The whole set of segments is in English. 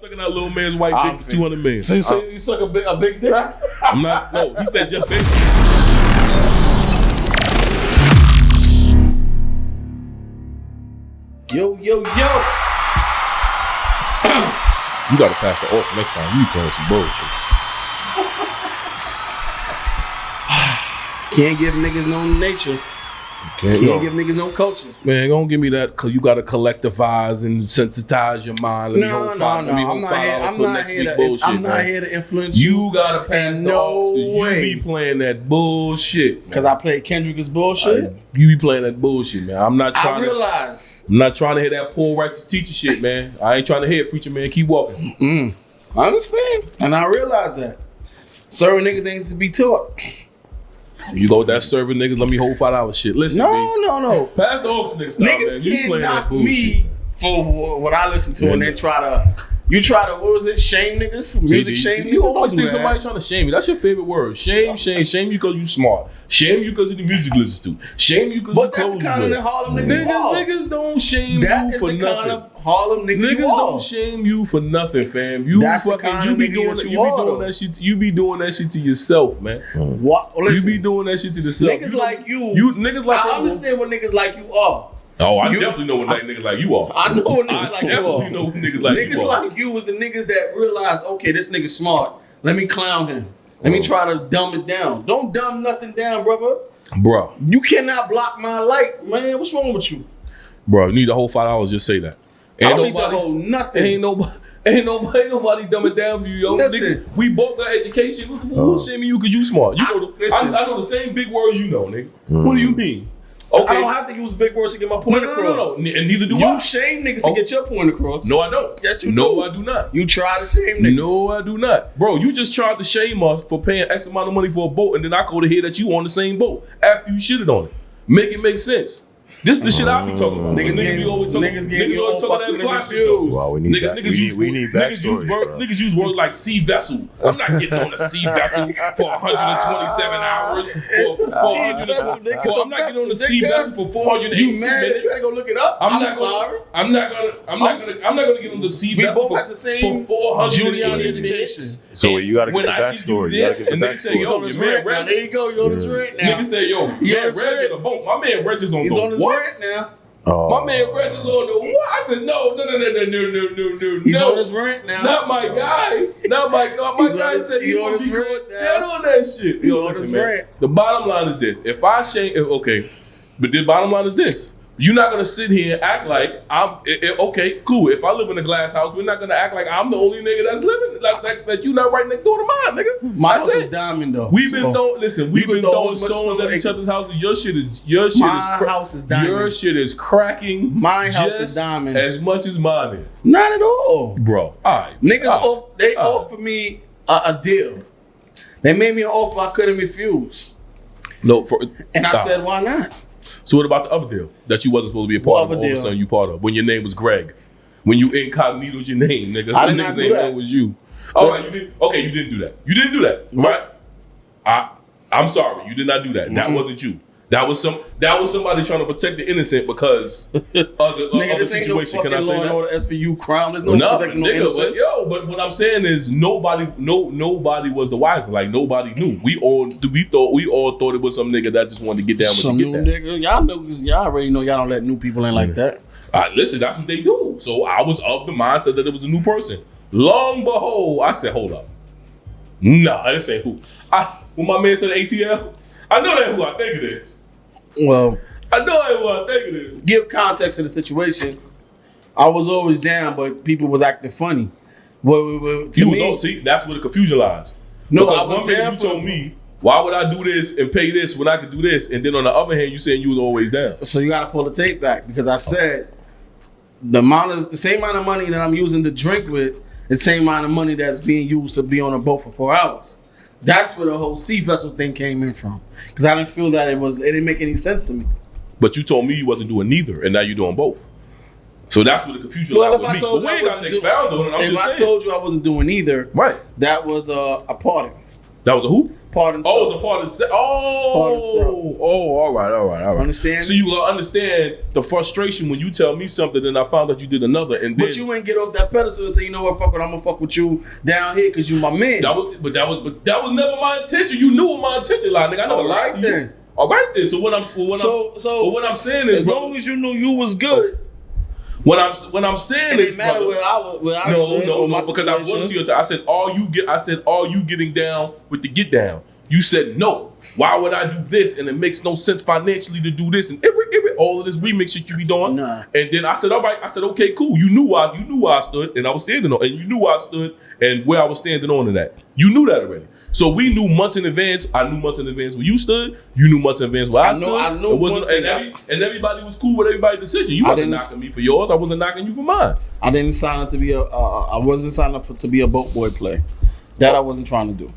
sucking that little man's white dick for 200 million. So you suck a big dick? I'm not. No, he said just big. Yo. You gotta pass the off next time. You playing some bullshit. Can't give niggas no nature. Can't give niggas no culture. Man, don't give me that. Cause you gotta collectivize and sensitize your mind. No. I'm not here to influence you. You gotta pass the off. You be playing that bullshit. Cause I play Kendrick's bullshit. You be playing that bullshit, man. I'm not trying to hear that poor righteous teacher shit, man. I ain't trying to hear it, preacher man. Keep walking. I understand, and I realize that certain niggas ain't to be taught. You go with that serving niggas, let me hold $5 shit. Listen, no. Pass the Hawks next time, niggas man. can't knock me for what I listen to and then try to what was it? Shame niggas? Music shame niggas? You always think somebody trying to shame you. That's your favorite word. Shame you because you smart. Shame you because of the music you listen to. Shame you because you clothes. But that's the kind of Harlem niggas don't shame you for nothing. Kind of Harlem niggas don't shame you for nothing, fam. You be doing that shit to yourself, man. What? Listen, you be doing that shit to yourself. Niggas like you. I understand what niggas like you are. Oh, I definitely know what niggas like you are. I know what niggas like you are. I definitely know what niggas like you are. Niggas like you is the niggas that realize, okay, this nigga's smart. Let me clown him. Let me try to dumb it down. Don't dumb nothing down, brother. Bro. You cannot block my light, man. What's wrong with you? Bro, you need the whole $5, just say that. I don't need to hold nothing. Ain't nobody dumb it down for you, yo. Listen, nigga, we both got education. Who's shaming you because you smart? I know the same big words you know, nigga. What do you mean? Okay. I don't have to use big words to get my point across. No. And neither do I. You shame niggas to get your point across. No, I don't. Yes, you do. No, I do not. You try to shame niggas. No, I do not. Bro, you just tried to shame us for paying X amount of money for a boat, and then I go to hear that you on the same boat after you shitted on it. Make it make sense. This is the shit I be talking about. Niggas always talking that fly shit. Well, we need backstory. Niggas use words like sea vessel. I'm not getting on a sea vessel for 127 hours. I'm not getting on a sea vessel for 482 minutes. You ain't gonna look it up. I'm sorry. I'm not gonna get on the sea vessel for 482 minutes. So you gotta get the backstory. You gotta get the backstory. He's on his rant now. There you go. You're on his rant now. Nigga say, yo, man, Reg on the boat. My man Reg is on the boat. He's on his rant now. My man Reg is on the what? I said, no. He's on his rant now. Not my guy. My guy said he on his rant now. Dead on that shit. He's on his rant. The bottom line is this. But the bottom line is this. You're not gonna sit here and act like okay, cool. If I live in a glass house, we're not gonna act like I'm the only nigga that's living like you not right next door to mine, nigga. My house is diamond though. We've been throwing stones at each other's houses. Your shit is house is diamond. Your shit is cracking. My house is diamond as much as mine is. Not at all, bro. All right, niggas offered me a deal. They made me an offer I couldn't refuse. I said, why not? So what about the other deal that you wasn't supposed to be a part of, all of a sudden you part of, when your name was Greg? When you incognitoed your name, nigga. I did not do that. It was you. All right, you didn't do that. You didn't do that, right? I'm sorry, you did not do that. That wasn't you. That was somebody trying to protect the innocent because of the situation. Can I say that? Order SVU crime. There's no protecting no innocence. But what I'm saying is nobody was the wiser. Like nobody knew. We all thought it was some nigga that just wanted to get down with some new nigga. Y'all already know y'all don't let new people in like that. Listen, that's what they do. So I was of the mindset that it was a new person. Long behold, I said, hold up. Nah, this ain't who. When my man said ATL, I know that who I think it is. Well, I know that who I think it is. Give context to the situation. I was always down, but people was acting funny. See, that's where the confusion lies. No, because I was one minute you told me, why would I do this and pay this when I could do this? And then on the other hand, you saying you was always down. So you got to pull the tape back because I said the same amount of money that I'm using to drink with, the same amount of money that's being used to be on a boat for 4 hours. That's where the whole sea vessel thing came in from. Because I didn't feel that it didn't make any sense to me. But you told me you wasn't doing neither, and now you're doing both. So that's where the confusion lies with me. But we ain't got to expound on it. I'm just saying. If I told you I wasn't doing either, right? That was a party. That was a who? part of the Oh, it's a part of the all right. Understand? So you will understand the frustration when you tell me something and I found out you did another, and then but you ain't get off that pedestal and say, you know what, fuck it, I'm gonna fuck with you down here because you my man. That was never my intention. You knew what my intention was, nigga. I never lied to you. All right then. So what I'm saying is, as long as you knew you was good. What I'm saying it is, didn't matter where I stood. No, because I went to your time. I said, are you getting down with the get down? You said no. Why would I do this? And it makes no sense financially to do this and all of this remix shit you be doing. Nah. And then I said, all right. I said, okay, cool. You knew where I stood, and I was standing on, and you knew where I stood and where I was standing on to that. You knew that already. So we knew months in advance. I knew months in advance where you stood. You knew months in advance where I stood. I know. And everybody was cool with everybody's decision. You wasn't knocking me for yours. I wasn't knocking you for mine. I didn't sign up to be I wasn't signed up to be a boat boy play. That I wasn't trying to do.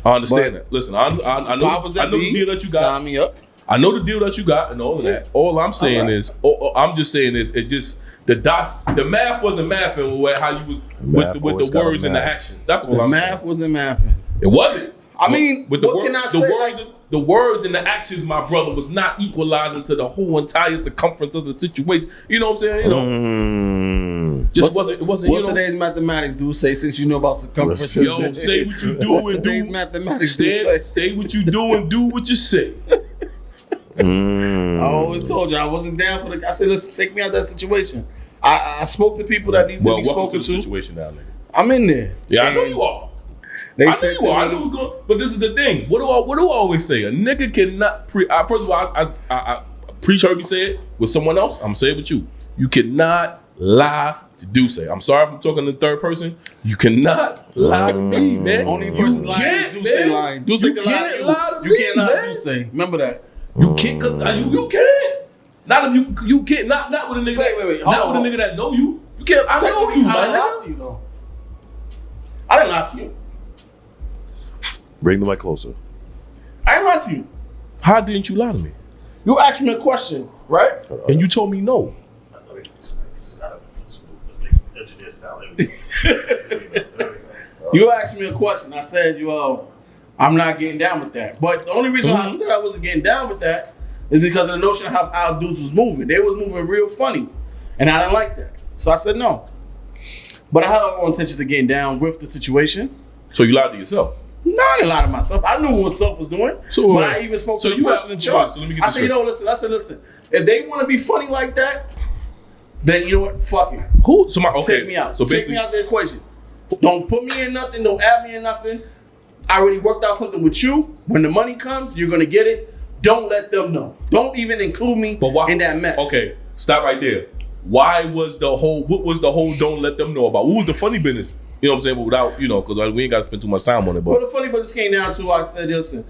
I understand that. Listen, I know the deal that you got. Sign me up. I know the deal that you got and all of that. All I'm saying is, I'm just saying is, it just the math wasn't mathing with how you was with the words and the actions. That's what I'm saying. The math wasn't mathing. It wasn't. I mean, with the words and the actions, my brother, was not equalizing to the whole entire circumference of the situation. You know what I'm saying? You know, it wasn't. What's today's mathematics do say? Since you know about circumference, yo, say what you do and do. Mathematics stay what you do and do what you say. I always told you I wasn't down for the. I said, listen, take me out of that situation. I spoke to people that need to be spoken to. Situation now, nigga. I'm in there. Yeah, I know you are. They said I know what's going. But this is the thing. What do I always say? A nigga cannot first of all, I preach heard me say it with someone else. I'm gonna say it with you. You cannot lie to do say. I'm sorry if I'm talking in the third person. You cannot lie to me, man. Only person lying is do say lying. Do say you can't lie to me. You can't lie to do say. Remember that. You can't. You can't. Not if you can't. Not with a nigga. Wait. Not with a nigga that know you. You can't. I know you, man. I didn't lie to you though. I didn't lie to you. Bring the mic closer. I didn't lie to you. How didn't you lie to me? You asked me a question, right? And you told me no. You asked me a question. I said, I'm not getting down with that. But the only reason I said I wasn't getting down with that is because of the notion of how our dudes was moving. They was moving real funny. And I didn't like that. So I said no. But I had no intentions of getting down with the situation. So you lied to yourself? No, I didn't lie to myself. I knew what self was doing. So, but I even spoke to the person in charge. So let me get I said, listen. If they want to be funny like that, then you know what? Fuck it. Who? Okay. Take me out. So take me out the equation. Don't put me in nothing. Don't add me in nothing. I already worked out something with you. When the money comes, you're going to get it. Don't let them know. Don't even include me in that mess. Okay, stop right there. What was the whole don't let them know about? What was the funny business? You know what I'm saying? But without, because we ain't got to spend too much time on it. But the funny business came down to, I said, listen,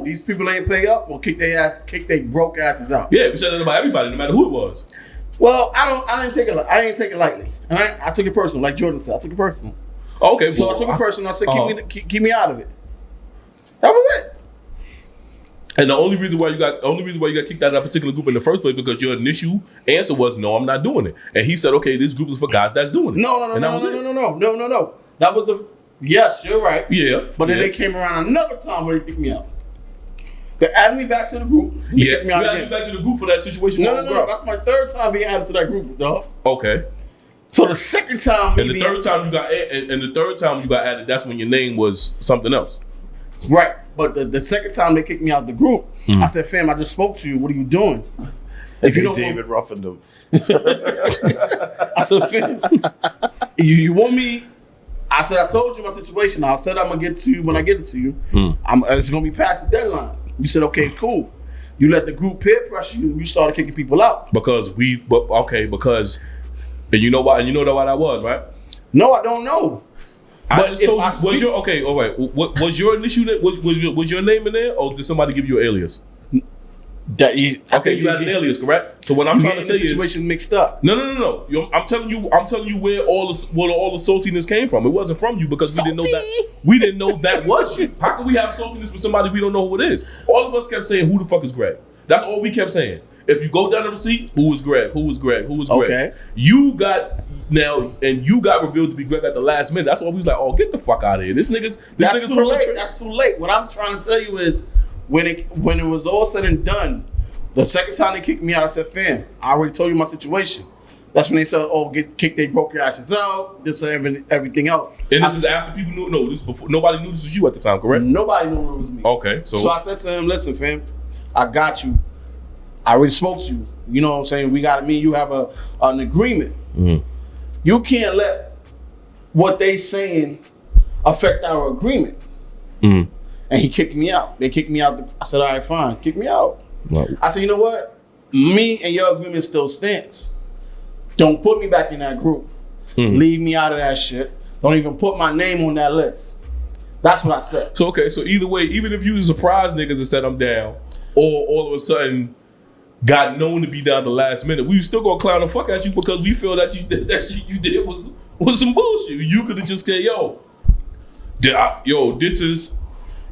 these people ain't pay up, or kick their broke asses out. Yeah, we said that about everybody, no matter who it was. Well, I didn't take it lightly. And I took it personal, like Jordan said. I took it personal. Okay. So I took it personal. I said, keep me out of it. That was it. And the only reason why you got kicked out of that particular group in the first place because your initial answer was no, I'm not doing it. And he said, okay, this group is for guys that's doing it. No. That was yes, you're right. Yeah. But then they came around another time where they kicked me out. They added me back to the group. They kicked me out again. Added you back to the group for that situation. No. That's my third time being added to that group, dog. Okay. So the second time, and the third time you got added, that's when your name was something else. Right. But the second time they kicked me out of the group, I said, fam, I just spoke to you. What are you doing? If you don't David roughened them. I said, fam, you want me? I said, I told you my situation. I said I'm going to get to you when I get it to you. It's going to be past the deadline. You said, okay, cool. You let the group peer pressure you. You started kicking people out. Because and you know why? And you know why that was, right? No, I don't know. I just told you. Was your initial was your name in there, or did somebody give you an alias? You had an alias, correct? So what I'm trying to say is situation mixed up. No. I'm telling you where all the saltiness came from. It wasn't from you because we didn't know that was you. How can we have saltiness with somebody we don't know who it is? All of us kept saying, "Who the fuck is Greg?" That's all we kept saying. If you go down the receipt, who was Greg? Who was Greg? Who was Greg? Okay. You got revealed to be Greg at the last minute. That's why we was like, oh, get the fuck out of here. This nigga's too late. That's too late. What I'm trying to tell you is, when it was all said and done, the second time they kicked me out, I said, fam, I already told you my situation. That's when they said, oh, get kicked, they broke your asses out, this and everything else. And this is after people knew. No, this is before. Nobody knew this was you at the time, correct? Nobody knew it was me. Okay, so I said to him, listen, fam, I got you. I already spoke to you. You know what I'm saying? You have an agreement. Mm-hmm. You can't let what they saying affect our agreement. Mm-hmm. And he kicked me out. They kicked me out. I said, all right, fine, kick me out. Wow. I said, you know what? Me and your agreement still stands. Don't put me back in that group. Mm-hmm. Leave me out of that shit. Don't even put my name on that list. That's what I said. So either way, even if you surprised niggas and said I'm down, or all of a sudden got known to be down the last minute, we still gonna clown the fuck at you because we feel that you did that shit you did was some bullshit. You could have just said, this is.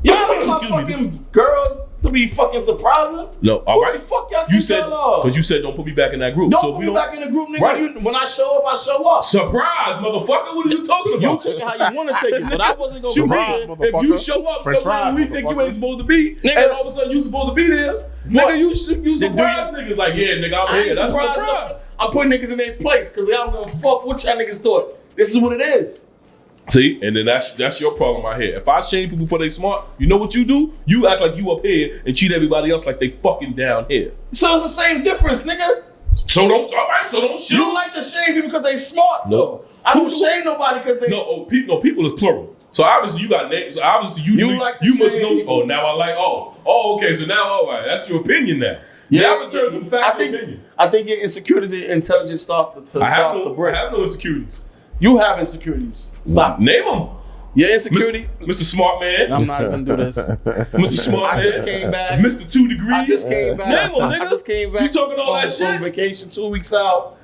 Y'all want my fucking girls to be fucking surprising? No, all right. Who the fuck y'all you think said, y'all because you said don't put me back in that group. Don't put me back in the group, nigga. Right. When I show up, I show up. Surprise, motherfucker. What are you talking about? You take it how you want to take it, but I wasn't going to surprise, motherfucker. If you show up somewhere we think you ain't supposed to be, nigga, and all of a sudden you supposed to be there, nigga, you surprise niggas like, yeah, nigga, I'm here. That's surprise. I'm putting niggas in their place because they don't give a fuck what y'all niggas thought. This is what it is. See, and then that's your problem right here. If I shame people for they smart, you know what you do? You act like you up here and treat everybody else like they fucking down here. So it's the same difference, nigga. So don't shame. You don't like to shame people because they smart. No, I don't shame nobody because they. People is plural. So obviously you got names. So obviously you must know. People. Oh, now I like. Oh, okay. So now, all right, that's your opinion now. Yeah, now it turns from fact to opinion. I think your insecurity, intelligence starts to break. I have no insecurities. You have insecurities. Stop. Name them. Your insecurity. Mr. Smart Man. I'm not going to do this. Mr. Smart Man. I just came back. Mr. 2 Degrees. I just came back. Name them, nigga. I just came back. You talking all that shit? From vacation 2 weeks out.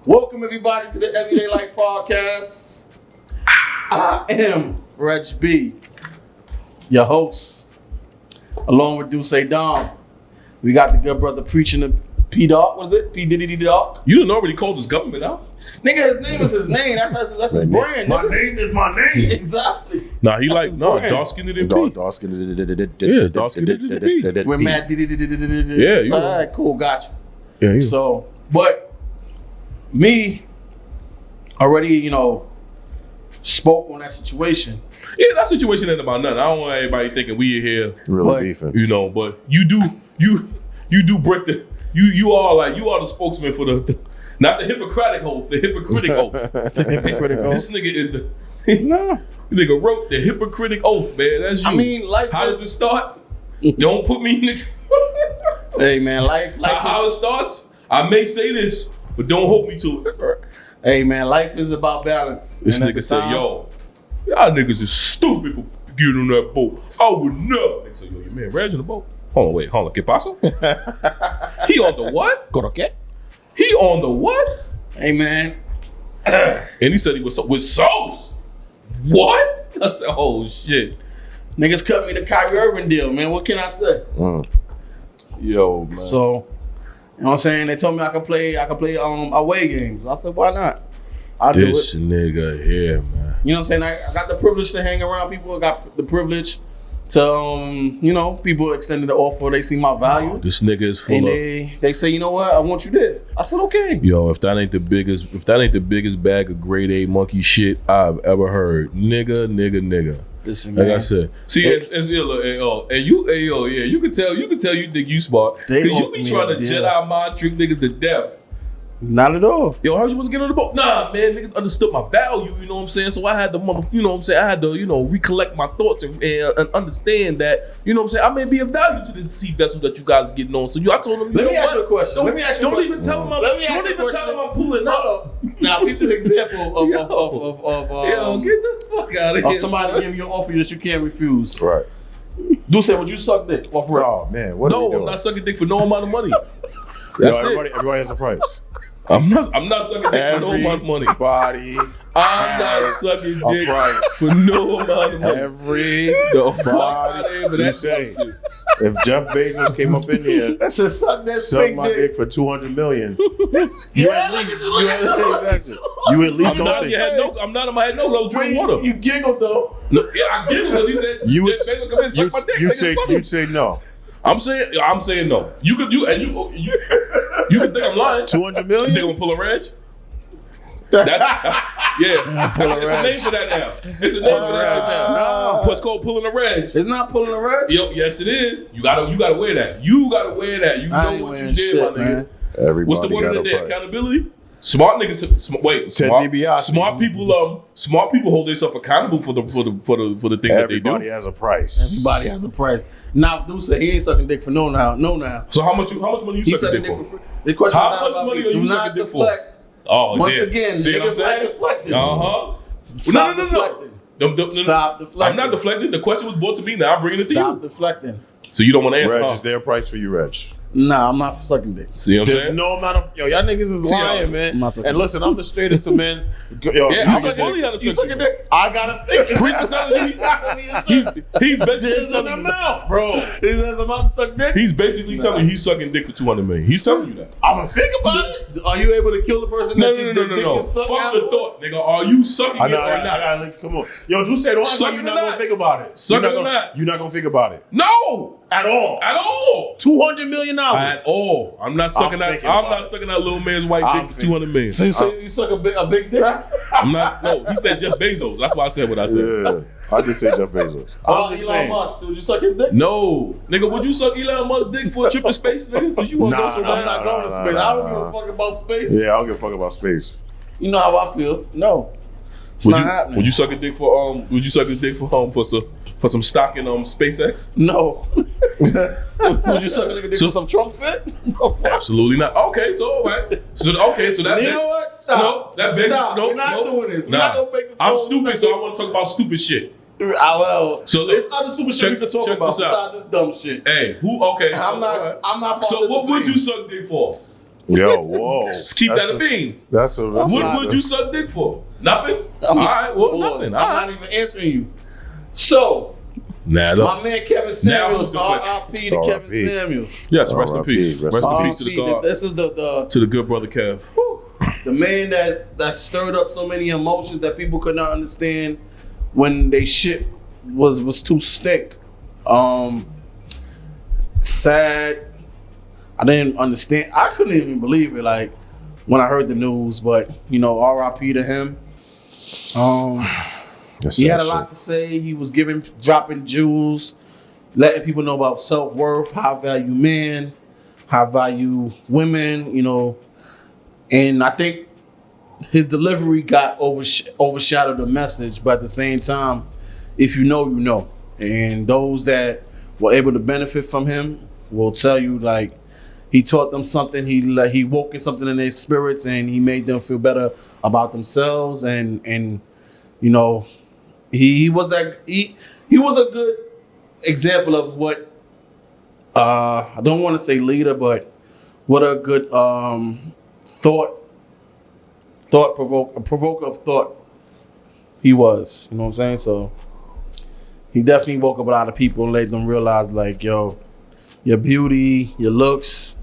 Welcome everybody to the Everyday Life Podcast. I am Reg B, your host, along with Duce Dom. We got the good brother preaching the P Dog. What is it? P Diddy Dog. You done already called his government out? Nigga, his name is his name. That's his brand. My name is my name. Exactly. Nah, he like dark skinned than P. Dark skinned. Yeah, dark skinned than P. We're mad. Yeah, you. All right, cool, gotcha. Yeah, you. So, but me already, spoke on that situation. Yeah, that situation ain't about nothing. I don't want everybody thinking we here really beefing. But you do break the. You are the spokesman for the not the Hippocratic oath, the hypocritic oath. The hypocritic oath. This nigga is no. Nigga wrote the hypocritic oath, man. That's you. I mean, life. How does it start? Don't put me in the. Hey man, life. How it starts? I may say this, but don't hold me to it. Hey man, life is about balance. This nigga said, y'all niggas is stupid for getting on that boat. I would never. So your man Reg on the boat. Hold on, ¿Qué pasa? He on the what? ¿Cómo qué? He on the what? Hey man. And he said he was with sauce. What? I said, oh shit. Niggas cut me the Kyrie Irving deal, man. What can I say? Yo, man. So, you know what I'm saying? They told me I could play away games. I said, why not? I'll do it. This nigga here, man. You know what I'm saying? I got the privilege to hang around people. I got the privilege to, people extended the offer. They see my value. This nigga is full and of. they say, you know what? I want you there. I said, okay. Yo, if that ain't the biggest bag of grade A monkey shit I've ever heard, nigga. Listen, man. Like I said, see, it's and you can tell you think you smart because you be trying to Jedi mind trick niggas to death. Not at all. Yo, I heard you was getting on the boat. Nah, man, niggas understood my value, you know what I'm saying? So I had to, I had to, recollect my thoughts and understand that, you know what I'm saying? I may be of value to this sea vessel that you guys are getting on. So I told them, Let me ask you a question. Don't even tell them I'm pulling up. Now, keep this example of yo, get the fuck out of here. Somebody giving you an offer that you can't refuse. Right. Do say, would you suck dick? Oh man, what are we doing? I'm not sucking dick for no amount of money. Everybody has a price. I'm not sucking dick for no amount of money. I'm not sucking a dick price. for no amount of money. Everybody you say, if Jeff Bezos came up in here, That's just suck that suck fake my dick. dick for $200 million. You at least I'm not in your head. No, I'm not in my head. No, no, drink water. You giggled though. No, yeah, I get it because he said You would- Jeff Bezos come in and suck my dick. you'd say no. I'm saying no. You can think I'm lying. 200 You million? think I'm gonna pull a reg? Yeah, it's a name for that now. It's a name for that shit now. What's called pulling a reg? It's not pulling a reg. Yo, yes, it is. You gotta wear that. You gotta wear that. You I know ain't what you wearing did, shit, my nigga. man. Everybody What's the word got of a the day? price. Accountability. Smart niggas. Ted DiBiase. Smart people hold themselves accountable for the thing that they do. Everybody has a price. Everybody has a price. Now, dude said he ain't sucking dick for no now. So how much money He you sucking sucking dick dick for? for free. The question How is not much about money me. are you Do not sucking dick for? deflect. Oh, Once yeah. again, See what I'm niggas like saying? deflecting. No. Stop deflecting. Stop deflecting. I'm not deflecting. The question was brought to me. Now I'm bringing it to Stop you. deflecting. So you don't want to answer? Reg, Huh? is there a price for you, Reg? Nah, I'm not sucking dick. See what I'm There's saying? no amount of y'all niggas is See, lying, I'm man. not sucking And listen, I'm the straightest of men. Yo, Yeah, you I'm sucking only dick. how to You suck sucking dick. dick? I gotta think. Preach is telling you. He's basically There's an telling you. amount, bro. He says I'm about to suck dick. He's basically telling you he's sucking dick for $200 million. He's telling you that. I'm gonna think about it. Are you able to kill the person No. that you dick is sucking Fuck the thought, afterwards? nigga. Are you sucking I it know. or I not? gotta come on. Yo, do say don't act Suck like it you're or not not. gonna think about it. Suck You're it or gonna- not. You're not gonna think about it No, at all. at all. $200 million. At all. I'm not sucking that. thinking I'm about not it. sucking that little man's white I'm dick for $200 million. So you suck a big dick? I'm not. No, he said Jeff Bezos. That's why I said what I said. Yeah, I just say Jeff Bezos. Oh, just Elon saying. Musk. Would you suck his dick? No, nigga, would you suck Elon Musk's dick for a trip to space, nigga? So you want to Nah, go so nah, I'm bad? not going to space. I don't give a fuck about space. Yeah, I don't give a fuck about space. You know how I feel. No. It's Would not you, happening. would you suck a dick for Would you suck a dick for some stock in SpaceX? No. Would you suck a nigga dick for some trunk fit? No. Absolutely not. Okay, so all right. So that. You know what? Stop. No, that begs. Stop. No, We're not no. doing this. We're Nah. not gonna make this. I'm whole stupid, second- so I want to talk about stupid shit. Well, So look, there's other stupid shit we could talk check about this out. besides this dumb shit. Hey, who? Okay, And I'm not. all right. I'm not. So what would you participating. suck dick for? Yo, whoa. Let's keep That's that a bean. That's a. That's What a- would you suck dick for? Nothing. I'm All not- right. Well, pause. nothing. All I'm right. not even answering you. So, Nah, look. my man Kevin Samuels, Now who's the R.I.P. to R.I.P. Kevin Samuels. Yes, rest in R.I.P. peace. Rest Rest in in peace. peace to the R.I.P. God. This is the To the good brother Kev. the man that stirred up so many emotions that people could not understand when they shit was too stink. Sad. I didn't understand. I couldn't even believe it. Like when I heard the news, but you know, R.I.P. to him. That's He sad had a lot shit. to say. He was dropping jewels, letting people know about self-worth, high value men, high value women, you know. And I think his delivery got overshadowed the message, but at the same time, if you know, you know. And those that were able to benefit from him will tell you, like, he taught them something. He woke in something in their spirits, and he made them feel better about themselves. And you know, he was a good example of what I don't want to say leader, but what a good provoker of thought he was. You know what I'm saying? So he definitely woke up a lot of people and let them realize, like, yo, your beauty, your looks,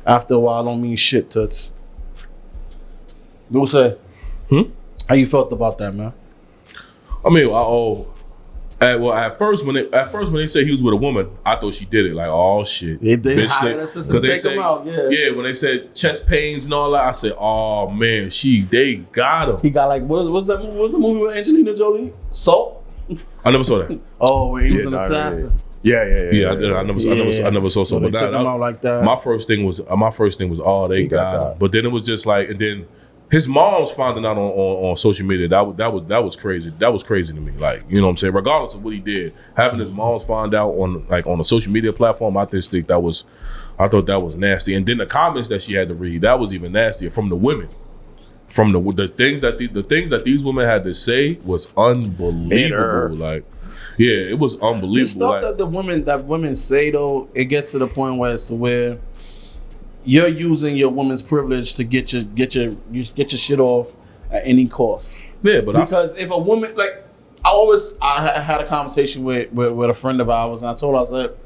after a while don't mean shit, toots. What say? How you felt about that, man? I mean, at first when they said he was with a woman, I thought she did it. Like, oh shit, They Bitch, hired a sister to take him out. Yeah, when they said chest pains and all that, I said, oh man, they got him. He got like what's that movie? What's the movie with Angelina Jolie? Salt. I never saw that. Oh, where he was an nah, assassin. Yeah. Yeah, I never saw So something. they took him out like that. My first thing was, oh, they got him. But then it was just like, and then his mom's finding out on social media. That was crazy. That was crazy to me. Like, you know what I'm saying? Regardless of what he did, having his mom's find out on a social media platform, I thought that was nasty. And then the comments that she had to read, that was even nastier from the women. From the things that these women had to say was unbelievable. Like, yeah, it was unbelievable. The stuff Like, that women say though, it gets to the point where you're using your woman's privilege to get your shit off at any cost. Yeah, but because if a woman like I had a conversation with a friend of ours, and I told her, I said,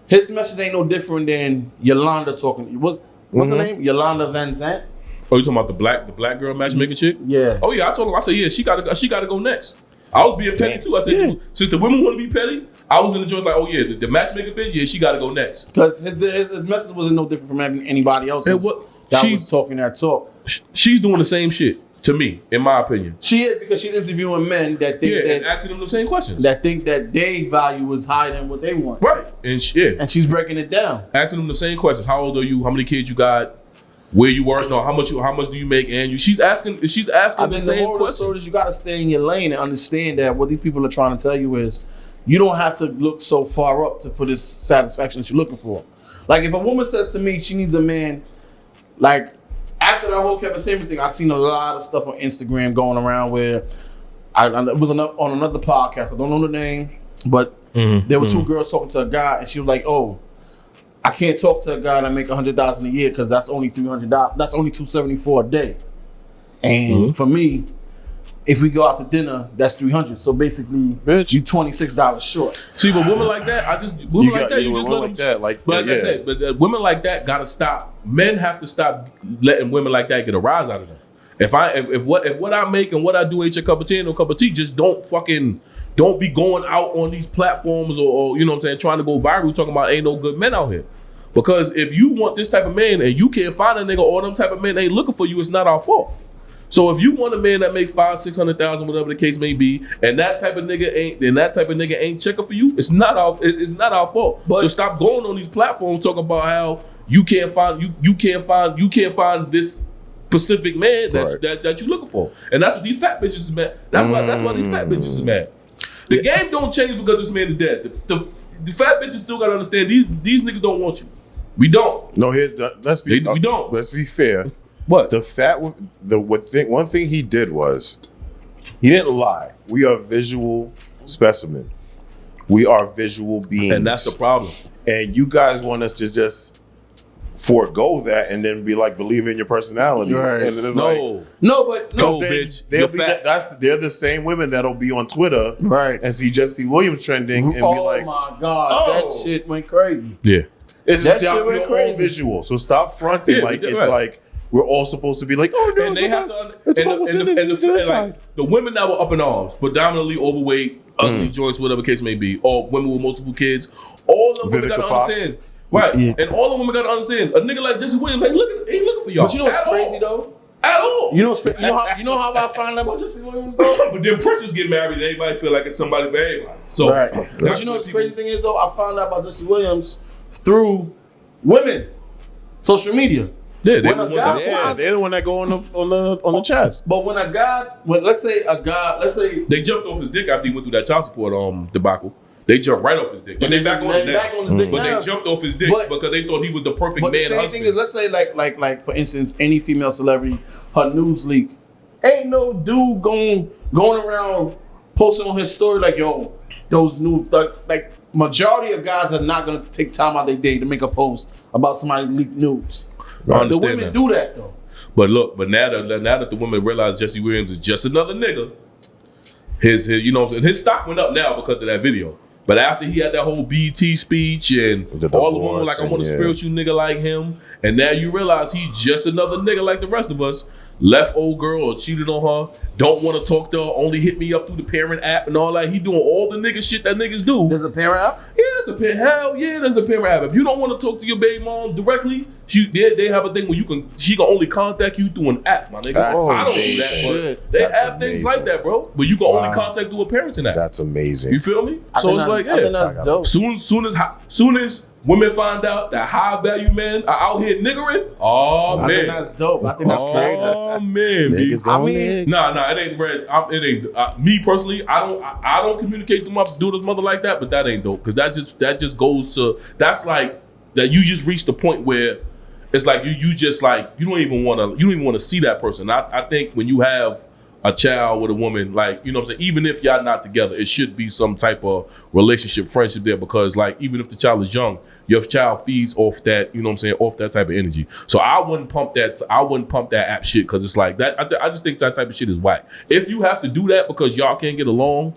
his message ain't no different than Yolanda talking. What's her name? Yolanda Van Zandt. Oh, you talking about the black girl matchmaker chick? Yeah. Oh yeah, I told him. I said, yeah, she gotta go next. I was being petty too. I said, since the women want to be petty, I was in the choice like, oh yeah, the matchmaker bitch, yeah, she gotta go next. Because his message wasn't no different from anybody else's that was talking that talk. She's doing the same shit to me, in my opinion. She is, because she's interviewing men that think that and asking them the same questions. That think that their value is higher than what they want. Right, and she's breaking it down, asking them the same questions. How old are you? How many kids you got? Where you work? No, how much do you make? And she's asking. I think the same the moral of the story is you got to stay in your lane and understand that what these people are trying to tell you is you don't have to look so far up for this satisfaction that you're looking for. Like if a woman says to me she needs a man, like after that whole Kevin Samuels thing, I seen a lot of stuff on Instagram going around where it was on another podcast. I don't know the name, but there were two girls talking to a guy, and she was like, "Oh, I can't talk to a guy that make $100,000 a year because that's only $300. That's only $274 a day. And for me, if we go out to dinner, that's $300. So basically, you $26 short." See, but women like that, women like that. Like I said, but women like that gotta stop. Men have to stop letting women like that get a rise out of them. If what I make and what I do ain't your cup of tea, no cup of tea, just don't be going out on these platforms or you know what I'm saying, trying to go viral talking about ain't no good men out here. Because if you want this type of man and you can't find a nigga or them type of men ain't looking for you, it's not our fault. So if you want a man that make $500,000-$600,000, whatever the case may be, and that type of nigga ain't checking for you, it's not our fault. But so stop going on these platforms talking about how you can't find this specific man that you looking for. And that's what these fat bitches is mad. That's why these fat bitches is mad. The game don't change because this man is dead. The fat bitches still gotta understand these niggas don't want you. We don't. No, we don't. Let's be fair. What? One thing he did was he didn't lie. We are visual specimen. We are visual beings. And that's the problem. And you guys want us to just forego that and then be like, believe in your personality. Right. And it's bitch. They're the same women that'll be on Twitter and see Jesse Williams trending and be like, oh my God, that shit went crazy. Yeah. That shit went crazy. All visual. So stop fronting like we're all supposed to be like, oh no, and they have to the women that were up in arms, predominantly overweight, ugly joints, whatever case may be, or women with multiple kids, all the women gotta understand. Right. Yeah. And all the women gotta understand. A nigga like Jesse Williams, like ain't looking for y'all. But you know what's crazy though? At all. You know how I find out about Jesse Williams though? But then princes get married and everybody feel like it's somebody for everybody. So but you know what's crazy thing is though? I found out about Jesse Williams through women. Social media. Yeah, they're the one that go on the chats. But let's say they jumped off his dick after he went through that child support debacle. They jumped right off his dick. But they back on his dick. But they jumped off his dick because they thought he was the perfect man. But the same thing is, let's say like for instance, any female celebrity, her news leak, ain't no dude going around posting on his story like, yo, those new like majority of guys are not gonna take time out their day to make a post about somebody leaked news. Right. The women do that though. But look, now that the women realize Jesse Williams is just another nigga, his you know what I'm saying, his stock went up now because of that video. But after he had that whole BT speech and all the women were like, I want a spiritual nigga like him, and now you realize he's just another nigga like the rest of us. Left old girl or cheated on her, don't want to talk to her, only hit me up through the parent app and all that. He doing all the nigga shit that niggas do. There's a parent app? Yeah, hell yeah, there's a parent app. If you don't want to talk to your baby mom directly, they have a thing where she can only contact you through an app, my nigga. I don't do that, but they have things like that, bro. But you can only contact through a parenting app. That's amazing. You feel me? So it's like, I think that's dope. Soon as women find out that high value men are out here niggering, I think that's dope. I think that's great. Oh man, nah, it ain't red. It ain't me personally. I don't communicate to my daughter's mother like that, but that ain't dope because that just goes to that's like that you just reach the point where it's like you just like you don't even want to see that person. I think when you have a child with a woman, like, you know what I'm saying? Even if y'all not together, it should be some type of relationship, friendship there, because like, even if the child is young, your child feeds off that, you know what I'm saying, off that type of energy. So I wouldn't pump that app shit, because it's like that. I just think that type of shit is whack. If you have to do that because y'all can't get along,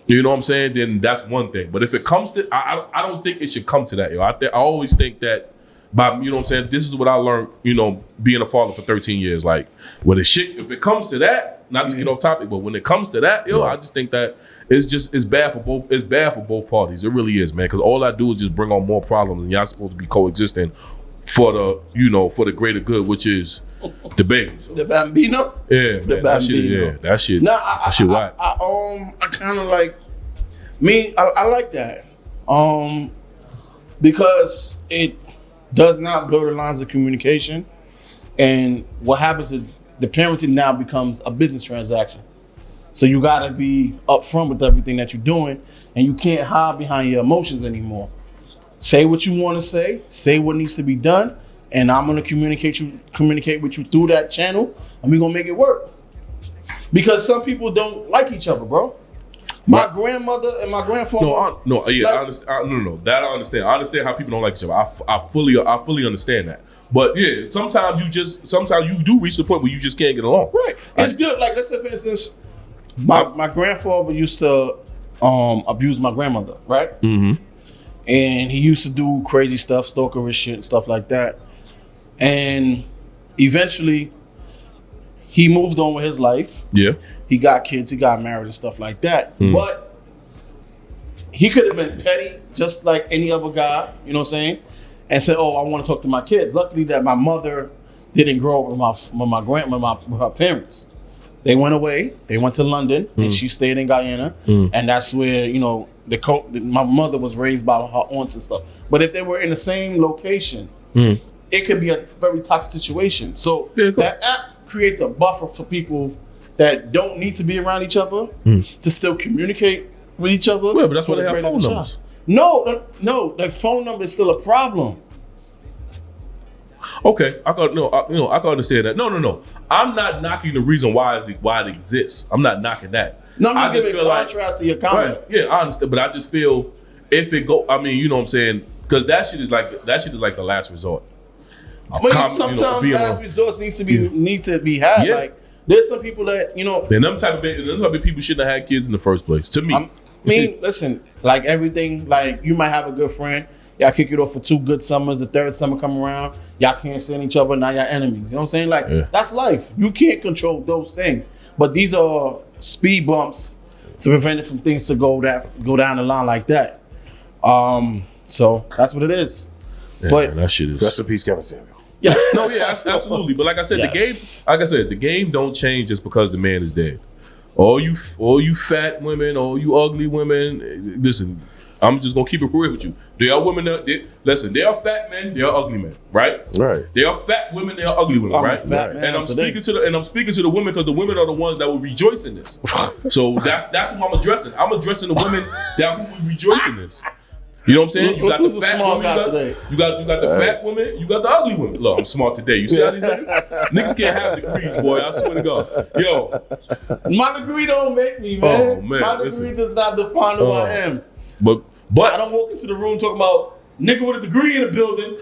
you know what I'm saying, then that's one thing. But if it comes to, I don't think it should come to that, yo. I always think that, you know what I'm saying, this is what I learned, you know, being a father for 13 years. Like, when if it comes to that, not to get off topic, but when it comes to that, yo, I just think that it's bad for both parties. It really is, man, because all I do is just bring on more problems, and y'all supposed to be coexisting for the greater good, which is the babies. The bambino? Yeah, man, that shit. That shit whack. I kind of like, I like that. Because it does not blur the lines of communication. And what happens is the parenting now becomes a business transaction. So you gotta be upfront with everything that you're doing, and you can't hide behind your emotions anymore. Say what you want to say what needs to be done, and I'm gonna communicate with you through that channel, and we're gonna make it work. Because some people don't like each other, bro. My grandmother and my grandfather. I understand. That I understand. I understand how people don't like each other. I fully understand that. But yeah, sometimes you do reach the point where you just can't get along. Right. It's good. Like, let's say, for instance, my grandfather used to abuse my grandmother, right? Mm-hmm. And he used to do crazy stuff, stalkerish shit and stuff like that. And eventually, he moved on with his life. Yeah. He got kids, he got married and stuff like that. But he could have been petty just like any other guy, you know what I'm saying? And said, oh, I want to talk to my kids. Luckily that my mother didn't grow up with her parents. They went away, they went to London, and she stayed in Guyana. And that's where, you know, my mother was raised by her aunts and stuff. But if they were in the same location, it could be a very toxic situation. So that app creates a buffer for people that don't need to be around each other to still communicate with each other. Yeah, but that's why they have phone numbers. No, the phone number is still a problem. Okay, I can understand that. No. I'm not knocking the reason why it exists. I'm not knocking that. No, I'm just giving contrast to your comment. Right, yeah, I understand, but I just feel if it go, I mean, you know what I'm saying, because that shit is like the last resort. I mean, sometimes last resorts need to be had. Yeah. Like, there's some people that, you know, and them type of people shouldn't have had kids in the first place. To me, I mean, listen, like everything, like you might have a good friend. Y'all kick it off for 2 good summers. The third summer come around, y'all can't stand each other. Now y'all enemies. You know what I'm saying? Like, that's life. You can't control those things. But these are speed bumps to prevent it from things to go down the line like that. So that's what it is. Yeah, but man, that shit is. Rest in peace, Kevin Samuel. Yes. No, yeah, absolutely. But like I said, the game don't change just because the man is dead. All you fat women, all you ugly women, listen, I'm just gonna keep it real with you. There are women there are fat men, there are ugly men, right? Right. There are fat women, there are ugly women, right? And I'm speaking to the women because the women are the ones that will rejoice in this. So that's what I'm addressing. I'm addressing the women that will rejoice in this. You know what I'm saying? You got the fat woman, you got the fat woman, you got the ugly woman. Look, I'm smart today. You see how these niggas? Niggas can't have degrees, boy. I swear to God. Yo. My degree don't make me, man. Oh, man. My degree does not define who I am. But I don't walk into the room talking about nigga with a degree in the building.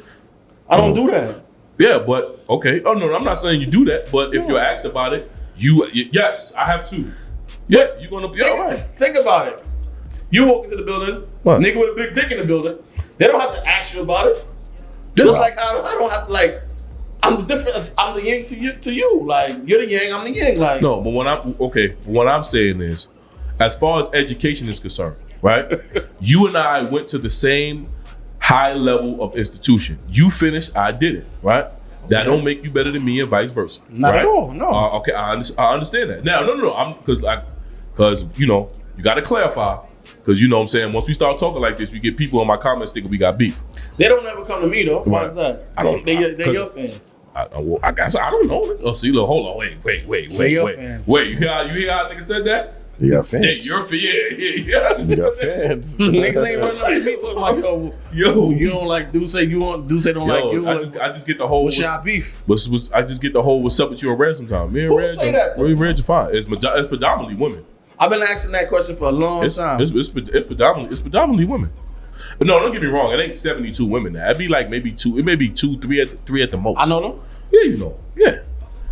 I don't do that. Yeah, but okay. Oh no, I'm not saying you do that. But if you're asked about it, yes, I have to. Yeah, you're gonna be all right. Think about it. You walk into the building, nigga with a big dick in the building. They don't have to ask you about it. Just like I don't have to, like, I'm the difference. I'm the yang to you. Like, you're the yang, I'm the yang. Like, no, but what I'm saying is, as far as education is concerned, right? You and I went to the same high level of institution. You finished, I didn't, right? That don't make you better than me and vice versa. Not at all, no. Okay, I understand that. Now, no, because you know, you got to clarify. Because you know what I'm saying, once we start talking like this, we get people on my comments thinking we got beef. They don't ever come to me though. Why is that? They're your fans. I guess I don't know. Oh, see, look, hold on, wait. You hear how nigga said that? You got fans. You're You got fans. Niggas ain't running up to me talking like, yo, you don't like Duce, you want Duce don't like you. I just get the whole what's your beef? I just get the whole what's up with you and Red sometimes. Me and Red, say that? Red are fine. It's predominantly women. I've been asking that question for a long time. It's predominantly women. But no, don't get me wrong. It ain't 72 women now. It'd be like maybe two. It may be two, three at the most. I know them. Yeah, you know. Yeah.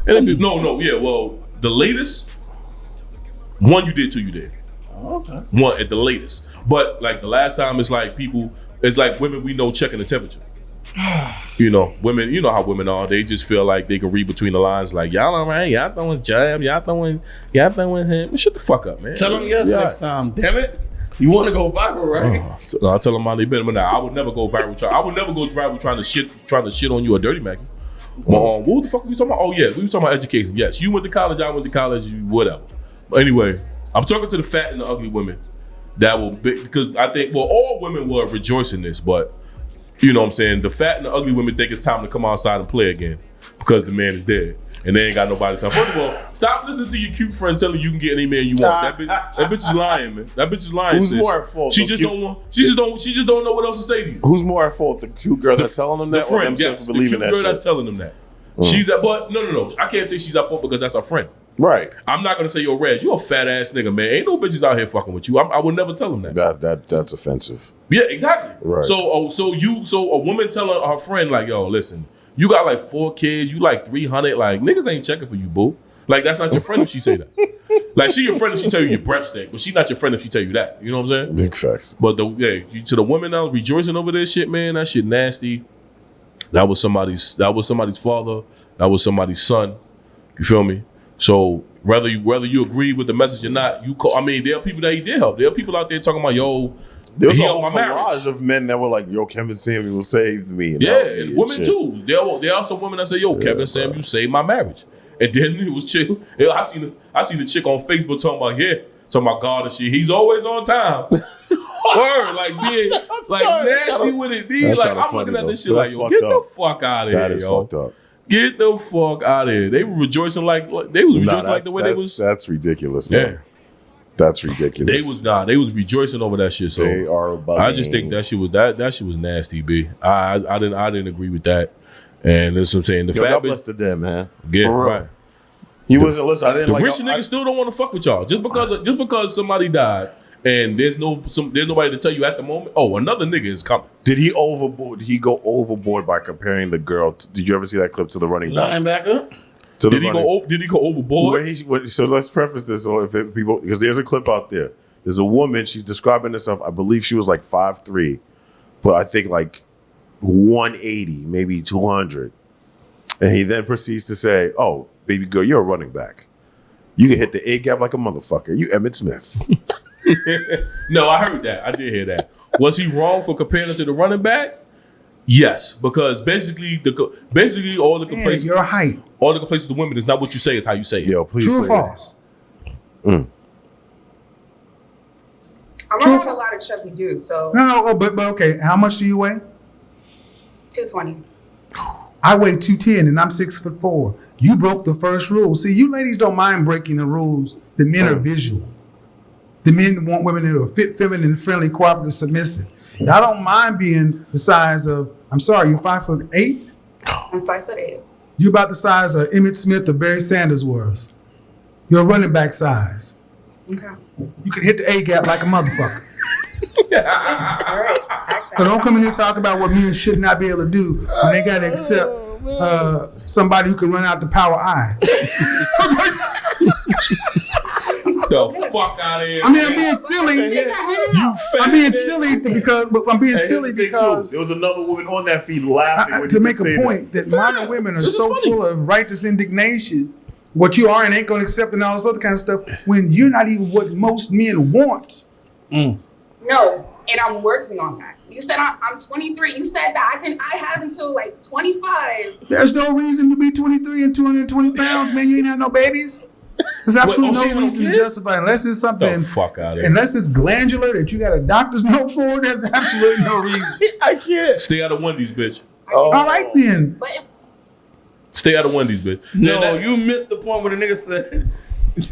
And it'd be, no. Yeah. Well, the latest one you did, two you did. Okay. One at the latest. But like the last time, it's like women we know checking the temperature. You know, women, you know how women are. They just feel like they can read between the lines. Like, y'all all right? Y'all throwing jab? Y'all throwing him? Shut the fuck up, man. Tell them yes next time. Damn it. You want to go viral, right? So I'll tell them how they been. But now I would never go viral. I would never go viral trying to shit on you or dirty Mackie. What the fuck are we talking about? Oh yeah, we were talking about education. Yes, you went to college. I went to college. Whatever. But anyway, I'm talking to the fat and the ugly women that will be, because I think all women will rejoice in this, but you know what I'm saying, the fat and the ugly women think it's time to come outside and play again because the man is dead and they ain't got nobody to tell. First of all, stop listening to your cute friend telling you can get any man you want. That bitch is lying, man. That bitch is lying. Who's sis. more at fault? She just don't know what else to say to you. Who's more at fault? The cute girl that's telling them that, the friend, or themselves yes, for believing the that cute girl shit? that's telling them that. She's but no. I can't say she's at fault because that's her friend. Right. I'm not gonna say, yo, Reg, you a fat ass nigga, man. Ain't no bitches out here fucking with you. I would never tell them that. That's offensive. Yeah, exactly. Right. So a woman telling her friend like, yo, listen, you got like 4 kids, you like 300, like niggas ain't checking for you, boo. Like that's not your friend if she say that. Like she your friend if she tell you your breath stink, but she not your friend if she tell you that. You know what I'm saying? Big facts. But to the women now rejoicing over this shit, man, that shit nasty. That was somebody's father. That was somebody's son. You feel me? So whether you agree with the message or not, there are people that he did help. There are people out there talking about, yo, there was he a helped whole my marriage. collage of men that were like, yo, Kevin Samuel saved me. And and women too. There are some women that say, yo, Kevin Samuel saved my marriage. And then it was chill. I see the chick on Facebook talking about God and shit. He's always on time. Word, like being like nasty with it. Being like, I'm looking at this shit like, yo, get the fuck out of here, That is fucked up. Get the fuck out of here. They were rejoicing like they was rejoicing like the way they was. That's ridiculous. Yeah. That's ridiculous. They was rejoicing over that shit. So they are bugging. I just think that shit was that shit was nasty, B. I didn't agree with that. And that's what I'm saying. God bless the dead, man. Yeah, for real. right. He wasn't listening. I didn't the like rich niggas still don't want to fuck with y'all. Just because somebody died and there's nobody to tell you at the moment. Oh, another nigga is coming. Did he go overboard by comparing the girl? Did you ever see that clip to the running back? Linebacker? Did he go overboard? So let's preface this, so because there's a clip out there. There's a woman. She's describing herself. I believe she was like 5'3", but I think like 180, maybe 200. And he then proceeds to say, "Oh, baby girl, you're a running back. You can hit the A gap like a motherfucker. You Emmitt Smith." No, I heard that. I did hear that. Was he wrong for comparing it to the running back? Yes, because basically all the complaints, your height, all the complaints of the women is not what you say, it's how you say it. Yo, please. True or false? I'm around a lot of chubby dudes, so No, but okay. How much do you weigh? 220. I weigh 210 and I'm 6'4". You broke the first rule. See, you ladies don't mind breaking the rules. The men are visual. The men want women that are fit, feminine, friendly, cooperative, submissive. I don't mind being the size of, I'm sorry, you're 5'8"? I'm 5'8". You're about the size of Emmitt Smith or Barry Sanders was. You're a running back size. Okay. You can hit the A gap like a motherfucker. All right. So don't come in here and talk about what men should not be able to do when they got to accept somebody who can run out the power I. The fuck out of here. I mean, I'm being silly. I'm being silly because there was another woman on that feed laughing to make a point that modern women are so full of righteous indignation. What you are and ain't going to accept and all this other kind of stuff when you're not even what most men want. No, and I'm working on that. You said I'm 23. You said that I have until like 25. There's no reason to be 23 and 220 pounds, man. You ain't had no babies. There's absolutely no reason to justify it. Unless it's something, the fuck out of here. Unless it's glandular that you got a doctor's note for, there's absolutely no reason. I can't. Stay out of Wendy's, bitch. All right then. Stay out of Wendy's, bitch. No, you missed the point where the nigga said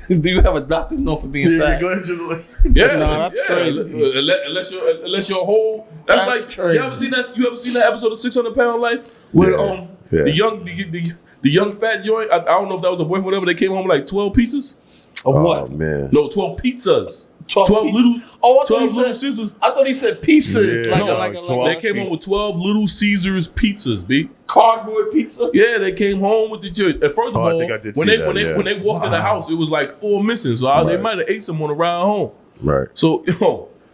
Do you have a doctor's note for being fat? Yeah, No, that's crazy. Unless your whole that's like crazy. You ever seen that episode of 600 Pound Life where the young fat joint? I don't know if that was a boyfriend or whatever. They came home with like 12 pizzas. Of what? Oh man. No, 12 pizzas. 12 little. Oh, I thought 12 he little said. Caesars. I thought he said pieces. Yeah, like no, a 12. They came home with 12 Little Caesars pizzas, B. cardboard pizza. Yeah, they came home with the joint. And first of all, I think I did when see they that, when they walked in the house, it was like 4 missing. So they might have ate some on the ride home. Right. So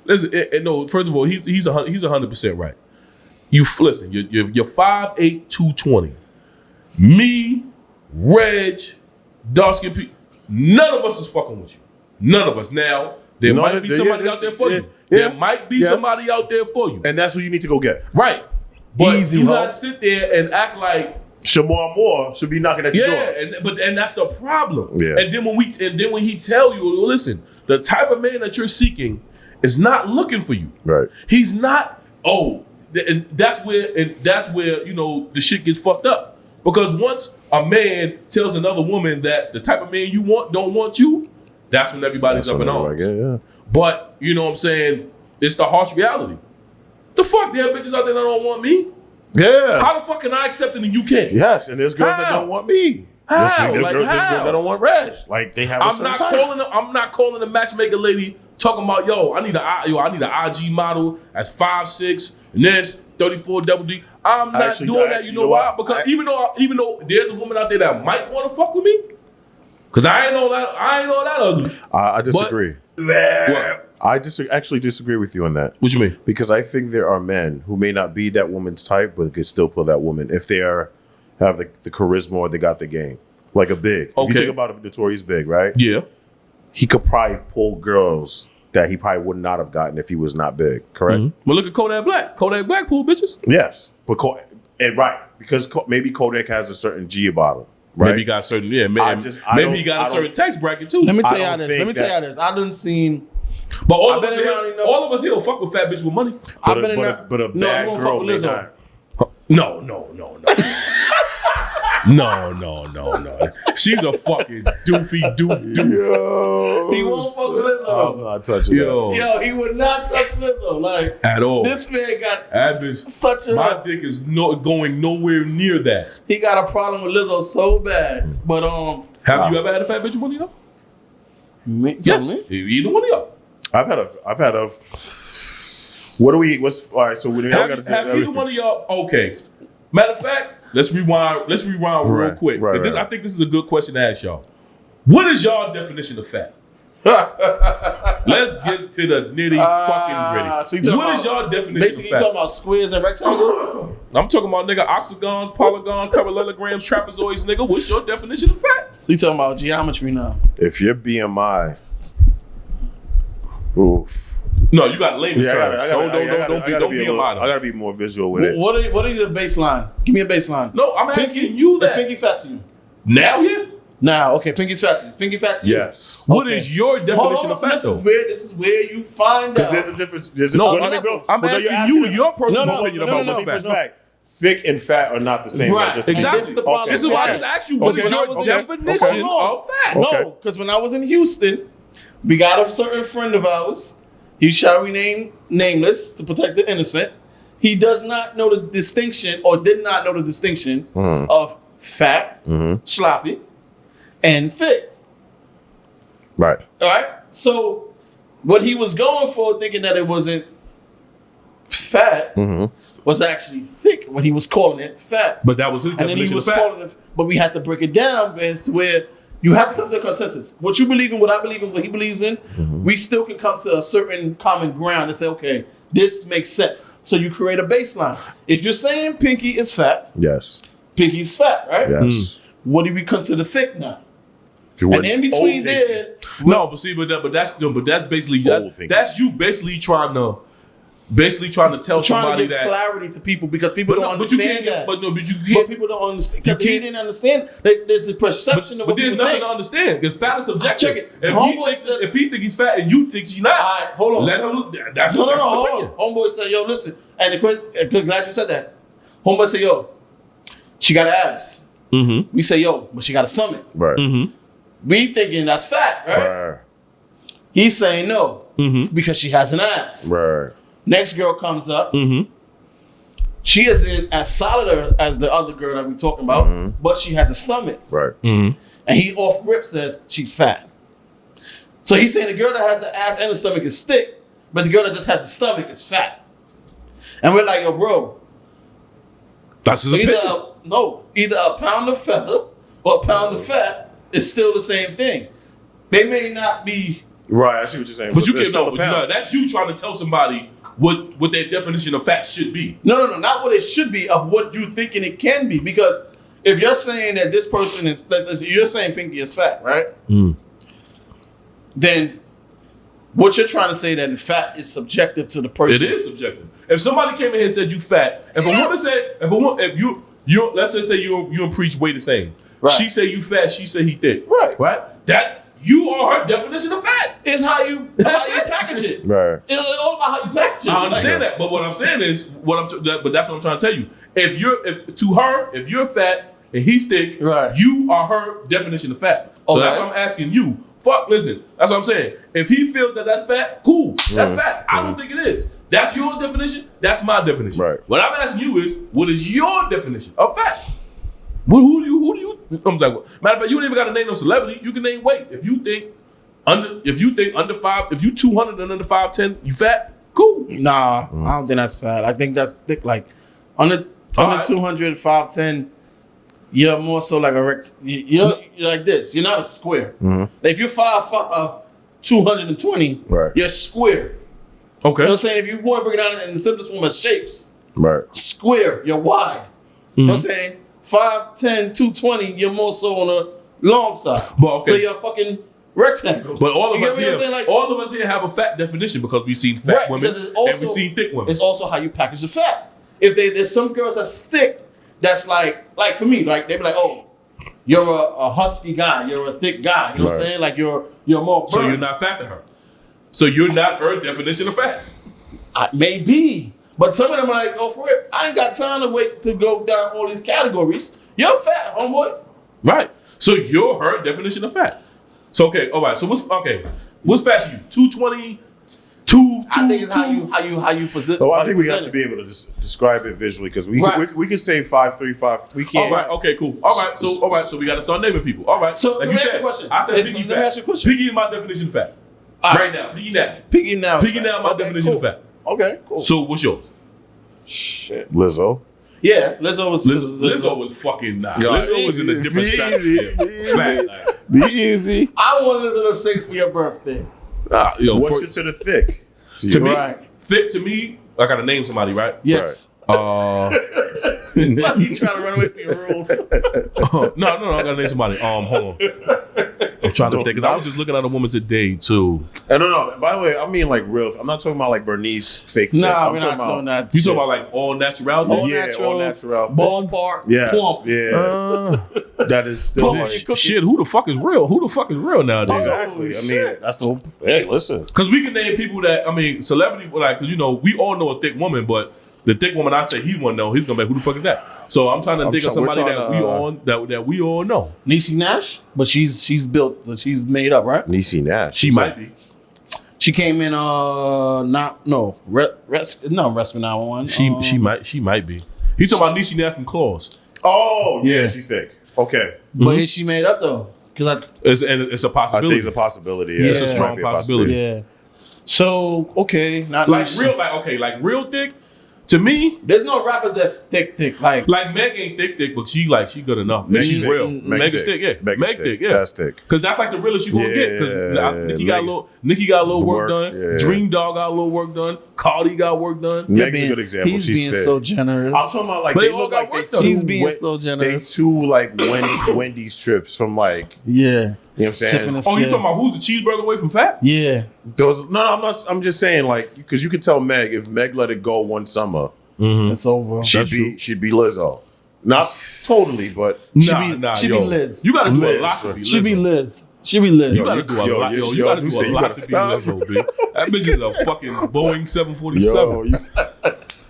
listen, no. First of all, he's 100% right. Listen, you're 5'8", 220. Me, Reg, dark skin people. None of us is fucking with you. None of us. Now there might be somebody out there for you. There might be somebody out there for you. And that's what you need to go get. Right. But Easy, you huh? not sit there and act like Shamar Moore should be knocking at your door. and that's the problem. Yeah. And then when he tell you, well, listen, the type of man that you're seeking is not looking for you. Right. He's not. And that's where the shit gets fucked up. Because once a man tells another woman that the type of man you want don't want you, that's when everybody's up in arms. Yeah. But you know what I'm saying? It's the harsh reality. The fuck, there are bitches out there that don't want me. Yeah. How the fuck can I accept it and you can't? Yes, and there's girls that don't want me. How? There's Like, girls how? that don't want Reg. Like they have a I'm certain not type. calling the matchmaker lady talking about I need an IG model that's 5'6" and this 34 double D. I'm not doing that. You know why? Because even though there's a woman out there that might want to fuck with me, because I ain't know that ugly. I disagree. What? I actually disagree with you on that. What you mean? Because I think there are men who may not be that woman's type, but could still pull that woman if they have the charisma or they got the game. Like a big. If you think about it, Notorious Big, right? Yeah. He could probably pull girls that he probably would not have gotten if he was not big, correct? Mm-hmm. Well, look at Kodak Black. Kodak Black pull bitches. Yes. But because maybe Kodak has a certain G about him, right? Maybe he got a certain, maybe he got a certain tax bracket too. Let me tell I y'all don't this. I done seen. But all I've of us been here, around enough. all of us here don't fuck with fat bitch with money. I've been in that. But a bad I'm gonna girl fuck may with not. No. No. She's a fucking doofy doof. Yo, He won't fuck with Lizzo. I'm not touching that. Yo, he would not touch Lizzo. Like At all. this man got That bitch, such a. my dick is going nowhere near that. He got a problem with Lizzo so bad. But Have you ever had a fat bitch with money though? me, Yes. me? Either one of y'all. I've had a. What do we? What's all right? So we Have either one of y'all? Okay. Matter of fact, let's rewind real quick. Right. I think this is a good question to ask y'all. What is y'all definition of fat? Let's get to the nitty fucking so you gritty. talking What is about- y'all definition Basically, of you fat? talking about squares and rectangles? I'm talking about nigga octagons, polygons, parallelograms, trapezoids, nigga. What's your definition of fat? So you talking about geometry now? If your BMI, oof. No, you got layman's Yeah, terms. Don't be a I model. gotta be more visual with it. What is your baseline? Give me a baseline. No, I'm asking you Is that. Pinky fat to you? Now, yeah. Now, okay, Pinky's fat to you. Is Pinky fat to you? Yes. What Okay. is your definition of fat This though? is where you find Because out. there's a difference. There's a No, no, I'm asking you your personal opinion about what's fat. fact. Thick and fat are not the same. Right. Just Exactly. This is the problem. This is why I Okay. just asked you, what is Okay. your definition Okay. of fat? Okay. No, because when I was in Houston, we got a certain friend of ours. He shall remain nameless to protect the innocent. He does not know the distinction, or did not know the distinction of fat, sloppy, and thick. Right. All right. So, what he was going for, thinking that it wasn't fat, was actually thick when he was calling it fat. But that was his And then he definition of was fat. calling it. But we had to break it down, as to where you have to come to a consensus. What you believe in, what I believe in, what he believes in, we still can come to a certain common ground and say, okay, this makes sense. So you create a baseline. If you're saying Pinky is fat, Yes. Pinky's fat, right? Yes. What do we consider thick now? You And wouldn't in between old there, No, but that's basically Old Pinky. that's you basically trying to tell trying somebody to give that. clarity to people because people But don't no, but you understand can't. that. But you But can't. people don't understand You because he can't- didn't understand. There's a perception of But what there's people nothing think. to understand because fat is subjective. Check it. If he thinks he's fat and you think he's not, All right, hold on. let him. That's No, that's the hold opinion. on. Homeboy said, yo, listen. And the question, glad you said that. Homeboy said, yo, she got an ass. Mm-hmm. We say, yo, but she got a stomach. Right. Mm-hmm. We thinking that's fat, right? Right. He's saying no because she has an ass. Right. Next girl comes up. Mm-hmm. She isn't as solid as the other girl that we're talking about, but she has a stomach. Right. Mm-hmm. And he off rip says she's fat. So he's saying the girl that has the ass and the stomach is thick, but the girl that just has the stomach is fat. And we're like, yo, bro. That's his Either opinion. either a pound of feathers or a pound of fat is still the same thing. They may not be. Right. I see what you're saying. But you It's can't know. still a pound. That's you trying to tell somebody what their definition of fat should be. No, not what it should be, of what you thinking it can be. Because if you're saying that this person is, you're saying Pinky is fat, right? Then what you're trying to say that fat is subjective to the person. It is subjective. If somebody came in here and said you fat, if a woman said, if you let's just say you and Preach weigh the same. Right. She say you fat, she say he thick. Right. That you are her definition of fat. It's how you package it. Right. It's all about how you package it. I understand that, but what I'm saying is, but that's what I'm trying to tell you. If you're fat and he's thick, Right. you are her definition of fat. So Okay. that's what I'm asking you. Listen, that's what I'm saying. If he feels that that's fat, cool, that's fat. I don't think it is. That's your definition. That's my definition. Right. What I'm asking you is, what is your definition of fat? Who do you? I'm like, matter of fact, you don't even got to name no celebrity. You can name weight. If you think under 5, if you 200 and under 5'10", you fat. Cool. Nah, I don't think that's fat. I think that's thick. Like under Alright. 200, 5'10", you're more so like a you're like this. You're not a square. Like if you're 220, Right. you're square. Okay. You know what I'm saying? If you want to break it down in the simplest form of shapes, Right. square, you're wide. You know what I'm saying? 5'10", 220, you're more so on the long side. But okay. So you're a fucking rectangle. But all of You us get what I'm here, saying? Like, all of us here have a fat definition because we've seen fat Right, women because it's also- and we've seen thick women. it's also how you package the fat. If there's some girls that's thick, that's like for me, like they be like, oh, you're a husky guy, you're a thick guy. You know what I'm Right. saying? Like you're more. So burnt. you're not fat to her. So you're not her definition of fat. Maybe, but some of them are like, go for it. I ain't got time to wait to go down all these categories. You're fat, homeboy. Right. So you're her definition of fat. So okay, all right. So what's fat to you? 220, I think it's how you position. So I think we have to be able to just describe it visually because we can say 5'3", 5. We can't. All right. Okay. Cool. All right. So we got to start naming people. All right. So like let you me ask said, you a question. I said Let Piggy me fat. ask you a question. Piggy is my definition of fat. All Right now. Piggy now. Piggy now. Piggy now. My definition cool. of fat. Okay, cool. So what's yours? Shit. Lizzo. Yeah, Lizzo was Lizzo was fucking nah. Yo, Lizzo was in a different be stratosphere. easy. Fat. Like, Be easy. I want Lizzo to sing for your birthday. What's considered thick to to you? me, Right. thick to me, I gotta name somebody, right? Yes. You You trying to run away from your rules? no, I gotta name somebody. Hold on. I'm trying to think. 'Cause I was just looking at a woman today too. I don't know. By the way, I mean like real. I'm not talking about like Bernice fake. fit. Nah, I'm we're not doing that. You talking about like all natural? All Yeah, natural, all natural. ballpark, Yes, plump. yeah. That is still Plump. like, Shit, who the fuck is real? Who the fuck is real nowadays? exactly. I mean, shit. that's the whole. Hey, listen. Because we can name people that celebrity, like, because we all know a thick woman, but the thick woman I say he won't know, he's gonna be like, who the fuck is that? So I'm trying to think of somebody that we all know. Niecy Nash, but she's built, she's made up, right? Niecy Nash. She might be. She came in Rescue 911. She might be. He's talking about Niecy Nash from Claws. Oh yeah, Yeah. she's thick. Okay, But is she made up though? Because It's a I possibility. think it's a possibility. Yeah, It's a It might strong be possibility. yeah. So okay, not like Niecy. real, like real thick. To me, There's no rappers that's thick. Like like Meg ain't thick, but she good enough. Meg She's thick. real. Meg Meg is thick. thick, yeah. Meg Meg is thick. thick, yeah. That's thick. Because that's like the realest you gonna get. Because Nicki got a little work done. yeah. Dream Dog got a little work done. Cardi got work done. Meg's a good example. He's She's being thick. so generous. I'm talking about like But they they all look got like work they done. two. He's being so generous. They two like Wendy's trips from like Yeah. you know what I'm Tipping saying. the Oh, you scale. talking about who's the cheeseburger away from fat? Yeah. Those no, I'm not. I'm just saying like because you could tell Meg if Meg let it go one summer, It's over. she'd be Lizzo. Not totally, but She be Liz. You gotta do a Liz. lot to be She be Lizzo. Liz. She be Liz. You gotta do a lot. You gotta do a lot to be stop. Lizzo, B. That bitch is a fucking Boeing 747.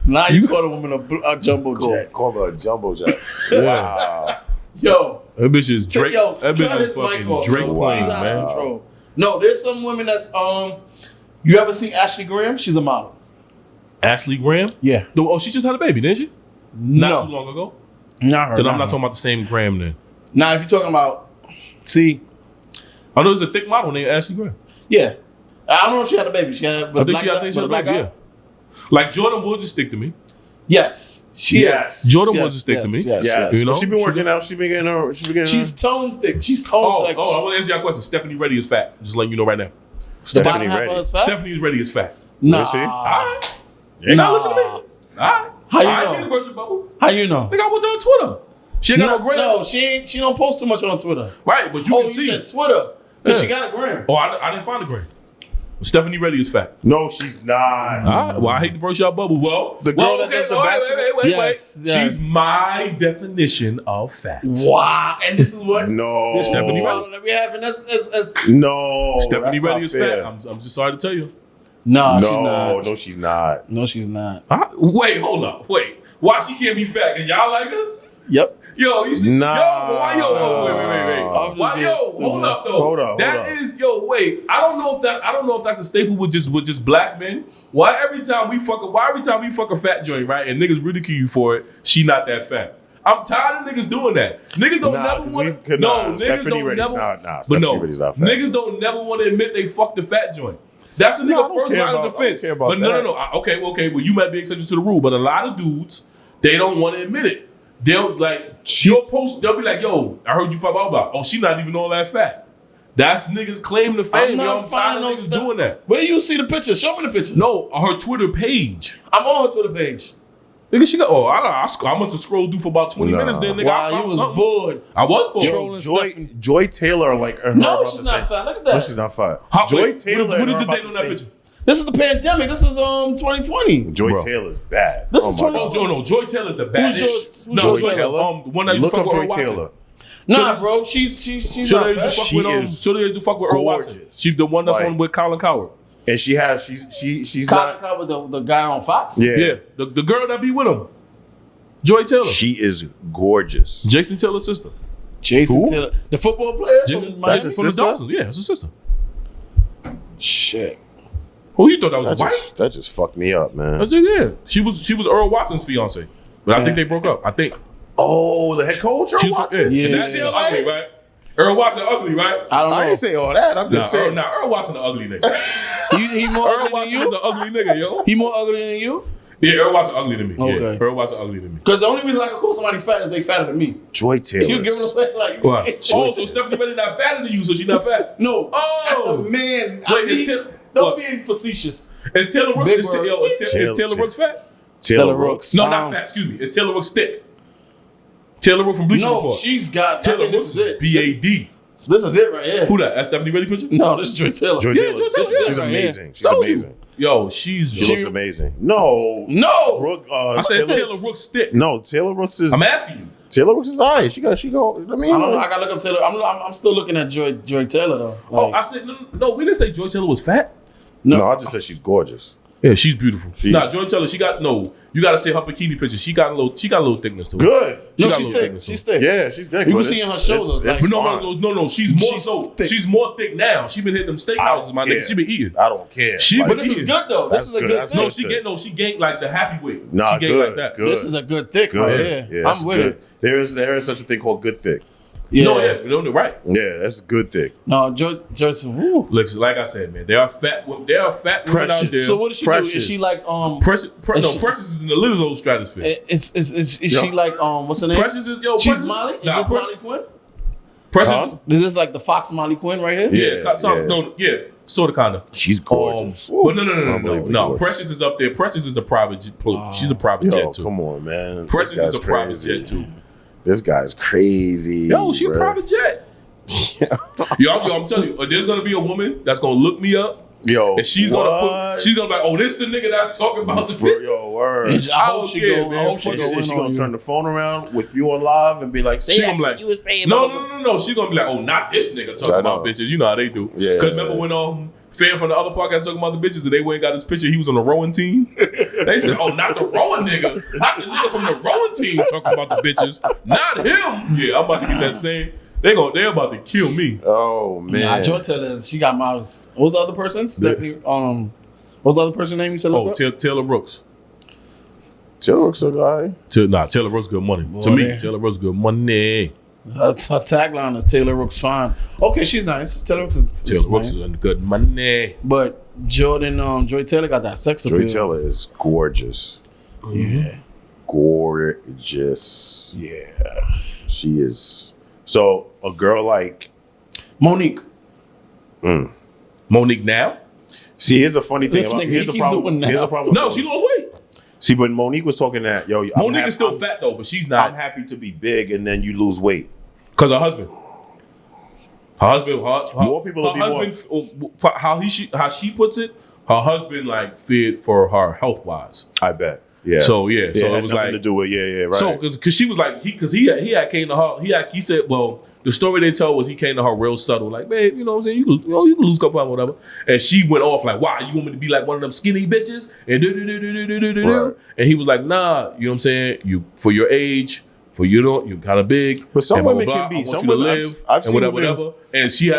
Now you call a woman a jumbo jet. Call her a jumbo jet. Wow. Yo, That bitch is Drake. Yo, That bitch cut is his mic fucking off, Drake bro. Plain, He's out of man. control. No, there's some women that's You ever seen Ashley Graham? She's a model. Ashley Graham? Yeah. Oh, she just had a baby, didn't she? Not too long ago. Not her. Then I'm not talking about the same Graham then. Now, if you're talking about, see, I know there's a thick model named Ashley Graham. yeah, I don't know if she had a baby. She had a I think she had a baby, yeah. Like Jordan Woods is stick to me. Yes, she is. Jordan Woods is stick to me. Yes, Yeah, You know? she been working out. She been getting her. She's tone thick. She's tone Oh, thick. I want to answer your question. Stephanie Reddy is fat. Just letting you know right now. Stephanie Reddy. Stephanie Reddy is fat. Nah. Is she? All right. You ain't gotta listen to me. All right. How you I know? ain't in the version bubble. How you know? Nigga, I went on Twitter. She ain't got no gram. No, she ain't. She don't post too much on Twitter. Right, but you Oh, can you see. said Twitter, but Yeah. she got a gram. Oh, I didn't find the gram. Stephanie Reddy is fat. No, she's not. All right. Well, I hate to burst your bubble. Well, The girl that does the basketball- Wait. Yes, yes. She's my definition of fat. Wow, and this is what No. this Stephanie model that we having. That's No. Stephanie that's Reddy not is fair. fat. I'm just sorry to tell you. no, she's No, not. no, she's not. No, she's not. Wait, hold up. Wait. Why she can't be fat? Cause y'all like her? Yep. Yo, you see? Nah. Yo, but why? Yo, wait. I'm just Why? being Yo, simple. hold up though. Hold up. Wait. I don't know if that's a staple with just black men. Why every time we fuck a fat joint, right? And niggas ridicule you for it, she not that fat. I'm tired of niggas doing that. Niggas don't Nah, never 'cause want. we've- No, nah, niggas Stephanie don't Reddy's never. not- nah, but Stephanie no, Reddy's not fat. niggas don't never want to admit they fucked the fat joint. That's a No, I nigga don't first care line of about- defense. I don't care about But no. that. Okay. Well, you might be exception to the rule, but a lot of dudes, they don't want to admit it. They'll they'll be like, yo, I heard you fuck about. Oh, she not even all that fat. That's niggas claim to fame. I'm tired of niggas doing that. Where you see the picture? Show me the picture. No, her Twitter page. I'm on her Twitter page. Nigga, she got. Oh, I must have scrolled through for about 20 Nah. minutes. Then nigga, I Wow, you found was something. bored. I was bored. Trolling Stephanie. Joy Taylor, like her. No, about she's to not say- fat. Look at that. No, she's not fat. Wait, Joy Taylor. What is and the her date about on to that say- picture? This is the pandemic. This is 2020. Joy Bro. Taylor's bad. This is my 20 God. Oh, no, Joy Taylor's the baddest. Who's Joy Joy Taylor? the one that you Look fuck up with Joy Earl Watson. Taylor. Nah, bro. She's Show not her fat. fuck She with is show her to fuck with Earl Watson. gorgeous. She's the one that's Like- on with Colin Coward. And she's Colin not. Coward, the guy on Fox. Yeah. Yeah, the girl that be with him, Joy Taylor, She is gorgeous. Jason Taylor's sister. Jason Who? Taylor, the football player Jason, from That's Miami. his from the sister? Dolphins. Yeah, it's his sister. Shit. Who you thought that was a wife? That just fucked me up, man. That's it. Yeah, she was Earl Watson's fiance, but I think they broke up. I think Oh, the head coach, she Earl was Watson. yeah. Yeah. And that's ugly, right? Earl Watson ugly, right? I don't know. I didn't say all that. I'm just saying. Earl Watson an ugly nigga. He more Earl ugly than Watson is you. an ugly nigga, yo. He more ugly than you. Yeah, Earl Watson ugly to me. Yeah, Okay. Earl Watson ugly to me. Because the only reason I can call somebody fat is they fatter than me. Joy Taylor. You give them like What? Oh, so Taylor. Stephanie Reddy not fatter than you, so she not fat. No. Oh. That's a man. Wait, is Taylor- Don't what? be facetious. Is Taylor Rooks? Big Is word. Taylor Rooks fat? Taylor Rooks. No, not fat. Excuse me. Is Taylor Rooks thick? Taylor Rooks from Bleacher No, Report. she's got. I Taylor think Rooks this is it. BAD. This is it right here. Who that? That's Stephanie Reddy picture? No, this is Joy Taylor. Joy Yeah, Taylor. Joy Taylor, yeah. She's Right amazing. here. She's Told you. amazing. Yo, she's. She looks amazing. No. No. Rook, I said Taylor Rooks thick. No, Taylor Rooks is. I'm asking you. Taylor Rooks is alright. She go. I mean, I don't know. I gotta look up Taylor. I'm still looking at Joy Taylor though. Oh, Like, I said no. We didn't say Joy Taylor was fat. no, I just said she's gorgeous. Yeah, she's beautiful. She's- Nah, Joy Taylor, she got no. You gotta say her bikini picture. She got a little thickness to her. Good. no, got she's a little thick. thickness to She's her. thick. Yeah, she's thick. You but can see in her shoulders, like- But fine. no. She's She's more thick now. She been hitting them steakhouses, my care. nigga. She been eating. I don't care. She- Like, but This is Yeah. good though. This That's is a good. good That's thing. No, she gained like the happy weight. Nah, she gained good. like that. Good. This is a good thick good. right here. Yeah, that's I'm with good. it. There is such a thing called good thick. Yeah. No, yeah, no, right. Yeah, that's good thick. No, Joy. Woo. Look, like I said, man, there are fat women out Precious. there. So what does she do? Precious. Is she like Precious, Is she- Precious is in the Lizzo stratosphere. Is she like what's her name? Precious is She's Precious, Molly. Is Nah, this Molly Quinn? Precious, Huh? Is this like the Fox Molly Quinn right here? Yeah. sort of, kind of. She's gorgeous. But no. Unbelievably gorgeous. Precious is up there. Precious is a private jet. She's a private Yo, jet too. come on, man. Precious This guy's is a private crazy. jet too. This guy's crazy. Yo, she a bro. private jet. I'm telling you, there's gonna be a woman that's gonna look me up, Yo, and she's gonna be like, oh, this the nigga that's talking about the bitch. Yo, word. And I hope she care, go. man. I hope she Fuck go it. in She on gonna you. turn the phone around with you on live and be like, She gonna be like, no. She's gonna be like, oh, not this nigga talking I about know. bitches. You know how they do. Yeah. Because remember when fan from the other podcast talking about the bitches, and they went and got his picture. He was on the rowing team. They said, "Oh, not the rowing nigga, not the nigga from the rowing team talking about the bitches, not him." Yeah, I'm about to get that same. They're about to kill me. Oh man. Nah, Joy Taylor, she got my. What was the other person? Stephanie. What's the other person name you said? Taylor Brooks. Taylor Brooks a guy. Taylor Brooks good money. To me, Taylor Brooks good money. Her tagline is Taylor Brooks fine. Okay, she's nice. Taylor Brooks is good money. But Joy Taylor got that sex appeal. Joy Taylor is gorgeous. Yeah. Gorgeous. Yeah. She is. So a girl like Monique. Monique now? See, here's the funny thing. Here's the problem. No, she lost weight. See, but Monique was talking that, Monique is still fat though, but she's not. I'm happy to be big and then you lose weight. Because her husband. More people will be more. How she puts it, her husband like feared for her health wise. I bet. Yeah. So it had was nothing like to do with right. So because she was like he had came to her he said, well, the story they told was he came to her real subtle, like, babe, you know what I'm saying, you can lose a couple pounds, whatever. And she went off like, wow, you want me to be like one of them skinny bitches? And Right. And he was like, nah, you know what I'm saying, you for your age. For you're kind of big, but some and blah, women blah, blah. can be. I want Some you to women, live I've seen and whatever. And she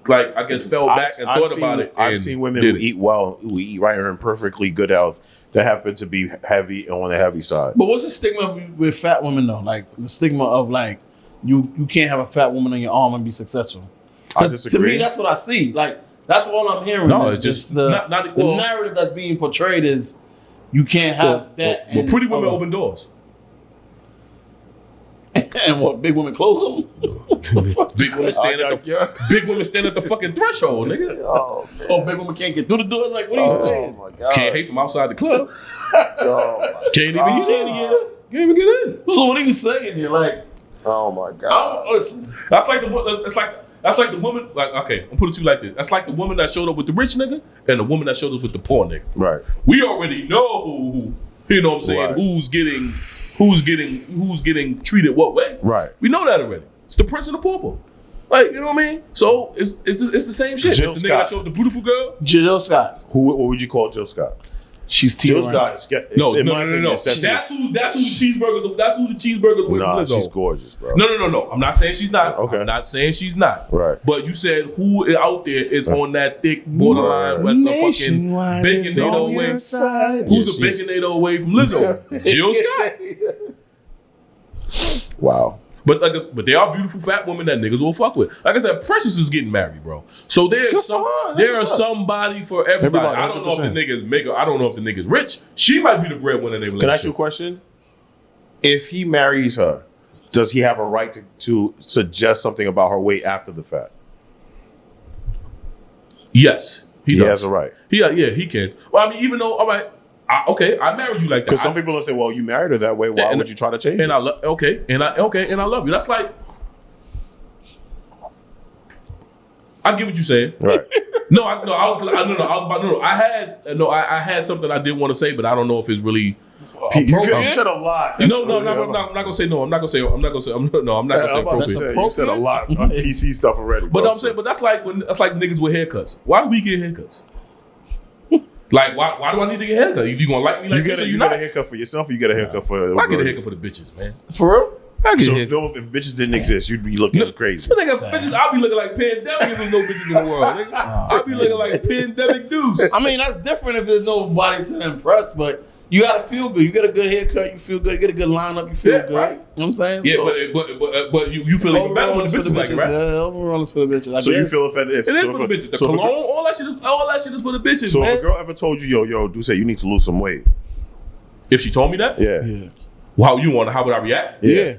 like I guess fell back and thought about it. I've seen women who eat well, who eat right, and are in perfectly good health, that happen to be heavy on the heavy side. But what's the stigma with fat women though? Like the stigma of like you can't have a fat woman on your arm and be successful. I disagree. To me, that's what I see. Like that's all I'm hearing. No, it's just the narrative that's being portrayed is you can't have that. But pretty women open doors. And what, big women close them? Big women stand at the fucking threshold, nigga. Oh, man. Oh, big women can't get through the doors. Like, what are you saying? Oh my god. Can't hate from outside the club. Can't even get in. So what are you saying here? Like, Oh my god. listen. That's like the woman. Like, okay, I'm putting it to you like this. That's like the woman that showed up with the rich nigga and the woman that showed up with the poor nigga. Right. We already know, you know what I'm saying, Right. who's getting treated what way. Right. We know that already. It's the prince and the pauper. Like, you know what I mean? So it's the same shit. Jill It's the nigga that showed up the beautiful girl. Jill Scott. What would you call Jill Scott? She's Jill T-Ryan. Scott. No. That's That's who the cheeseburgers. That's who the cheeseburgers with. Nah, Lizzo. she's gorgeous, bro. No. I'm not saying she's not. Okay. I'm not saying she's not. Right. But you said who out there is on that thick borderline West fucking Baconator away? Who's a Baconator away from Lizzo? Jill Scott. Wow. But there are beautiful fat women that niggas will fuck with. Like I said, Precious is getting married, bro. So there's somebody for everybody. I don't know if the nigga's I don't know if the nigga's rich. She might be the breadwinner in their relationship. Can I ask you a question? If he marries her, does he have a right to suggest something about her weight after the fact? Yes, he has a right. Yeah, he can. Well, I mean, even though, all right, I married you like that. Because some people will say, "Well, you married her that way. Why would you try to change it?" And I love you. That's like, I get what you're saying. Right. I had something I did want to say, but I don't know if it's really. You said a lot. I'm not gonna say no. I'm not gonna say. I'm not gonna say appropriate. You said a lot on PC stuff already. But I'm saying, that's like niggas with haircuts. Why do we get haircuts? Like, why do I need to get a haircut? You gonna like me like this, or you not? You get a haircut for yourself, or you get a haircut for... I get a haircut for the bitches, man. For real? So if bitches didn't exist, you'd be looking crazy. Nigga, bitches, I'll be looking like Pandemic if there's no bitches in the world. Nigga. I'll be looking like Pandemic Deuce. I mean, that's different if there's nobody to impress, but you gotta feel good. You get a good haircut, you feel good. You get a good lineup, you feel good. Right. You know what I'm saying? Yeah, so, but you feel even better when the bitches like, right? Yeah, overall it's for the bitches. So you feel offended if... It is for the bitches. The cologne, all that shit is for the bitches, so man. So if a girl ever told you, yo, do say you need to lose some weight. If she told me that? Yeah. Well, how would I react? Yeah.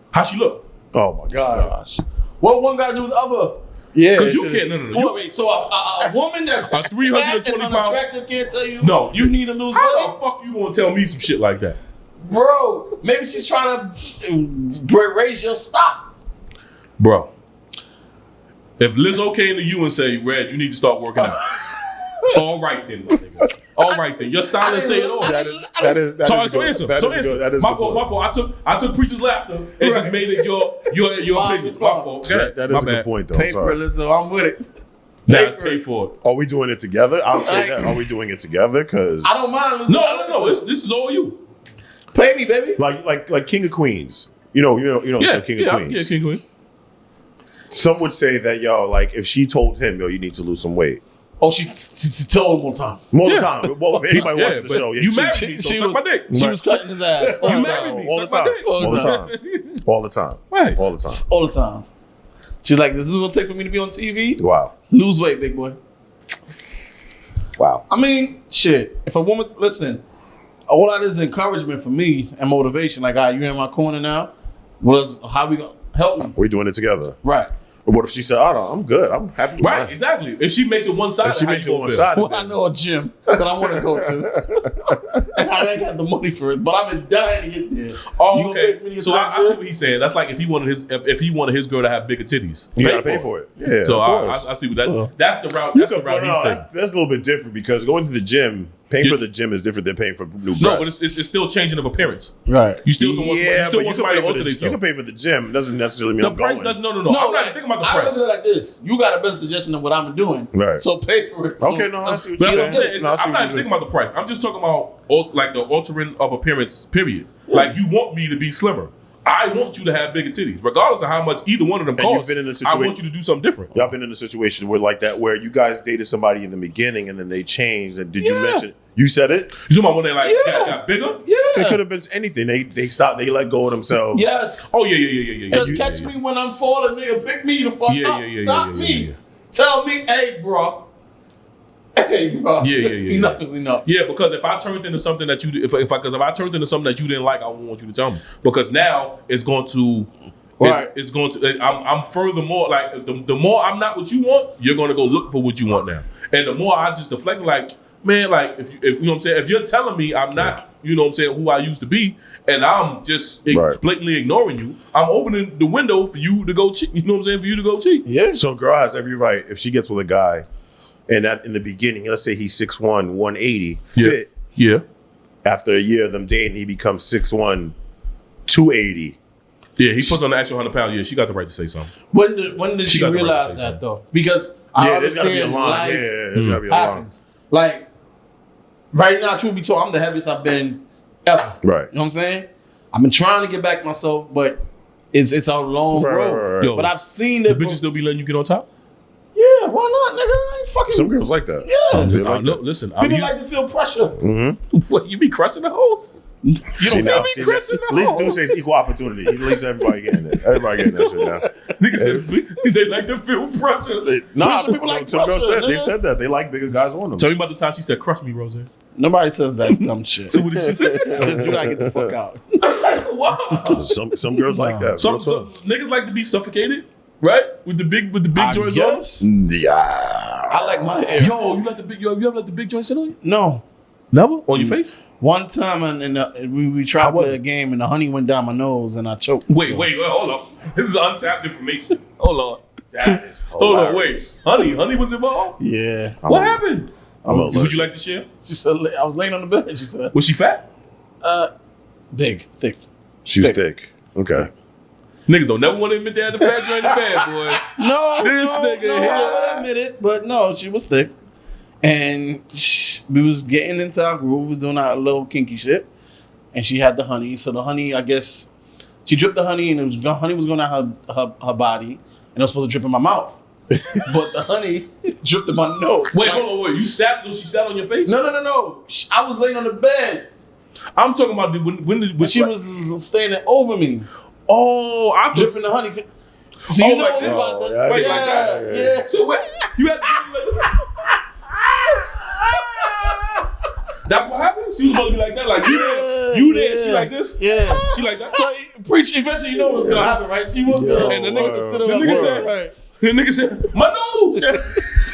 How she look? Oh my gosh. What one guy do with the other? Yeah. Because you can't, no. Wait, so a woman that's a 320 fat and unattractive can't tell you, no, you need to lose weight? How the fuck you gonna tell me some shit like that? Bro, maybe she's trying to raise your stock. Bro, if Lizzo came to you and say, Red, you need to start working out. All right then, my nigga. All right then. Your silence say it all. That is my fault. I took preacher's laughter and just made it your opinion. My fault. That is a good point, though. Pay for it, Lizzo. I'm with it. Pay for it. Are we doing it together? I would say that. Are we doing it together? Because I don't mind losing. No. This is all you. Pay me, baby. like King of Queens. You know, so King of Queens. Yeah, King of Queens. Some would say that, like if she told him, you need to lose some weight. Oh, she told him one time. More the time. Well, if anybody watches the but show, you married me, so suck my dick. She was cutting his ass. You married me, all the suck my time. dick. All the time. All the time. Right. All the time. All the time. She's like, this is what it'll take for me to be on TV. Wow. Lose weight, big boy. Wow. I mean, shit. If a woman, listen, all that is encouragement for me and motivation. Like, you in my corner now. How we gonna help me? We're doing it together. Right. But what if she said, I'm good. I'm happy with Right, mine. exactly. If she makes it one-sided, If she makes it one-sided. Well, I know a gym that I want to go to. And I ain't got the money for it, but I've been dying to get there. Oh, You gonna okay. make me So a I gym? see what he's saying. That's like if he wanted his girl to have bigger titties. You gotta pay for it. Yeah. So of course. I see what that. That's the route. You That's the could- route no, he's saying. that's a little bit different because going to the gym, paying for the gym is different than paying for new breasts. No, but it's still changing of appearance. Right. You still want yeah, somebody but to alter you can themselves. pay for the gym. It doesn't necessarily mean The I'm price going. doesn't. No. I'm not thinking about the I price. look at it like this. You got a better suggestion than what I'm doing. Right. So pay for it. Okay, So no, I see what But you're I'm saying. No, I see I'm what not you're thinking about the price. I'm just talking about like the altering of appearance. Period. Like you want me to be slimmer. I want you to have bigger titties, regardless of how much either one of them And you've costs. been in a I situation- want you to do something different. Y'all been in a situation where like that, where you guys dated somebody in the beginning and then they changed. And did you mention? You said it. You talking about when they like Yeah. got bigger? It Yeah. could have been anything. They stopped. They let go of themselves. Yes. Oh yeah. Because catch me when I'm falling, nigga. Pick me the fuck up. Stop me. Yeah. Tell me, hey, bro. Hey, bro. Yeah. Enough is enough. Yeah, because if I turned into something that you, if I turned into something that you didn't like, I wouldn't want you to tell me because now it's going to, Right. it's going to. I'm furthermore like the more I'm not what you want, you're going to go look for what you want now, and the more I just deflect, like man, like if you know what I'm saying, if you're telling me I'm not, you know what I'm saying, who I used to be, and I'm just Right. blatantly ignoring you, I'm opening the window for you to go cheat. You know what I'm saying, for you to go cheat. Yeah. So girl has every right if she gets with a guy, and that in the beginning, let's say he's 6'1", 180, fit. Yeah. After a year of them dating, he becomes 6'1", 280. Yeah, he puts on the extra 100 pounds. Yeah, she got the right to say something. When did she got the right to realize say that something. though? Because I Yeah, there's gotta be a understand line. life Yeah, there's gotta be a line. happens. Like right now, truth be told, I'm the heaviest I've been ever. Right. You know what I'm saying? I've been trying to get back myself, but it's a long Right, road. right, right. Yo, But I've seen The it. bitches still be letting you get on top? Yeah, why not, nigga? I ain't fucking. Some girls like that. Yeah. They like No, that. listen. People like to feel pressure. What, you be crushing the hoes? You don't now, be see, crushing at the least hoes. do say it's equal opportunity. At least everybody getting it. Everybody getting that shit now. Niggas said they like to feel pressure. Nah, Some people like some girls pressure, said they nigga. said that they like bigger guys on them. Tell me about the time she said, "Crush me, Rose." Nobody says that dumb shit. What did she say? Says you gotta get the fuck out. Wow. Some girls like that. Some Real talk. niggas like to be suffocated, right? With the big joints on. Yes. Yeah. I like my hair. Yo, you ever let the big joint sit on you? No. Never on your face. One time we tried How to was play a it? game and the honey went down my nose and I choked. Wait, So- hold up. This is untapped information. Hold on. That is Hold on, hilarious. wait. Honey was involved? Yeah. What happened? I'm Would you like to share? She said I was laying on the bed. She said, Was she fat? big, thick. She's thick. Okay. Niggas don't never want to admit they had the fat joint in the bed, boy. No, This no, nigga no, here. I admit it, but no, she was thick, and we was getting into our groove, was doing our little kinky shit, and she had the honey. So the honey, I guess, she dripped the honey, and honey was going out her body, and it was supposed to drip in my mouth, but the honey dripped in my nose. Wait, Like- hold on, wait. She sat on your face? No. I was laying on the bed, I'm talking about when but she was standing over me, Oh, I thought. dripping the honey. So you Oh, know like what this? about the- yeah, Wait, yeah, like that? yeah. So wait, you had to do like That's what happened? She was supposed to be like that, like you there, she like this? Yeah. She like that? So preach. Eventually, you know what's gonna happen, right? She was gonna. And the nigga was said- sit the up, nigga said- right. The nigga said, my nose!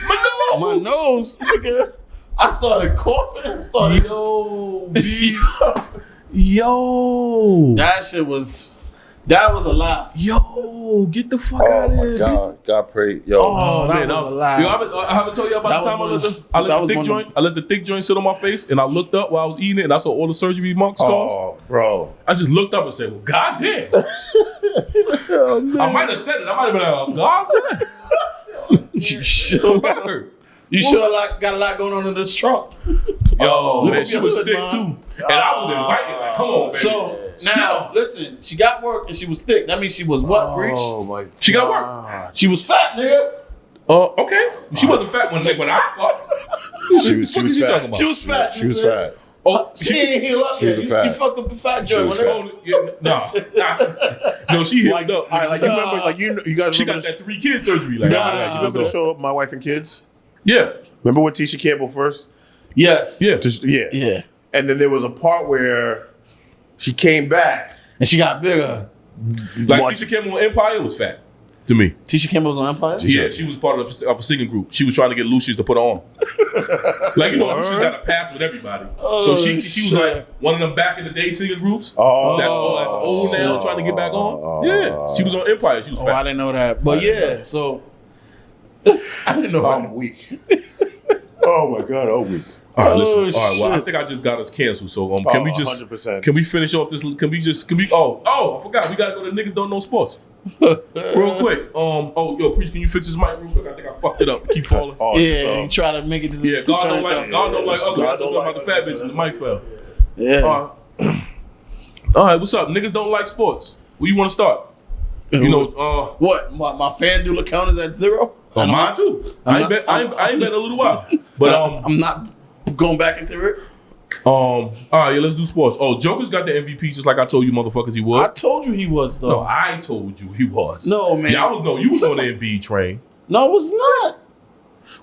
My nose! My nose, nigga. I started coughing. I started. Yo, G. Yo. That was a lot. Yo, get the fuck Oh out of my here. God. God pray. Yo. Oh, that man, was I a lie. Yo, I haven't told you about That the time was I one let of- the that was thick one of- joint. I let the thick joint sit on my face, and I looked up while I was eating it, and I saw all the surgery mark scars. Oh, bro. I just looked up and said, "Well, goddamn." I might have said it. I might have been like, "Oh, goddamn." You sure? You sure got a lot going on in this trunk? Yo, man, up she your was hood, thick man. too. And I was invited. Like, come on, baby. So now, listen, she got work and she was thick. That means she was what, Breach? Oh my god. She got work. She was fat, nigga. Okay. She wasn't fat when I fucked. She was What the fuck is you fat. talking about? She was fat. She was nigga. fat. Oh, She ain't heal up She was yet. a You fat. fucked up the fat She joint. was nigga. No, she healed up. All right, like you remember, like you guys She remember got that 3 kid surgery. Like, you remember the show My Wife and Kids? yeah, Remember when Tisha Campbell first? Yes. yeah. Yeah. And then there was a part where she came back. And she got bigger. Like What? Tisha Campbell on Empire was fat to me. Tisha Campbell was on Empire? Yeah, she was part of a singing group. She was trying to get Lucius to put her on. Like, you know, Lucius got a pass with everybody. So she was like one of them back in the day singing groups. Oh, That's old now, trying to get back on. Yeah, she was on Empire. She was Oh, fat. I didn't know that. But yeah, so I didn't know I'm that. weak. Oh my god, I'm weak. All right, listen. Oh, All right, well, I shit. think I just got us canceled. So can we just 100%. can we finish off this? Can we? Oh, I forgot. We gotta go to niggas don't know sports. Real quick. Yo, Preach, can you fix this mic real quick? I think I fucked it up. Keep falling. Oh, Yeah, you try to make it to the Yeah, God don't like ugly. God That's something don't about the fat bitch and the mic fell. Yeah. All right, what's up? Niggas don't like sports. Where you want to start? You know, What? My FanDuel account is at 0? mine too. I ain't bet in a little while. But I'm not going back into it. all right, yeah, let's do sports. Oh, Joker's got the MVP just like I told you motherfuckers he would. I told you he was, though. No, I told you he was. No, man. Yeah, you was on the Embiid train. No, it was not.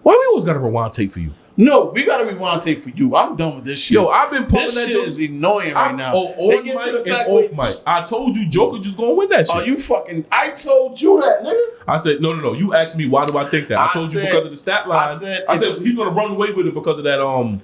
Why we always got to rewind tape for you? No, we got to rewind tape for you. I'm done with this shit. Yo, I've been pumping this that shit joke. is annoying right now. On It gets to mic the and fact off where- mic. I told you Joker just gonna win that shit. Are you fucking... I told you that, nigga. I said, no. You asked me why do I think that? I told you said- because of the stat line. I said he's gonna run away with it because of that 2,000,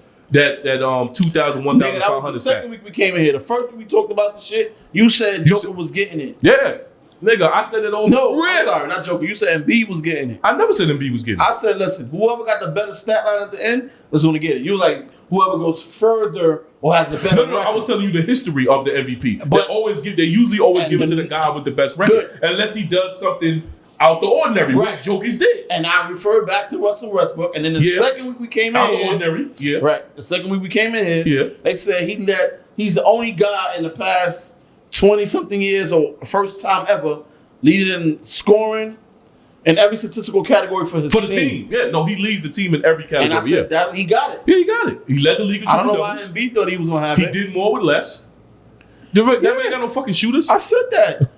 1,500 Nigga, that was the second stat. week we came in here. The first week we talked about the shit, you said Joker was getting it. Yeah, nigga, I said it all. No, rip. I'm sorry, not Joker. You said Embiid was getting it. I never said Embiid was getting it. I said, listen, whoever got the better stat line at the end is going to get it. You was like, whoever goes further or has the better No, I was record. telling you the history of the MVP. But- They usually always give it to the- the guy with the best record, Good. unless he does something out the ordinary, Right. which Jokic did. And I referred back to Russell Westbrook. And then the Yeah. second week we came Out in the here, ordinary, yeah. right? The second week we came in here, Yeah. they said he's the only guy in the past 20-something years or first time ever leading in scoring in every statistical category for his For the team. Yeah, no, he leads the team in every category. And I said that he got it. Yeah, he got it. He led the league in I don't know triple-doubles. why Embiid thought he was going to have He it. did more with less. That man ain't got no fucking shooters. I said that.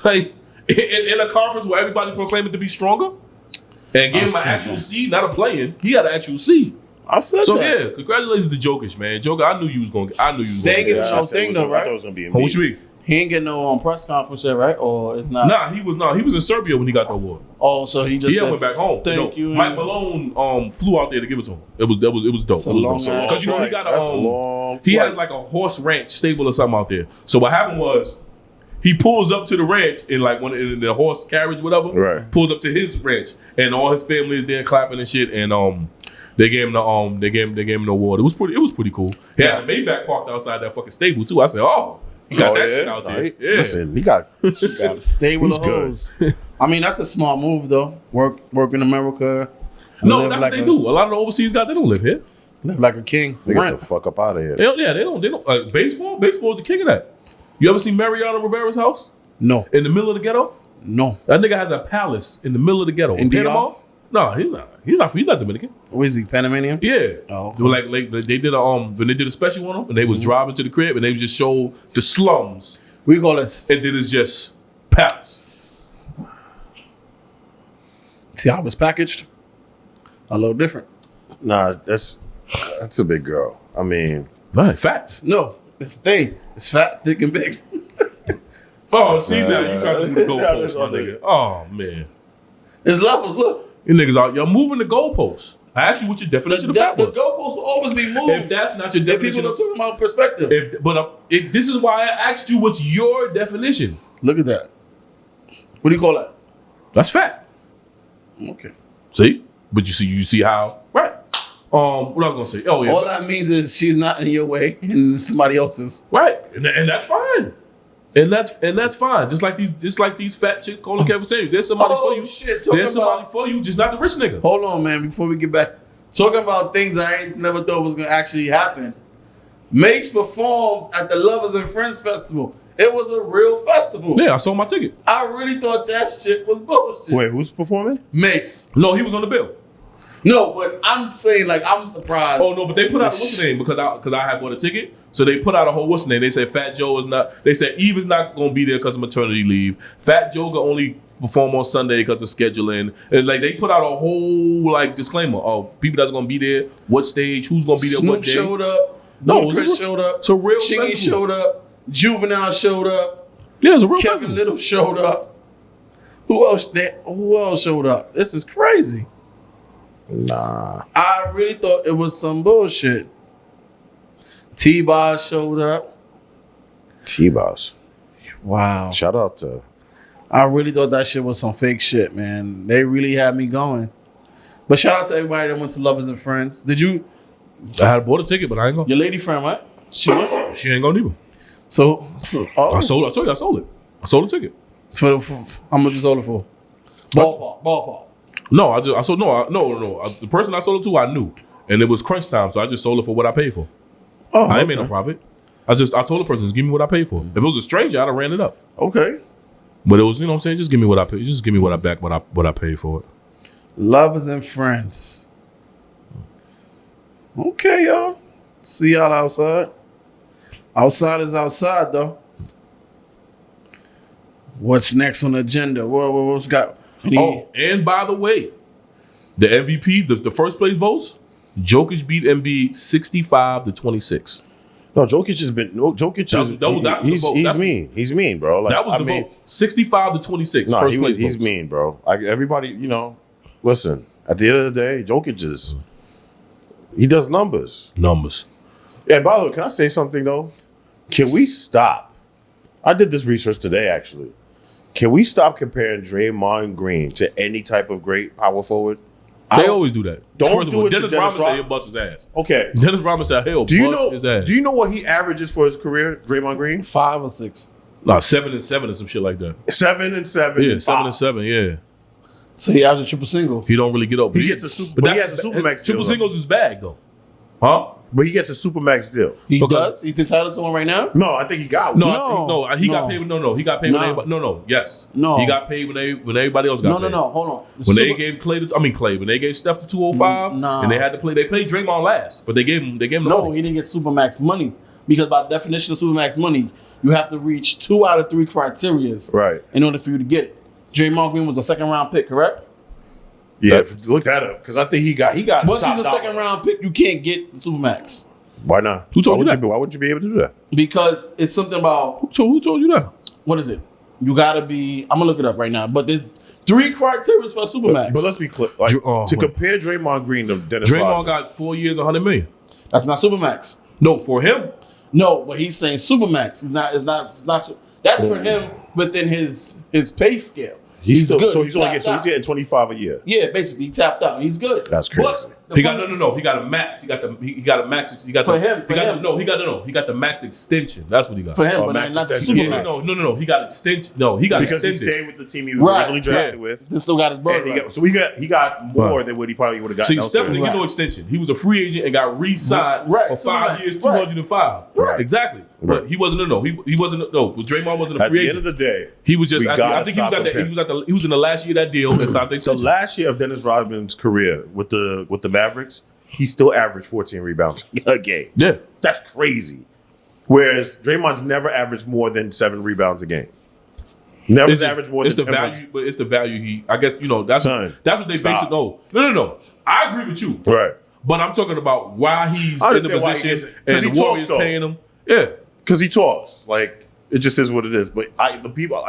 Like, in a conference where everybody proclaimed it to be stronger and gave him an actual seed, not a play-in, he got an actual seed. I said So, that. yeah, congratulations to Jokic, man. Joker, I knew you was going to get They ain't it. get no thing, though, I right? thought it was gonna be Oh, what you mean? He ain't getting no press conference yet, right? Or it's not? Nah, he was in Serbia when he got the award. Oh, so he just He said, went back home. Thank you. Mike Malone flew out there to give it to him. It was dope. a It was long dope. ass Because you know he got That's a a long he flight. has like a horse ranch stable or something out there. So what happened was he pulls up to the ranch in like in the horse carriage, whatever. Right. Pulls up to his ranch and all his family is there clapping and shit. And they gave him the award. It was pretty cool. He had the Maybach parked outside that fucking stable too. I said, oh, he got that shit out there. Yeah. Listen, he got stay with He's the good. hoes. I mean, that's a smart move, though. Work in America. No, live that's like what they a- do. A lot of the overseas guys, they don't live here. Live like a king. They get Rent. the fuck up out of here. They don't. Baseball's the king of that. You ever seen Mariano Rivera's house No, in the middle of the ghetto? no. That nigga has a palace in the middle of the ghetto. In DR? Panama? No, he's not Dominican. What is he, Panamanian? Yeah. Oh, okay. They were like they did when they did a special on him, and they was driving to the crib, and they just showed the slums, We call this. and then it's just palace. See how it was packaged? A little different. Nah, that's a big girl. I mean, Right, facts. No, it's the thing. It's fat, thick, and big. Oh, see now you trying to do the Yeah, that's goalposts, my what they- nigga. Oh man, There's levels. Look, you niggas out, y'all moving the goalposts. I asked you what your definition of fat the was. goalposts will always be moved. If that's not your If definition, people are of, talking about perspective. if this is why I asked you what's your definition. Look at that. What do you call that? That's fat. Okay. See, but you see how right. What I was gonna say? Oh yeah, All that means is she's not in your way and somebody else's. right, and that's fine. And that's fine. Just like these fat chicks calling Kevin Samuels. There's somebody for you. Shit, There's somebody for you, just not the rich nigga. Hold on, man. Before we get back, talking about things I ain't never thought was gonna actually happen. Mace performs at the Lovers and Friends Festival. It was a real festival. Yeah, I sold my ticket. I really thought that shit was bullshit. Wait, who's performing? Mace. No, he was on the bill. No, but I'm saying like I'm surprised. Oh no, but they put out a what's the name because I had bought a ticket. So they put out a whole what's the name. They said Fat Joe is not. They said Eve is not going to be there because of maternity leave. Fat Joe can only perform on Sunday because of scheduling. And like they put out a whole like disclaimer of people that's going to be there, what stage, who's going to be there, Snoop what day. showed up. No, Chris showed up. It's a real Chingy festival. showed up. Juvenile showed up. Yeah, it's a real Kevin festival. Little showed up. Who else showed up? This is crazy. Nah. I really thought it was some bullshit. T-Boz showed up. T-Boz. Wow. Shout out to. I really thought that shit was some fake shit, man. They really had me going. But shout out to everybody that went to Lovers and Friends. Did you? I had bought a ticket, but I ain't going. Your lady friend, right? She went? She ain't going either. So I sold. I told you I sold it. I sold the ticket. For how much you sold it for? Ballpark. No, I sold. No. The person I sold it to, I knew, and it was crunch time, so I just sold it for what I paid for. Oh, I ain't made no profit. I told the person, just give me what I paid for. If it was a stranger, I'd have ran it up. Okay. But it was, you know what I'm saying? Just give me what I paid. Just give me what I paid for it. Lovers and Friends. Okay, y'all. See y'all outside. Outside is outside, though. What's next on the agenda? What's got? Oh, and by the way, the MVP, the first place votes, Jokic beat Embiid 65-26. No, Jokic has been. No, Jokic is. He's mean, bro. Like, that was the vote. 65-26. No, first place he's votes. mean, bro. Like everybody, listen. At the end of the day, Jokic he does numbers. Yeah. And by the way, can I say something though? Can we stop? I did this research today, actually. Can we stop comparing Draymond Green to any type of great power forward? They always do that. Don't do it to Dennis Rodman said he'll bust his ass. Okay. Dennis Rodman said he'll bust his ass. Do you know what he averages for his career, Draymond Green? 5 or 6. No, 7-7 or some shit like that. 7 and 7. Yeah, 7-7. Yeah. So he has a triple single. He don't really get up. He gets a super. But he has a supermax deal. Triple singles is bad though. Huh? But he gets a supermax deal. He does? He's entitled to one right now? No, I think he got one. He got paid. He got paid when everybody. Yes. No. He got paid when everybody else got paid. No. Hold on. When they gave Clay, when they gave Steph the 205, and they had to play, they played Draymond last, but they gave him the No, money. he didn't get supermax money because by definition of supermax money, you have to reach 2 out of 3 criterias, right, in order for you to get it. Draymond Green was a second round pick, correct? Yeah, look that up because I think he got. Once he's a second round pick, you can't get the supermax. Why not? Who told you that? Why wouldn't you be able to do that? Because it's something about Who told you that? what is it? You gotta be. I'm gonna look it up right now. But there's 3 criteria for a supermax. But let's be clear. Like, to compare Draymond Green to Dennis Draymond Rodman. got 4 years, $100 million. That's not supermax. No, for him. No, but he's saying supermax. It's not. That's for him within his pay scale. He's still, good. so he's tapped out. getting 25 a year. Yeah, basically he tapped out. He's good. That's crazy. But He got no. He got a max. He got a max. He got For the, him, He for got him. He got the max extension. That's what he got. for him, Oh, but max not the extension. supermax. No. He got extension. No, he got Because he extended. stayed with the team he was originally drafted with. He still got his bird. And he got more than what he probably would have gotten See, elsewhere. Steph didn't get no extension. He was a free agent and got re-signed Right, for 5 supermax. years, Right. 205. Right. Exactly. Right. But he wasn't He wasn't Draymond wasn't a At free the agent. end of the day, He was just. we I gotta think he was stop at the. comparing. He was in the last year of that deal and signed the the extension. last year of Dennis Rodman's career with the Mavericks, he still averaged 14 rebounds a game. Yeah. That's crazy. Whereas Draymond's never averaged more than 7 rebounds a game. Never averaged more than 10 value, but it's the value he. I guess that's Son, that's what they base it. No. I agree with you. Right. But I'm talking about why he's in the understand why he position gets it. and 'Cause he the Warriors talks, though. paying him. Yeah. Because he talks. Like, it just is what it is. But I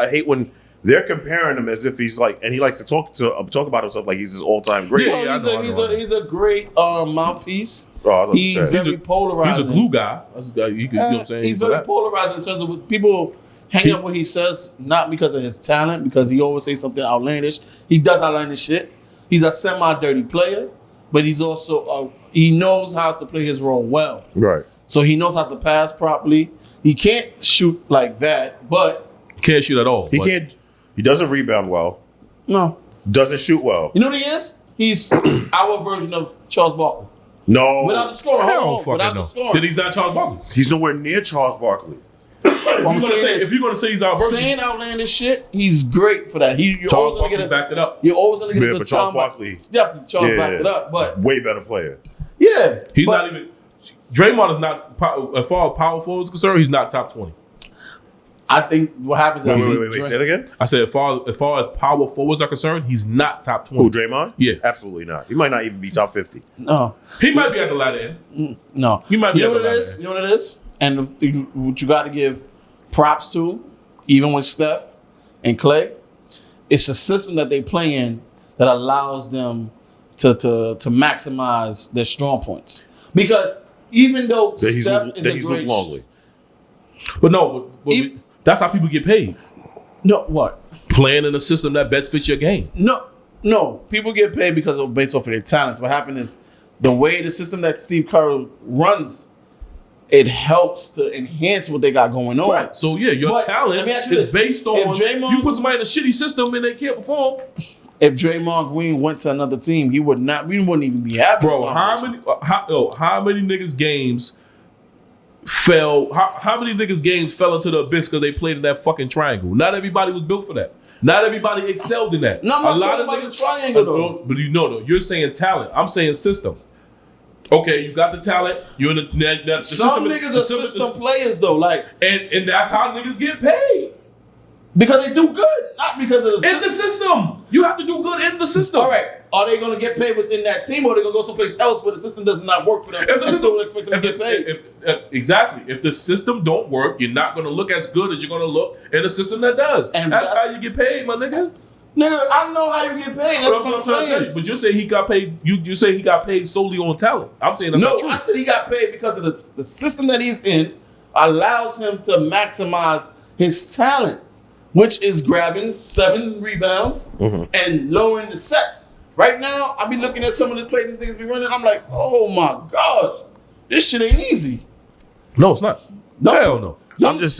hate when they're comparing him as if he's like, and he likes to talk about himself like he's his all-time great. Yeah, I know. He's a great mouthpiece. Oh, I was about to He's say. very polarizing. He's a glue guy. That's a guy. You know what I'm saying? He's very polarizing in terms of what people hang up what he says, not because of his talent, because he always says something outlandish. He does outlandish shit. He's a semi-dirty player, but he's also he knows how to play his role well. Right. So he knows how to pass properly. He can't shoot like that, but Can't shoot at all. He but- can't. He doesn't rebound well. no. Doesn't shoot well. You know what he is? He's our version of Charles Barkley. No. Without the scoring, I hold don't on. fucking Without know. the scoring. Then he's not Charles Barkley. He's nowhere near Charles Barkley. If you're gonna say he's our version, saying outlandish shit, he's great for that. You're Charles always gonna Barkley get a, backed it up. You're always gonna get Yeah, a good but Charles soundbite. Barkley. Definitely, Charles backed it up, but way better player. yeah, He's but not even. Draymond is not as far as power forward is concerned. He's not top 20. I think what happens is Wait. Say it again. I said as far as power forwards are concerned, he's not top 20. Who, Draymond? Yeah. Absolutely not. He might not even be top 50. No, He might be at the latter end. no. He might be You know at what the it line, is? man. You know what it is? And what you got to give props to, even with Steph and Clay, it's a system that they play in that allows them to maximize their strong points. Because even though That he's Steph Luke, is that a he's great Luke Longley. But no, that's how people get paid. no, what? Playing in a system that best fits your game. No. People get paid because of based off of their talents. What happened is the way the system that Steve Kerr runs, it helps to enhance what they got going on. Right. So yeah, your But talent let me ask you is this. based on If Draymond- you put somebody in a shitty system and they can't perform. If Draymond Green went to another team, he would not. We wouldn't even be having. Bro, this how conversation. many niggas games fell? How many niggas games fell into the abyss because they played in that fucking triangle? Not everybody was built for that. Not everybody excelled in that. No, I'm not talking about the triangle, though. But you know, though, you're saying talent. I'm saying system. Okay, you got the talent. You're in the Some system. niggas are system players though, like and that's how niggas get paid. because they do good, not because of the In the system. You have to do good in the system. All right, are they going to get paid within that team, or are they going to go someplace else where the system does not work for them? If the and system, still expect them to get paid. Exactly. If the system don't work, you're not going to look as good as you're going to look in a system that does. And that's that's- how you get paid, my nigga. Nigga, I know how you get paid. That's what I'm trying to tell saying. you. But you say he got paid. You say he got paid solely on talent. I'm saying that's not No, true. I said he got paid because of the system that he's in allows him to maximize his talent, which is grabbing 7 rebounds and lowering the sets. Right now, I be looking at some of the plays these niggas be running. I'm like, oh my gosh, this shit ain't easy. No, it's not. No. Hell no. I'm just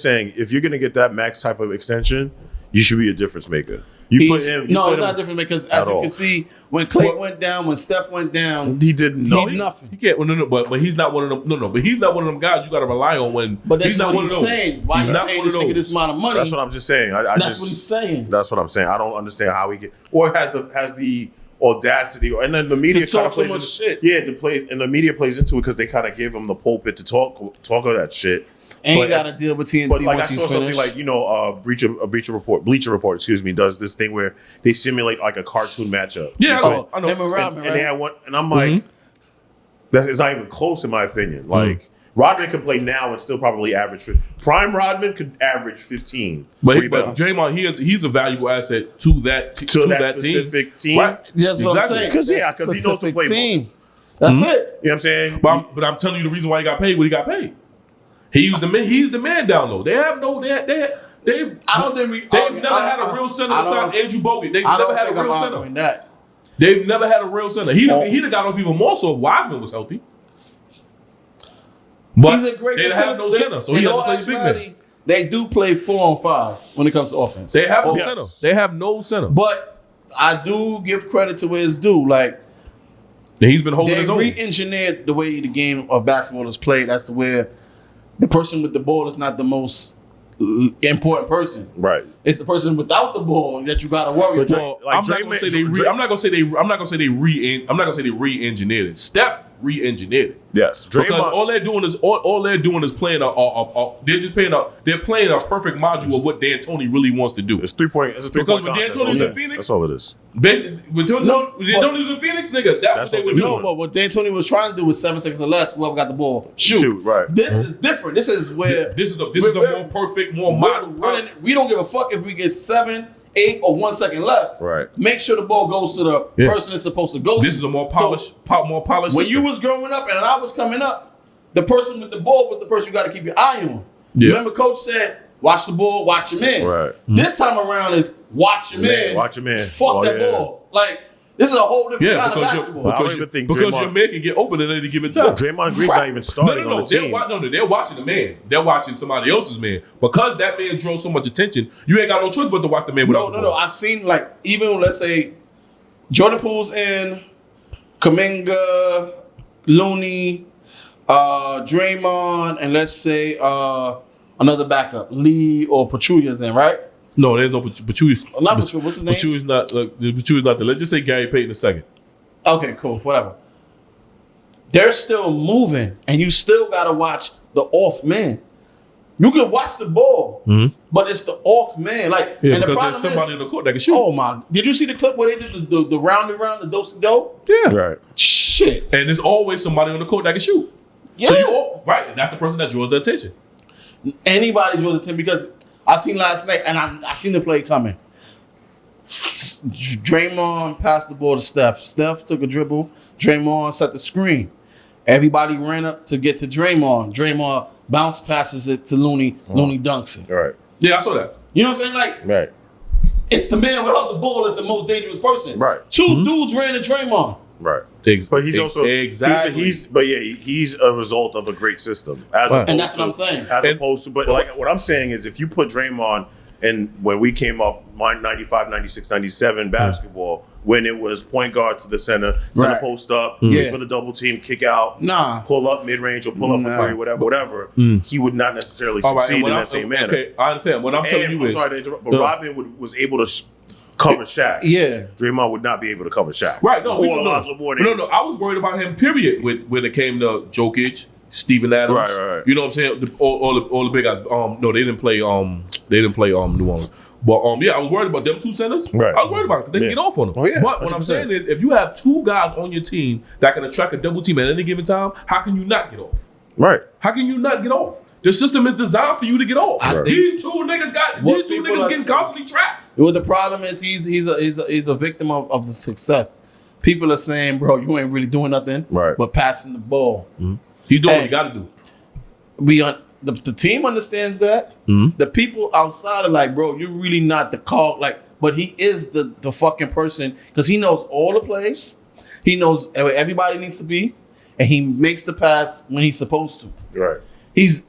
saying, if you're gonna get that max type of extension, you should be a difference maker. You put him. It's not different because as you all. can see, when Clay went down, when Steph went down, He did no. he's nothing. He can't. Well, no, but he's not one of them. No, but he's not one of them guys you got to rely on when. But that's he's not what one he's of those. saying. Why He's you not paying one this of nigga those. this amount of money? That's what I'm just saying. That's what he's saying. That's what I'm saying. I don't understand how he get or has the audacity, and then the media To talk kind of so plays much shit. Yeah, to play, and the media plays into it because they kind of give him the pulpit to talk of that shit. And But- you got to deal with TNT But like I once he's saw something finished. like Bleacher Report, excuse me, does this thing where they simulate like a cartoon matchup. Yeah, I know. Him and Rodman, And they right? had one, and I'm like, it's not even close in my opinion. Like Rodman could play now and still probably average. Prime Rodman could average 15 But rebounds. Draymond, he's a valuable asset to that To that specific team. Right? That's what I'm Exactly. saying. 'Cause, yeah, 'cause he knows to Specific play ball. team. That's it. You know what I'm saying? But I'm telling you the reason why he got paid. What he got paid. He's the man. He's the man down low. They have no. They've I don't think They've never had a real center besides Andrew Bogut. They've I never don't had a think real I'm center. arguing that. They've never had a real center. He'd have got off even more so if Wiseman was healthy. But He's a great they have no center, so he in had to all play big man. actuality, they do play 4-on-5 when it comes to offense. They have no Yes. center. They have no center. But I do give credit to where it's due. Like, And he's been holding they his own. re-engineered the way the game of basketball is played. That's where the person with the ball is not the most important person. Right. It's the person without the ball that you got to worry about. Well, Like I'm not gonna say they. I'm not gonna say they re-engineered it. Steph re-engineered it. Yes. Because Draymond. all they're doing is playing they're playing a perfect module of what D'Antoni really wants to do. It's 3-point. It's a 3-point Because when contest. D'Antoni's in Okay. Phoenix- That's all it is. Basically, when D'Antoni's in Phoenix, nigga, that's what they what would they're do. No, but what D'Antoni was trying to do was 7 seconds or less. Whoever got the ball, shoot. Right. This is different. This is where This is a we're- more perfect, more we're modern. running. We don't give a fuck if we get 7, 8, or 1 second left. Right. Make sure the ball goes to the Yeah. person it's supposed to go to. This is a more polished, more polished. When system. you was growing up and I was coming up, the person with the ball was the person you got to keep your eye on. Yeah. Remember, Coach said, "Watch the ball, watch your man." Right. This time around is watch your man. Watch your man. Fuck Oh, that yeah. ball. Like This is a whole different Yeah, kind of because basketball. I don't even think because Draymond- your man can get open at any given time. No, Draymond Green's not even starting on the team. They're watching the man. They're watching somebody else's man. Because that man draws so much attention, you ain't got no choice but to watch the man. No. I've seen, like, even, let's say, Jordan Poole's in, Kuminga, Looney, Draymond, and let's say another backup, Lee or Petrulia's in, right? No, there's no Pachulius. Not Petrulia. What's his name? Pachulius not. Pachulius not there. Let's just say Gary Payton II. Okay, cool. Whatever. They're still moving, and you still got to watch the off man. You can watch the ball, but it's the off man. Like, Yeah, and the because problem there's somebody is, in the court that can shoot. oh my! Did you see the clip where they did the round and round, the do-si-do? Yeah. Right. Shit. And there's always somebody on the court that can shoot. Yeah. So you all, right, and that's the person that draws the attention. Anybody draws the 10 because I seen last night, and I seen the play coming. Draymond passed the ball to Steph. Steph took a dribble. Draymond set the screen. Everybody ran up to get to Draymond. Draymond bounce passes it to Looney. Looney dunks it. Right. Yeah, I saw that. You know what I'm saying? Like, Right. it's the man without the ball is the most dangerous person. Right. Two dudes ran to Draymond. Right. But He's also exactly. he's a result of a great system. As Right. opposed And that's to, what I'm saying. As And- opposed to, but like what I'm saying is, if you put Draymond and when we came up, 95, 96, 97 basketball, when it was point guard to the center, center Right. post up, Yeah. wait for the double team, kick out, Nah. pull up mid range or pull up Nah. for three, whatever, he would not necessarily All right, succeed and what in I'm- that same manner. Okay, I understand. What I'm telling And, you I'm is, sorry to interrupt, but No. Robin was able to cover Shaq. Yeah. Draymond would not be able to cover Shaq. right? No, or Alonzo Mourning. No. I was worried about him. Period. When it came to Jokic, Steven Adams. Right. You know what I'm saying? All the big guys. No, they didn't play. New Orleans. But yeah, I was worried about them two centers. Right. I was worried about it because they can Yeah. get off on them. Oh, yeah, But what I'm 100%. saying is, if you have two guys on your team that can attract a double team at any given time, how can you not get off? Right. How can you not get off? The system is designed for you to get off. Right. These two niggas What these two people niggas are getting saying- constantly trapped. Well, the problem is he's a victim of the success. People are saying, bro, you ain't really doing nothing Right. but passing the ball. He's doing Hey. what he got to do. The team understands that. The people outside are like, bro, you're really not the call. Like, but he is the fucking person because he knows all the plays. He knows where everybody needs to be, and he makes the pass when he's supposed to. Right. He's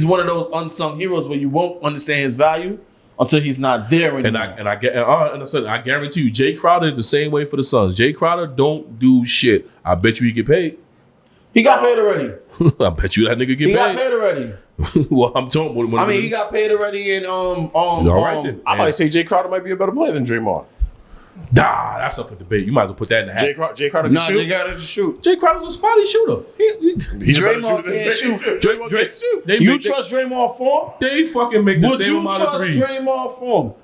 one of those unsung heroes where you won't understand his value until he's not there anymore. And I guarantee you, Jay Crowder is the same way for the Suns. Jay Crowder don't do shit. I bet you he get paid. He got paid already. I bet you that nigga get He got paid. paid already. Well, I'm talking. I mean, he got paid already in All right then. I might say Jay Crowder might be a better player than Draymond. Nah, that's up for debate. You might as well put that in the hat. Jay Crowder can No, shoot. they got to shoot. Jay Crowder's a spotty shooter. He's a better Draymond shooter than can't Jay. shoot. Draymond can't shoot. You trust Draymond form? They fucking make the Would same you amount of trust threes. Draymond form?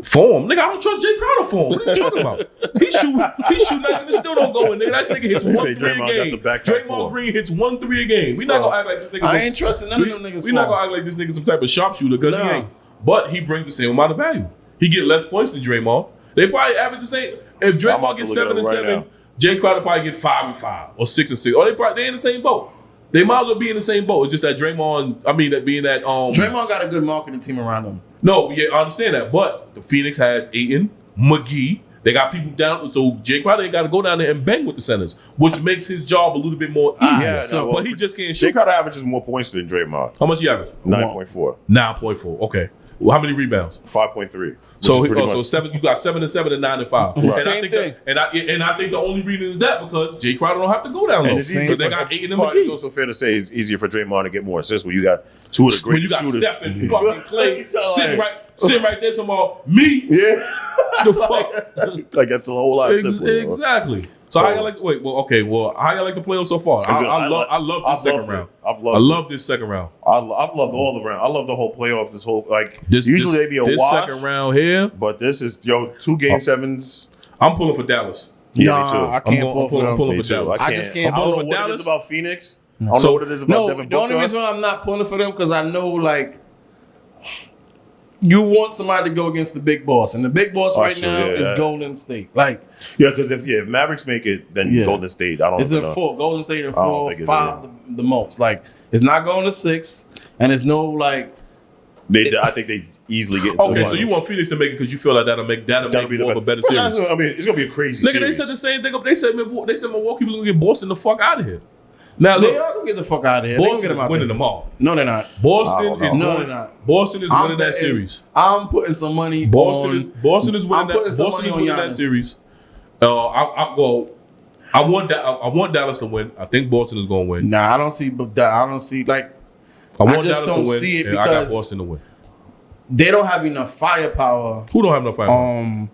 Form, nigga, I don't trust Jay Crowder form. What are you talking about? He shoot nice and it still don't go in, nigga. That nigga hits one say 3 a Draymond got game. the backdoor Draymond form. Green hits 1 3 a game. We not gonna act like this nigga. I ain't trusting none of them niggas We not form. gonna act like this nigga some type of sharpshooter because he No. ain't. But he brings the same amount of value. He get less points than Draymond. They probably average the same. If I'm Draymond about to gets look it 7 up and right 7, now. Jay Crowder probably get 5 and 5 or 6 and 6. Or they in the same boat. They might as well be in the same boat. It's just that Draymond. Draymond got a good marketing team around him. No, yeah, I understand that. But the Phoenix has Ayton, McGee. They got people down, so Jay Crowder ain't got to go down there and bang with the centers, which makes his job a little bit more easy. But he just can't Jay shoot. Crowder averages more points than Draymond. How much he average? 9.4. 9.4. Okay. Well, how many rebounds? 5.3. So which is pretty so much- 7. You got 7 and 7 and 9 and 5. Right. And Same I think thing. I think the only reason is that because Jay Crowder don't have to go down low. And it's easier So they for- got Ayton and but it's McGee. also fair to say it's easier for Draymond to get more assists when you got two of the When you greatest got shooters. Steph and fucking Clay You tell sitting like- right there, talking about me. Yeah. The fuck. Like that's a whole lot simpler. Exactly. So how y'all like? Wait, well, okay. Well, how y'all like the playoffs so far? I love this second round. I've I loved love this second round. I've loved all the round. I love the whole playoffs. This whole usually they be a this wash, second round here. but this is 2 game sevens. I'm pulling for Dallas. Yeah, me too. I can't I'm pull for them. pulling Me for too. Dallas. I just can't I don't pull know for what it Dallas. is about Phoenix. I don't know what it is about No, Devin the only Booker. reason why I'm not pulling for them because I know like you want somebody to go against the big boss, and the big boss right sure, now yeah, is yeah. Golden State. Like Yeah, because if Mavericks make it, then Yeah. Golden State. I don't it's in know. 4. Golden State in I don't 4, think it's 5 the most. Like it's not going to 6, and it's no like I think they easily get into the Okay, so finals. you want Phoenix to make it because you feel like that'll make more of a better series. I mean, it's gonna be a crazy Nigga, series. they said the same thing. They said Milwaukee was gonna get Boston the fuck out of here. Now They look, are gonna get the fuck out of here. They gonna Boston get them is out winning there. them all. No, they're not. Boston is No, they're not. Boston is winning that betting- series. I'm putting some money Boston on. is winning I'm that. putting some Boston money is on winning that Giannis. series. I want Dallas to win. I think Boston is going to win. Nah, I don't see. But I don't see like I want just Dallas don't to win. see it and I got because- Boston to win. they don't have enough firepower. Who don't have no firepower?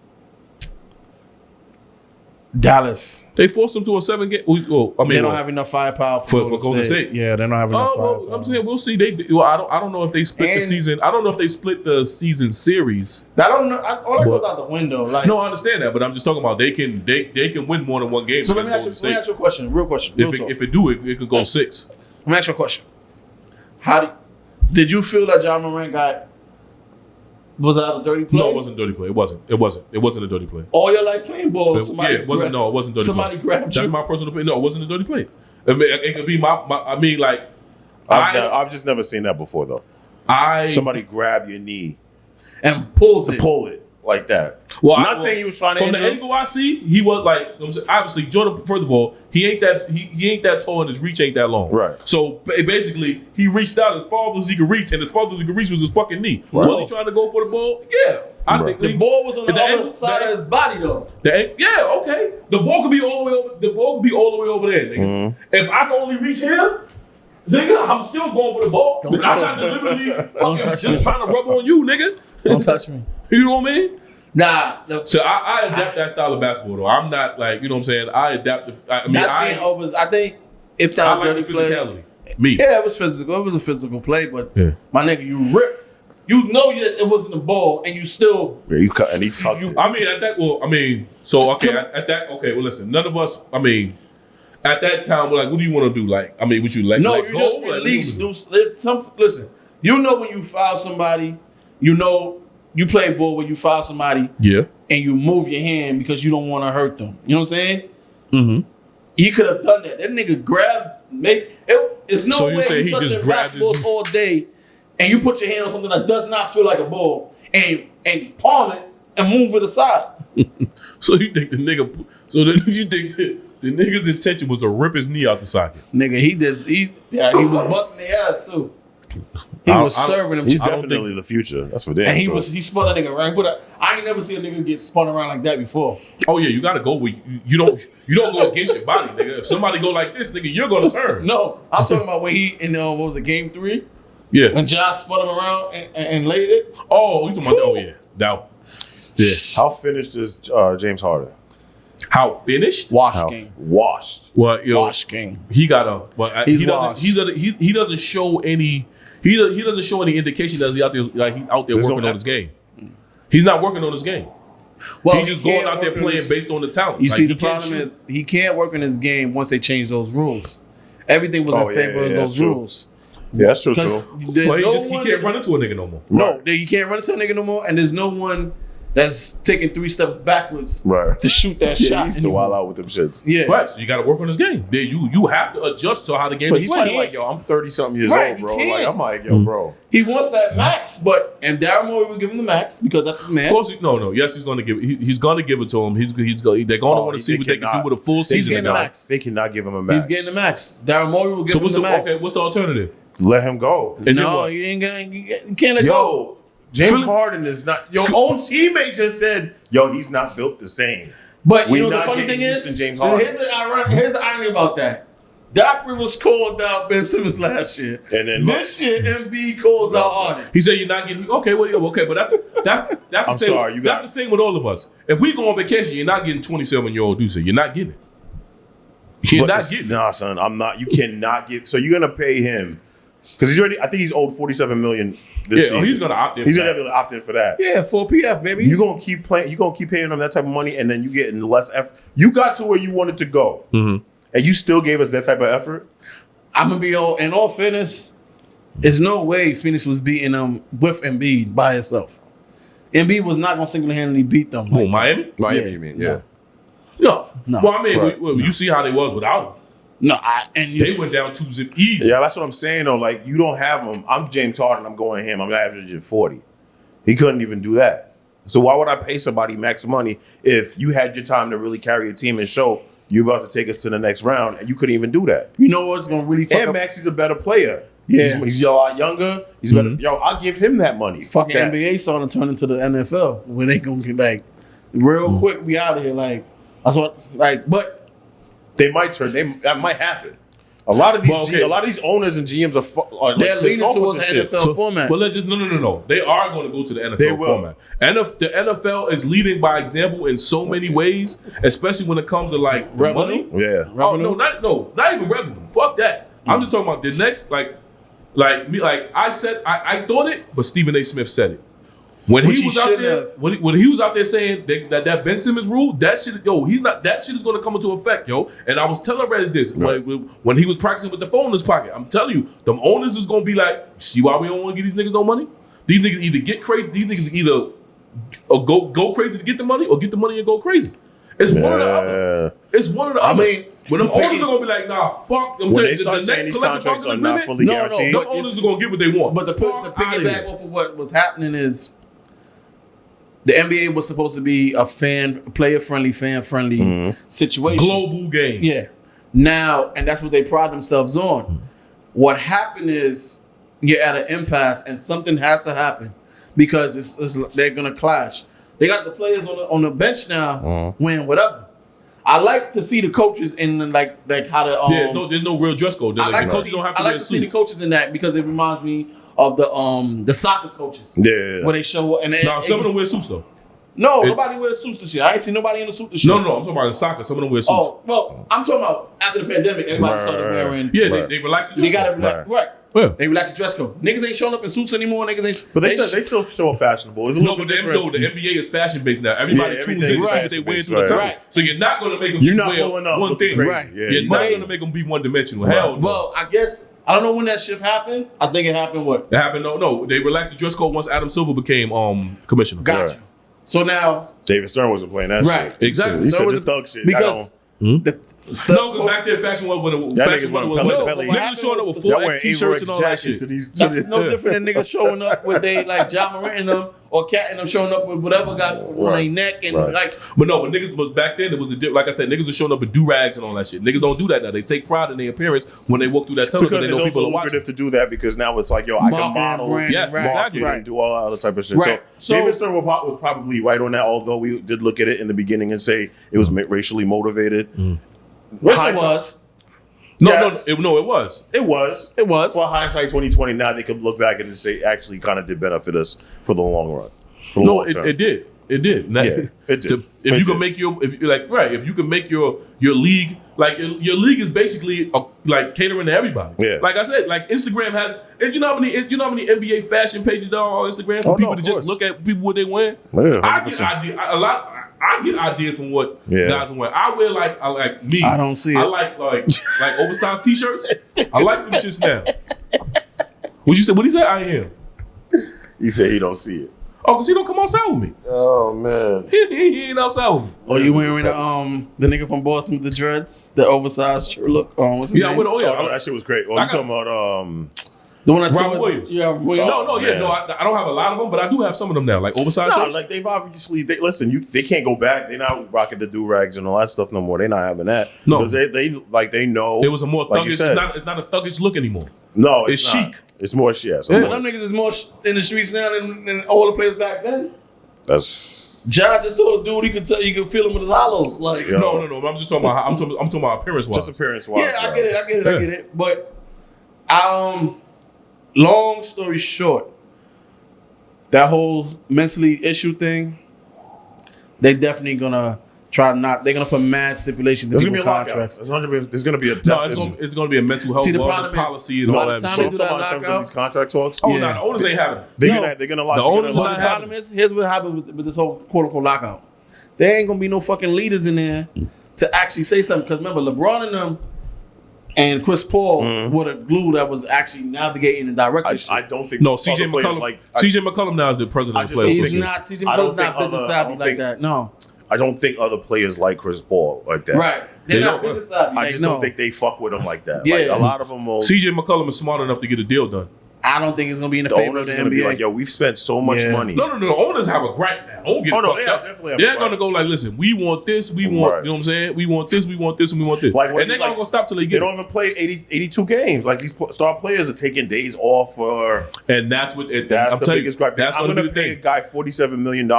Dallas. They forced them to a 7-game. They don't have enough firepower for Golden State. Yeah, they don't have enough firepower. Well, I'm saying we'll see. I don't know if they split the And- season. I don't know if they split the season series. I don't know. All that But- goes out the window. Like, No, I understand that, but I'm just talking about they can win more than one game. so let me against ask you Golden a State. question. Real question. Real talk. If it could go 6. Let me ask you a question. Did you feel that John Morant was that a dirty play? No, it wasn't a dirty play. It wasn't a dirty play. All your life playing ball. It wasn't dirty somebody play. grabbed That's you. my personal opinion. No, it wasn't a dirty play. I mean, it could be I mean, like, I've just never seen that before though. Somebody grab your knee and pulls it. pull it like that. Well, I'm not saying he was trying to from injure the him. angle I see, he was like obviously Jordan. First of all, he ain't that tall and his reach ain't that long. Right. So basically, he reached out as far as he could reach, and as far as he could reach was his fucking knee. Right. Was he trying to go for the ball? Yeah, I Right. think The ball was on the other angle- side of his body though. Yeah, okay. The ball could be all the way over. The ball could be all the way over there, nigga. Mm-hmm. If I can only reach him, nigga, I'm still going for the ball. I'm not deliberately fucking just trying to rub on you, nigga. Don't touch me. You know what I mean? Nah, So I adapt that style of basketball though. I'm not like, you know what I'm saying? I adapt I mean, that's being over. I think if that I was like dirty the play, physicality. Me. yeah, it was physical. It was a physical play, but Yeah. my nigga, you ripped. You know it wasn't a ball, and you still. Yeah, you cut and he tucked it. I mean, well, listen, none of us, I mean, at that time, we're like, what do you want to do? Like, I mean, would you let No, let you go? just Like, what release. do you wanna do? Listen, you know when you foul somebody, you know you play ball when you foul somebody Yeah. and you move your hand because you don't want to hurt them. You know what I'm saying? Mm-hmm. He could have done that. That nigga grabbed, it's no So you way say you he just touching grabbed basketballs his- all day and you put your hand on something that does not feel like a ball and palm it and move it aside. So you think you think the nigga's intention was to rip his knee out the socket? Nigga, he was busting their ass too. He was serving him. He's I don't definitely the future. That's for damn And sure. he spun that nigga around. But I ain't never seen a nigga get spun around like that before. Oh yeah, you gotta go with you don't go against your body, nigga. If somebody go like this, nigga, you're gonna turn. No, I'm talking about when he in what was it, game 3? Yeah. When Josh spun him around and laid it. Oh, you talking about? Oh yeah. Now. Yeah. How finished is James Harden? How finished? Wash How game. washed? Well, yo, Wash game. he got a. But He's he doesn't. washed. He doesn't show any. He doesn't show any indication that he's out there. Like he's out there There's no working on his effort. game. He's not working on his game. Well, He's just going out there playing based on the talent. You Like, see, he the can't problem shoot. is he can't work in his game once they change those rules. Everything was in favor of yeah, those that's true. rules. Yeah, that's true Because too. there's Well, no he one. can't run into a nigga no more. No, you can't run into a nigga no more, and there's no one that's taking 3 steps backwards Right. to shoot that Yeah, shot. he used to anymore. wild out with them shits. Yeah, Right, so you got to work on his game. Then you have to adjust to how the game But is he's played. probably like, yo, I'm 30-something years Right, old, you bro. can't. Like, I'm like, yo, bro. he wants that max, and Daryl Morey will give him the max because that's his man. Of course, no. Yes, he's going to give. He's going to give it to him. They're going to want to see what they can do with a full season. getting the ago. max. They cannot give him a max. He's getting the max. Daryl Morey will give So him what's the the max. what's the alternative? Let him go. And then No, what? you ain't gonna. You can't let go. Yo, James Philly- Harden is not. Your own teammate just said, yo, he's not built the same. But We you know the not funny getting thing used is, to James Harden. here's the irony about that. Doc Rivers called out Ben Simmons last year, And then this year Embiid calls out Harden. He said you're not getting okay. Well, okay, but that's the I'm same. sorry, you got- that's the same with all of us. If we go on vacation, you're not getting 27-year-old Deuce. You're not getting it. You're not getting it. Nah, son, I'm not. You cannot get. So you're gonna pay him because he's already. I think he's owed $47 million this Yeah, season. he's gonna opt in. He's for gonna that. have to opt in for that. Yeah, 4 PF baby. You gonna keep playing. You gonna keep paying him that type of money, and then you getting less effort. You got to where you wanted to go, Mm-hmm. and you still gave us that type of effort. I'm gonna be in all fairness. There's no way Phoenix was beating them with Embiid by himself. Embiid was not gonna single-handedly beat them. Oh, Miami? Miami, Yeah. you mean? Yeah. No. No. Well, I mean, Right. you see how they was without him. No, and you They went down 2-zip easy. Yeah, that's what I'm saying though. Like you don't have him. I'm James Harden. I'm going him. I'm averaging 40. He couldn't even do that. So why would I pay somebody max money if you had your time to really carry a team and show you're about to take us to the next round and you couldn't even do that? You know what's gonna really fuck And up? Maxie's a better player. Yeah. He's a lot younger. He's better. Yo, I'll give him that money. Fuck Fucking that. NBA starting to turn into the NFL where they gonna get like real quick. We out of here. Like that's what. Like, but They might turn. That might happen. A lot of these owners and GMs are they're like, leaning off with towards the this shit. NFL format. Well, let's just no. They are going to go to the NFL They will. format. And if the NFL is leading by example in so many ways, especially when it comes to like Revenue? money. Yeah. Oh no, not even revenue. Fuck that. I'm just talking about the next like I said I thought it, but Stephen A. Smith said it. When Which he he was out shouldn't there, have. when he was out there saying that Ben Simmons rule, that shit, that shit is going to come into effect, yo. And I was telling Rez this when he was practicing with the phone in his pocket. I'm telling you, them owners is going to be like, see why we don't want to give these niggas no money? These niggas either get crazy. These niggas either go crazy to get the money or get the money and go crazy. It's one or the other. It's one or the other. mean, when them owners are going to be like, nah, fuck. When they start saying these contracts are not fully guaranteed, the owners are going to get what they want. But the piggyback off of what was happening is the NBA was supposed to be a player-friendly, fan-friendly situation. Global game. Yeah. Now, and that's what they pride themselves on. What happened is you're at an impasse and something has to happen because they're going to clash. They got the players on the bench now winning whatever. I like to see the coaches in like how to there's no real dress code. I like the to coaches see, don't have to I wear like a to see the suit. coaches in that because it reminds me of the soccer coaches. Yeah. Where they show up and Nah, some of them wear suits though. nobody wears suits and shit. I ain't seen nobody in a suit and shit. No, I'm talking about in soccer. Some of them wear suits. Oh, well, I'm talking about after the pandemic, everybody started wearing. Yeah, Right. they relaxed the They dress got code. to relax. Right. Yeah. They relax the dress code. Niggas ain't showing up in suits anymore. Niggas ain't. But they still show fashionable. It's a No, little but bit different. the NBA is fashion based now. Everybody Yeah, tunes in to see what they wear fashion-based, to the right. time. Right. So you're not going to make them You're just not wear pulling up one looking thing. crazy. Right. Yeah, You're not going to make them be one dimensional. Right. Hell no. Well, I guess I don't know when that shift happened. I think it happened what? It happened. No. They relaxed the dress code once Adam Silver became commissioner. Got Right. you. So now, David Stern wasn't playing that Right. shit. Exactly. He So said it this was- thug shit. because No, the because back there fashion was when Y'all fashion niggas wearing was Pellet no, Belly. what niggas showing up with happened full Y'all X wearing t-shirts and all that jackets shit. to these. that's no different than niggas showing up with they like John Morant and them or Cat and them showing up with whatever got on their neck and Right. like. But back then it was like I said, niggas were showing up with do-rags and all that shit. Niggas don't do that now. They take pride in their appearance when they walk through that tunnel Because because it's they know people also are watching. lucrative to do that because now it's like, yo, I can Marketing, model, brand, Yes, right. exactly. market, and do all that other type of shit. Right. So So- David Stern was probably right on that, although we did look at it in the beginning and say it was racially motivated. What it Hindsight- was. Yes. It was. It was. It was. Well, hindsight 2020, now they could look back and say actually kind of did benefit us for the long run. For the No, long term. it did. It did. Now, Yeah, it did. If It you can did. make if you can make your league your league is basically like catering to everybody. Yeah. Like I said, like Instagram has. And you know how many NBA fashion pages there are on Instagram for Oh, no, people of to just course. look at people what they wear. Yeah, I get 100%. I get ideas from what Yeah. guys wear. I wear like me. I don't see I it. like oversized t-shirts. I like them shits now. What you say? What he say? I am. He said he don't see it. Oh, because he don't come outside with me. Oh man. He ain't outside with me. Or you wearing the nigga from Boston with the dreads, the oversized shirt look? What's his Yeah, I name? would. Oh yeah. Oh, that shit was great. Oh, I you talking about The one that Robert told us- Williams. Yeah, Williams. No, man. I don't have a lot of them, but I do have some of them now, like oversized no, shirts. like they've obviously they can't go back. They're not rocking the do rags and all that stuff no more. They're not having that. No. because they know It was a more like you thuggish. said. It's not a thuggish look anymore. No, It's not. chic. It's more shit. Yeah. But them niggas is more in the streets now than all the players back then. That's Ja just told a dude you could feel him with his hollows. Like, Yeah. No. I'm just talking about. I'm talking about appearance wise. just appearance wise. yeah, I get it. Yeah. I get it. But, long story short, that whole mentally issue thing, they definitely gonna try not. They're gonna put mad stipulations in There's gonna be people's a lockout. contracts. There's gonna be a No, it's going to be a mental health See, the wellness problem is, policy and by all the that time shit. they do that in terms of lockout- these contract talks. Oh, Yeah. no, the owners ain't having it. They're gonna lock. The they're owners gonna But are the not problem is, here's what happens with this whole quote unquote lockout. There ain't gonna be no fucking leaders in there to actually say something. Because remember, LeBron and them and Chris Paul were the glue that was actually navigating and directing shit. I don't think No, other CJ players McCollum. CJ McCollum now is the president I of just players. don't He's think- not. CJ I don't McCollum's not think business other- I savvy don't like think- that. No. I don't think other players like Chris Paul like that. Right. They're They not don't. business savvy. I Like, just no. don't think they fuck with him like that. Yeah. Like, a lot of them will. CJ McCollum is smart enough to get a deal done. I don't think it's gonna be in the The favor of owners the are going to be NBA. like, yo, we've spent so much Yeah. money. No. The owners have a gripe now. Don't get Oh, no, fucked they up. definitely have a They're gripe. going to go like, listen, we want this, we want, Right. you know what I'm saying? We want this, we want this, and we want this. Like, when and they're like- not going to stop till they They get don't it. even play 82 games. Like, these star players are taking days off for. And that's what That's I'm the telling biggest you, gripe. that's I'm going going to to be the pay a thing. guy $47 million,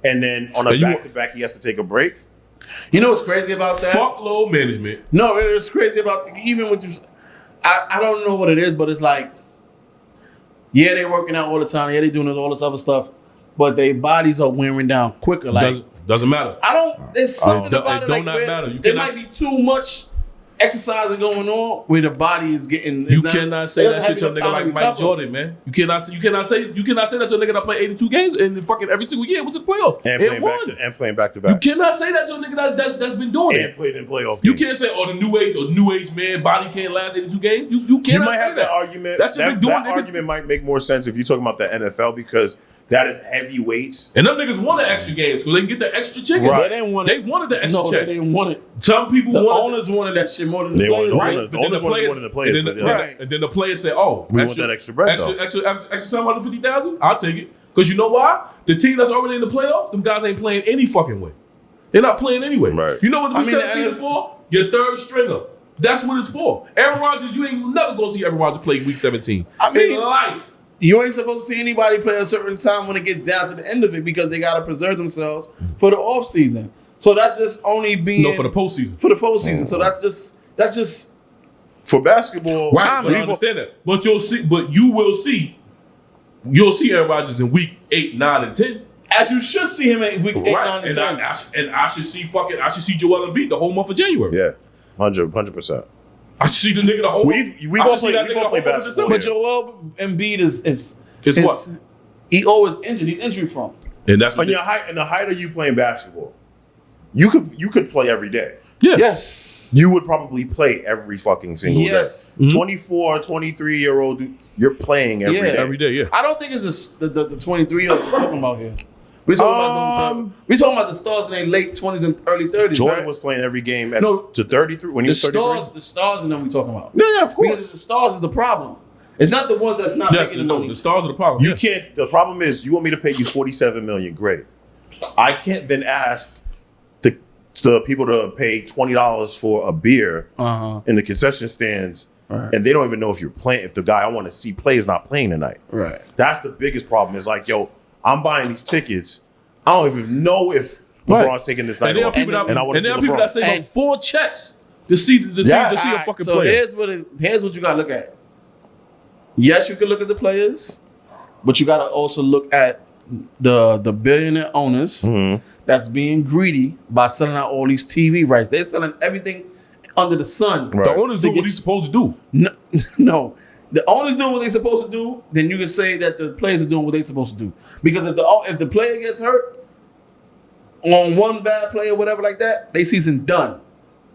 and then on a And you- back-to-back, he has to take a break. You know what's crazy about that? Fuck load management. No, it's crazy about even with you. I don't know what it is, but it's like, yeah, they're working out all the time. Yeah, they're doing all this other stuff, but their bodies are wearing down quicker. Like Doesn't matter. I don't. There's something It about it. don't Like not where matter. You there cannot- might be too much exercising going on where the body is getting. You it's cannot say it that doesn't shit to a have nigga enough like time to Mike recover. Jordan, man. You cannot say that to a nigga that play 82 games and fucking every single year went to the playoffs And playing back-to-back. You cannot say that to a nigga that's been doing And it. played in playoff You games. can't say, oh, the new age man body can't last 82 games. You You cannot might say have that. that argument. That's what That, been doing. that argument might make more sense if you're talking about the NFL because that is heavy weights. And them niggas wanted extra games because they can get the extra chicken. Right. They didn't want They it. wanted the extra No, they check. didn't want it. Some people The wanted owners wanted that shit more than the They wanted players. the Right? owners. But then owners wanted more than the players, And then, but yeah. Right. and then the players say, "Oh, We want that extra bread, though." extra 750,000. I'll take it because you know why? The team that's already in the playoffs, them guys ain't playing any fucking way. They're not playing anyway. Right. You know what the I mean, 17 is the- for? Your third stringer. That's what it's for. Aaron Rodgers, you ain't never gonna see Aaron Rodgers play week 17. I mean- in life. You ain't supposed to see anybody play a certain time when it gets down to the end of it because they got to preserve themselves for the off season. So that's just only being No, for the postseason. for the postseason. So that's just For basketball, Right, but I we've- understand that. But you'll see Aaron Rodgers in week 8, 9, and 10. as you should see him at week 8, 9, Right. and 10. I should see Joel Embiid the whole month of January. yeah, 100%. I should see the nigga the whole We've I all should see played- that we've nigga all the played whole month of basketball. But December. Joel Embiid is Is what? he always injured. He's injury prone. And that's what On your height, in the height of you playing basketball, you could play every day. yeah. Yes. You would probably play every fucking single Yes. day. 24, 23-year-old, you're playing every day. Every day, yeah. I don't think it's the 23-year-old we're talking about here. We're talking about the stars in their late 20s and early 30s. Jordan right? was playing every game No. to 33 when he the was 33. stars in them we talking about. Yeah, of Because course. it's the stars is the problem. It's not the ones that's not Yes, making the money. the stars are the problem. You yeah. can't. The problem is, you want me to pay you $47 million. Great. I can't then ask the people to pay $20 for a beer in the concession stands, Right. and they don't even know if you're playing. If the guy I want to see play is not playing tonight. Right. That's the biggest problem. Is like, yo, I'm buying these tickets. I don't even know if LeBron's Right. taking this And night there are off, people that and I want to see there are people that LeBron. save And- up 4 checks to see Yeah. to see a Alright, fucking so player. here's what you gotta look at. Yes, you can look at the players, but you gotta also look at the billionaire owners that's being greedy by selling out all these TV rights. They're selling everything under the sun. Right. The owners do what he's supposed to do. No, no. The owners doing what they're supposed to do, then you can say that the players are doing what they're supposed to do. Because if the player gets hurt on one bad play or whatever like that, they season done.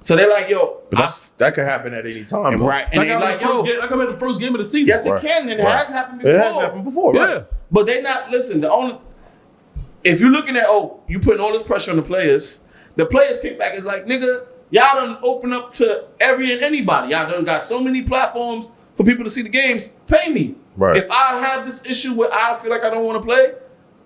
So they're like, yo, But that could happen at any time. though. right. And Like they're I'm like, yo, like I'm at the first game of the season. yes, it Right. can, and it Right. has happened before. It has happened before, right? Yeah. But they not listen. The only if you're looking at you putting all this pressure on the players kickback is like, nigga, y'all done open up to every and anybody. Y'all done got so many platforms for people to see the games. Pay me. Right. If I have this issue where I feel like I don't want to play,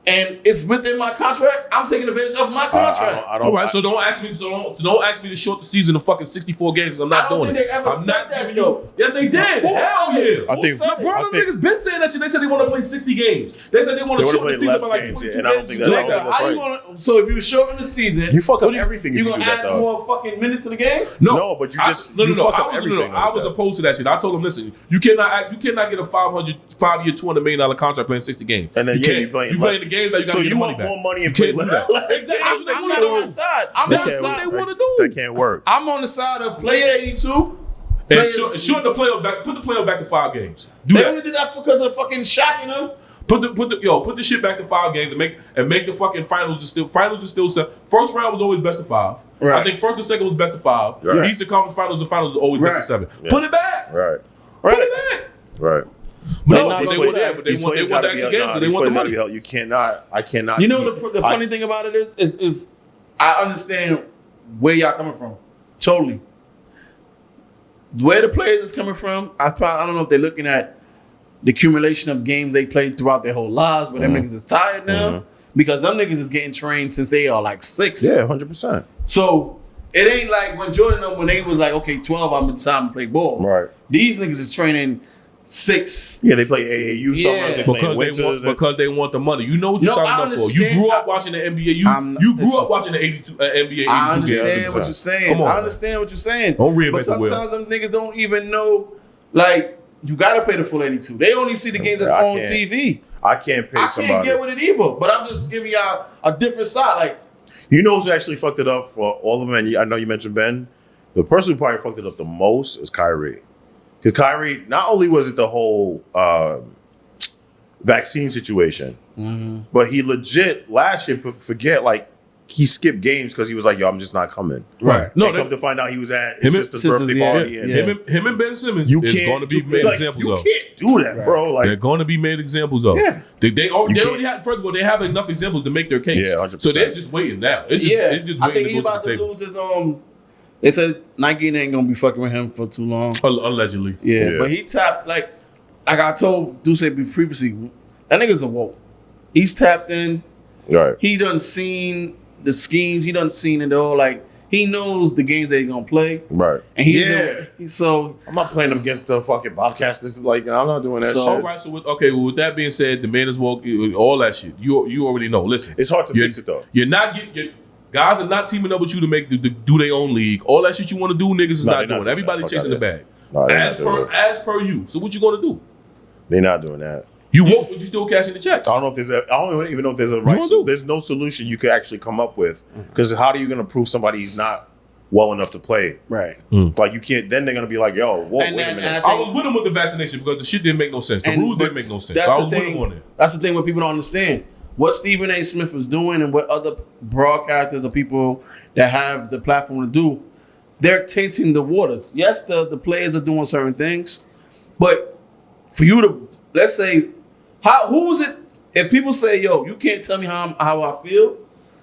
and it's within my contract, I'm taking advantage of my contract. I don't. All right, so don't ask me. So don't ask me to short the season to fucking 64 games. I'm not I don't doing think it. they ever I'm said not that, giving though. you. Yes, they did. Who Hell said it? yeah. I think- LeBron I and think- niggas been saying that shit. They said they want to play 60 games. They said they want to They wanna shorten the play season less by like games, 22 and I don't games. think that's- Nigga, that's how you right. gonna? So if you shorten the season, You fuck up what everything if You you gonna do that, add though. more fucking minutes to the game? No, but you just- you fuck up everything I like was that. opposed to that shit. I told them, listen, you cannot get a 5-year, $200 million contract playing 60 games. And then you you can't. playing You less. playing the games that you got So to get you the money want back. more money and You play can't do less. that. Exactly. That's what they I'm want not to on do. the side. I'm on That's the what side. they want to do. That can't work. I'm on the side of player 82. And Players- shorten the playoff back. Put the playoff back to 5 games. Do They that. only did that because of fucking shocking them. Put the shit back to 5 games and make the fucking finals is still set. First round was always best of 5. Right. I think first and second was best of 5. Right. Eastern Conference Finals and finals was always best of Right. 7. Yeah. Put it back. Right. Put it back. Right. But They're no, not they gonna want do that. but they These want players the gotta extra be games, held. but they These want the players gotta money. be held. You cannot. I cannot. You know the funny thing about it is I understand where y'all coming from. Totally. Where the players is coming from, I don't know if they're looking at the accumulation of games they played throughout their whole lives, but them niggas is tired now because them niggas is getting trained since they are like 6. Yeah, 100%. So it ain't like when Jordan, when they was like, okay, 12, I'm in time to play ball. Right. These niggas is training 6. Yeah, they play AAU summers, they play winters. Because they want the money. You know what you're signing up for. You grew up watching the NBA. You grew up watching the 82 NBA 82 I understand games. what you're saying. Come on, I understand what you're saying. Don't reinvent But the wheel. sometimes them niggas don't even know, like, you got to play the full 82. They only see the games that's on TV. I can't pay somebody. I can't get with it either. But I'm just giving y'all a different side. Like, you know who's actually fucked it up for all of them? And I know you mentioned Ben. The person who probably fucked it up the most is Kyrie. Because Kyrie, not only was it the whole vaccine situation, but he legit last year, forget, like, he skipped games because he was like, yo, I'm just not coming. Right. No, come to find out he was at his sister's birthday party. And Him and Ben Simmons is going to be made examples of. You can't do that, bro. Like, they're going to be made examples of. Yeah. They already have, first of all, they have enough examples to make their case. Yeah, 100%. So they're just waiting now. It's just I waiting think he's to go about to the to table. lose his They said Nike ain't gonna be fucking with him for too long. Allegedly. Yeah, but he tapped like I told Duce previously. That nigga's a woke. He's tapped in. right. He done seen the schemes. He done seen it all. Like he knows the games that he's gonna play. Right. And he's so I'm not playing them against the fucking Bobcats. This is like, I'm not doing that shit. All right. So with that being said, the man is woke. All that shit. You already know. Listen, It's hard to fix it though. You're not getting. Guys are not teaming up with you to do their own league. All that shit you want to do, niggas is not doing. Everybody chasing the bag. No, as per you. So what you gonna do? They're not doing that. You woke, but you still cashing the checks. I don't know if I don't even know if there's a right. There's no solution you could actually come up with because how are you going to prove somebody he's not well enough to play? right. Like you can't. Then they're going to be like, "Yo, wait a minute." I was with him with the vaccination because the shit didn't make no sense. The rules didn't make no sense. So I was with him on it. That's the thing what people don't understand. What Stephen A. Smith was doing and what other broadcasters or people that have the platform to do, they're tainting the waters. Yes, the players are doing certain things, but for you to, let's say, who was it? If people say, yo, you can't tell me how I feel,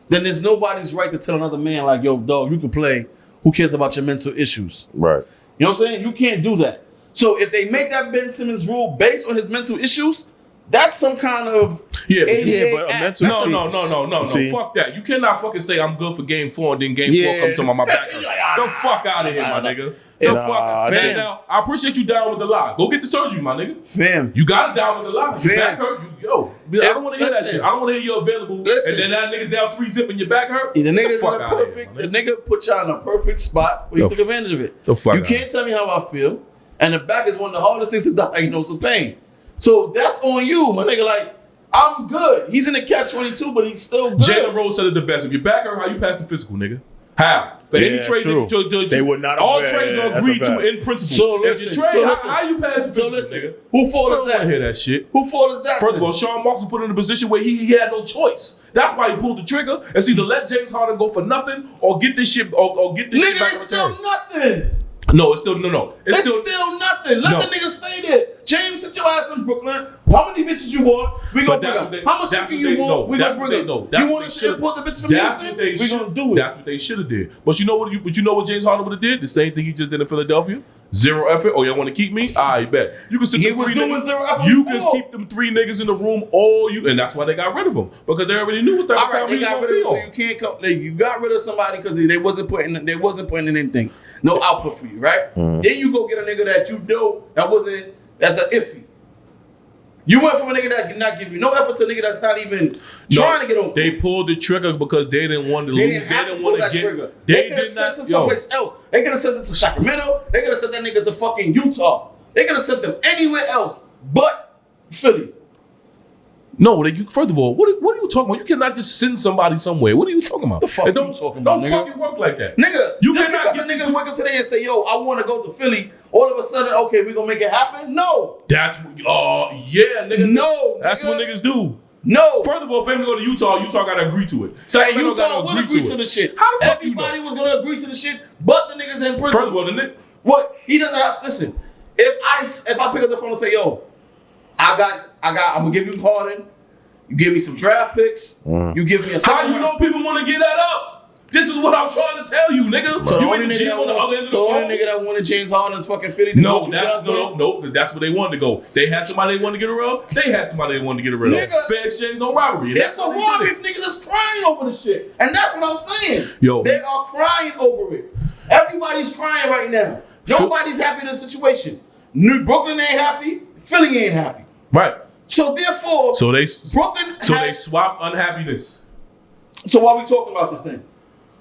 then there's nobody's right to tell another man like, yo, dog, you can play. Who cares about your mental issues? Right. You know what I'm saying? You can't do that. So if they make that Ben Simmons rule based on his mental issues, that's some kind of but a mental No. Fuck that. You cannot fucking say I'm good for game 4 and then game 4 come to my back. The fuck out of here, my nigga. Now, I appreciate you down with the lie. Go get the surgery, my nigga. Fam. You got it down with the lie. Your back hurt. I don't want to hear that Listen. shit. I don't want to hear you available. And then that nigga's down 3-zip and your back hurt. The nigga's fuck in a outta perfect. here, The nigga put y'all in a perfect spot where he took advantage of it. The fuck You can't tell me how I feel, and the back is one of the hardest things to diagnose with pain. So that's on you, my nigga. Like I'm good. He's in the catch-22, but he's still good. Jalen Rose said it the best. If your back hurt, how you pass the physical, nigga? How? For any trade, they would not. All trades are agreed to in principle. So if you trade, how you pass the physical, nigga? Who fault is I don't that? hear that shit. Who fault is that? First of all, Sean Marks was put in a position where he had no choice. That's why he pulled the trigger. It's either let James Harden go for nothing or get this shit or get this shit back. Nigga, it's still nothing. No, it's still no. It's still nothing. Let the nigga stay there. James, sit your ass in Brooklyn. How many bitches you want? We gonna bring up. How much chicken you want? We gonna bring up. You want to import the bitch from Houston? We gonna do it. That's what they should have did. But you know what James Harden would have did? The same thing he just did in Philadelphia. 0 effort. Oh, y'all want to keep me? I bet. You can sit He them was 3 doing niggas. 0 effort. You can keep them 3 niggas in the room and that's why they got rid of him because they already knew what type of time they he was got gonna rid be of him. on. So you can't come. Like, you got rid of somebody because they wasn't putting in anything, no output for you, right? Then you go get a nigga that you know that's an iffy. You went from a nigga that not give you no effort to a nigga that's not even trying to get on. They pulled the trigger because they didn't want to lose. They didn't have to pull that trigger. They could have sent him someplace else. They could have sent him to Sacramento. They could have sent that nigga to fucking Utah. They could have sent them anywhere else but Philly. No, first of all, what are you talking about? You cannot just send somebody somewhere. What are you talking about? The fuck don't you talking about, Don't fucking work like that. Nigga, you just cannot because a nigga wake up today and say, yo, I want to go to Philly, all of a sudden, okay, we gonna make it happen? No. Yeah, nigga. No. That's nigga. what niggas do. No. First of all, if him to go to Utah gotta agree to it. Hey, Utah would agree to the shit. How the fuck everybody was gonna agree to the shit, but the niggas in prison. First of all, the nigga. What? He doesn't have. Listen, if I pick up the phone and say, yo, I'm gonna give you Harden. You give me some draft picks. You give me a. How you know people want to get that up? This is what I'm trying to tell you, nigga. So the You only in the gym on the other end of the phone? nigga that wanted James Harden's fucking Philly. No, because that's where they wanted to go. They had somebody they wanted to get rid of. They had somebody they wanted to get rid of. Nigga, Fair exchange, no robbery. There's a war if niggas is crying over the shit. And that's what I'm saying. Yo. They are crying over it. Everybody's crying right now. Nobody's happy in the situation. New Brooklyn ain't happy. Philly ain't happy. Right. So therefore, they swapped unhappiness. So why are we talking about this thing?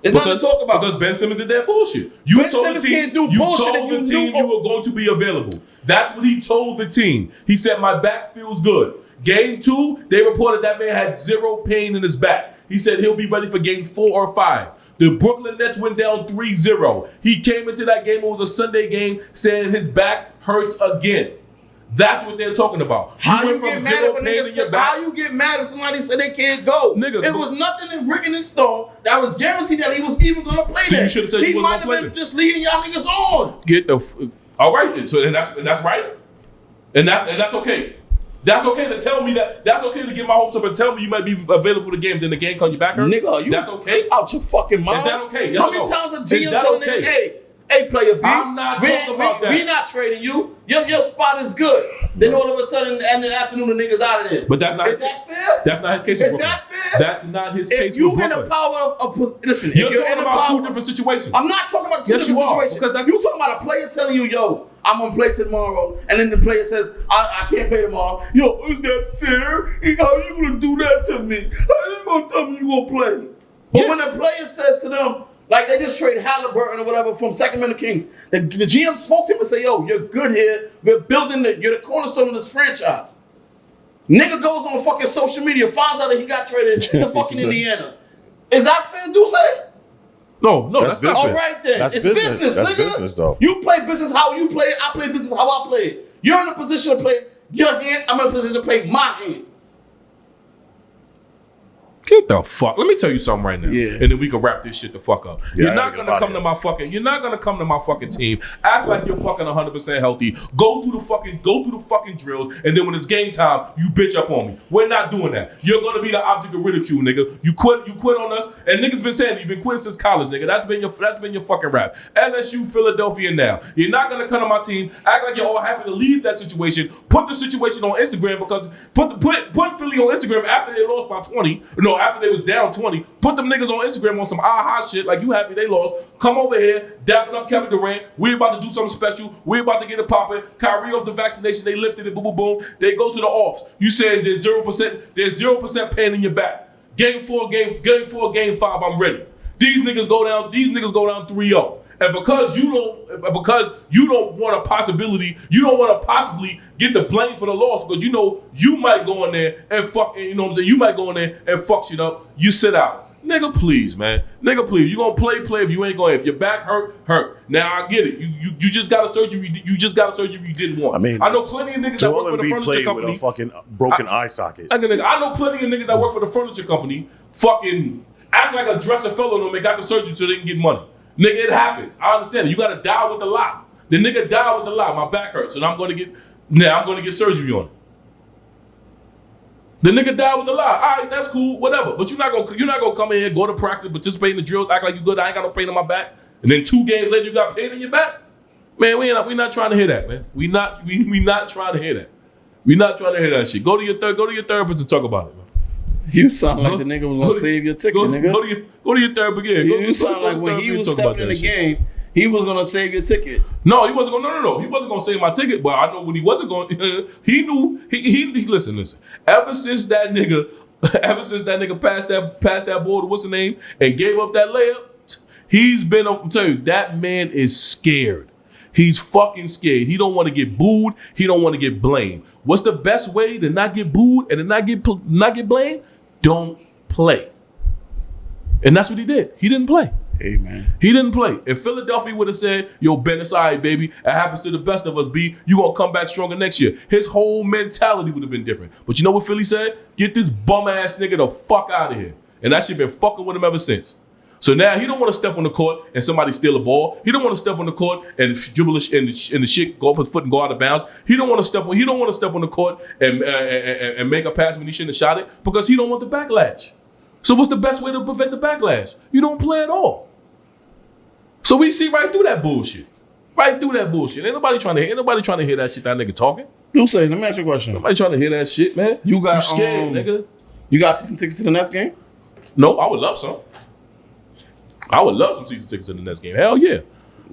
It's nothing to talk about. Because Ben Simmons did that bullshit. You Ben told Simmons the team, can't do you bullshit told if you the team knew- you were going to be available. That's what he told the team. He said, my back feels good. Game 2, they reported that man had zero pain in his back. He said he'll be ready for game 4 or 5. The Brooklyn Nets went down 3-0. He came into that game, it was a Sunday game, saying his back hurts again. That's what they're talking about. How you get mad if a nigga said, how you get mad if somebody said they can't go? Nigga, it was nothing written in stone that was guaranteed that he was even gonna play So that. you should have said he wasn't might gonna play have been that. just leading y'all niggas on. Get the all right then. So that's right. And that's okay. That's okay to tell me that. That's okay to get my hopes up and tell me you might be available for the game. Then the game comes you back hurt. Nigga, you that's okay. Out your fucking mind. Is that okay? Yes How or many no? times a Is GM that told okay? nigga, hey, player B, I'm not talking about that. We not trading you. Your spot is good. Then all of a sudden, in the afternoon, the niggas out of there. But that's not. Is that fair? That's not his case. Is that fair? That's not his case. If you with in the Brooklyn. power of listen, You're if you're talking in the about power, two different situations. I'm not talking about two Yes, different you are, situations. because that's- You talking about a player telling you, yo, I'm gonna play tomorrow, and then the player says, I can't play tomorrow. Yo, is that fair? How you gonna do that to me? How you gonna tell me you gonna play? But when the player says to them, like they just trade Halliburton or whatever from Sacramento Kings, the GM spoke to him and said, yo, you're good here. We're building you're the cornerstone of this franchise. Nigga goes on fucking social media, finds out that he got traded to fucking Indiana. Is that fair, Duce? No, That's not. business. All right then. That's it's business. business, That's nigga. business, though. You play business how you play it. I play business how I play it. You're in a position to play your hand. I'm in a position to play my hand. Get the fuck. Let me tell you something right now. Yeah. And then we can wrap this shit the fuck up. Yeah, You're I not gotta get gonna up come outta to my fucking. You're not gonna come to my fucking team. Act like you're fucking 100% healthy. Go through the fucking drills, and then when it's game time, you bitch up on me. We're not doing that. You're gonna be the object of ridicule, nigga. You quit on us, and niggas been saying you've been quitting since college, nigga. That's been your fucking rap. LSU, Philadelphia now. You're not gonna come to my team. Act like you're all happy to leave that situation. Put the situation on Instagram because put Philly on Instagram after they lost by 20. No, after they was down 20. Put them niggas on Instagram on some aha shit like you happy they lost. Come over here, dapping up Kevin Durant. We're about to do something special. We're about to get it popping. Kyrie off the vaccination. They lifted it. Boom, boom, boom. They go to the offs. You saying there's 0%. There's 0% pain in your back. Game 4, game 5. I'm ready. These niggas go down 3-0. And because you don't want to possibly get the blame for the loss because you know you might go in there and fuck, you know what I'm saying? You might go in there and fuck shit up. You sit out. Nigga, please, man. Nigga, please. You gonna play if you ain't going. If your back hurt. Now I get it. You just got a surgery. You just got a surgery you didn't want. I mean, I know plenty of niggas that work Joel for the Embiid furniture played company. with a fucking broken eye socket. I know plenty of niggas that work for the furniture company fucking act like a dresser fell on them and got the surgery so they can get money. Nigga, it happens. I understand it. You gotta die with the lie. The nigga died with the lie. My back hurts, and I'm gonna get surgery on it. The nigga died with the lie. All right, that's cool, whatever. But you're not gonna come in here, go to practice, participate in the drills, act like you good. I ain't got no pain in my back, and then 2 games later you got pain in your back. Man, we not trying to hear that, man. We not trying to hear that. We not trying to hear that shit. Go to your therapist and talk about it, man. You sound like the nigga was gonna save your ticket, nigga. Go to your therapist again. You sound like when he was stepping in the game, he was gonna save your ticket. No, he wasn't gonna. No. He wasn't gonna save my ticket. But I know when he wasn't going. He knew. He listen. Ever since that nigga passed that ball to what's the name and gave up that layup, he's been. I'm telling you, that man is scared. He's fucking scared. He don't want to get booed. He don't want to get blamed. What's the best way to not get booed and to not get blamed? Don't play. And that's what he did. He didn't play. Hey, man. He didn't play. If Philadelphia would have said, yo, Ben, it's all right, baby. It happens to the best of us, B. You going to come back stronger next year. His whole mentality would have been different. But you know what Philly said? Get this bum-ass nigga the fuck out of here. And that shit been fucking with him ever since. So now he don't want to step on the court and somebody steal a ball. He don't want to step on the court and dribble and the shit go off his foot and go out of bounds. He don't want to step on the court and make a pass when he shouldn't have shot it because he don't want the backlash. So what's the best way to prevent the backlash? You don't play at all. So we see right through that bullshit. Right through that bullshit. Ain't nobody trying to hear that shit that nigga talking. Duce, let me ask you a question. Nobody trying to hear that shit, man. You got scared, nigga. You got season tickets to the Nets game? No, I would love some. I would love some season tickets to the Nets game. Hell yeah.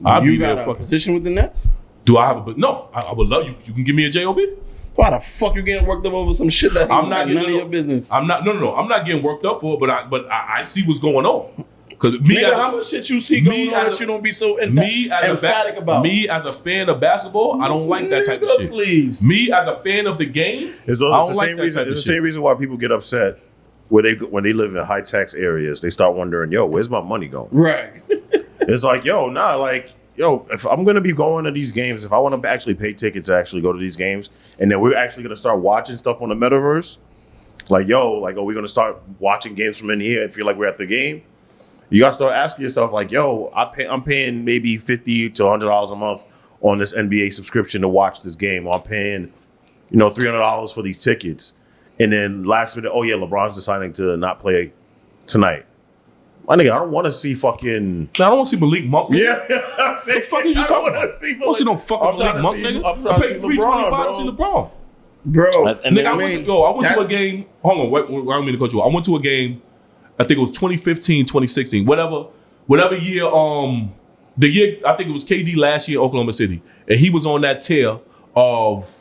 I'd You be got there a fucking. position with the Nets? Do I have a? No, I would love you. You can give me a job. Why the fuck you getting worked up over some shit that I'm ain't not got none of getting your business? I'm not. No. I'm not getting worked up for it. But I see what's going on. Because me, Nigga, how much shit you see going on that you don't be so emphatic about? Me as a fan of basketball, I don't like that type of shit. Please. Me as a fan of the game, It's I don't the like same that reason. type It's of the same shit. reason why people get upset when they live in high tax areas. They start wondering, yo, where's my money going? Right. It's like, yo, nah, like, yo, if I'm gonna be going to these games, if I want to actually pay tickets to actually go to these games, and then we're actually gonna start watching stuff on the metaverse, like, yo, like, are we gonna start watching games from in here and feel like we're at the game? You gotta start asking yourself, like, yo, I'm paying maybe $50 to $100 a month on this NBA subscription to watch this game. Or I'm paying, $300 for these tickets, and then last minute, oh yeah, LeBron's deciding to not play tonight. My nigga, I don't want to see fucking. I don't want to see Malik Monk. Nigga. Yeah, I'm saying, The fuck is you talking about? see I don't see no fucking Malik Monk, nigga. I paid $325 to see LeBron. Bro. Nigga, I went to a game. Hold on, wait, I don't mean to cut you off. I went to a game. I think it was 2015, 2016, whatever year. The year I think it was KD last year, Oklahoma City, and he was on that tear of.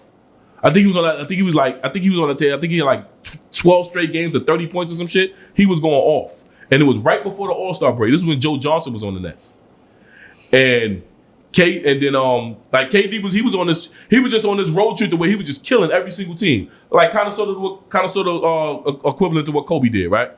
I think he was on a tear. I think he had like 12 straight games of 30 points or some shit. He was going off, and it was right before the All-Star break. This is when Joe Johnson was on the Nets, and KD was just on this road trip where he was just killing every single team, like kind of sort of equivalent to what Kobe did, right?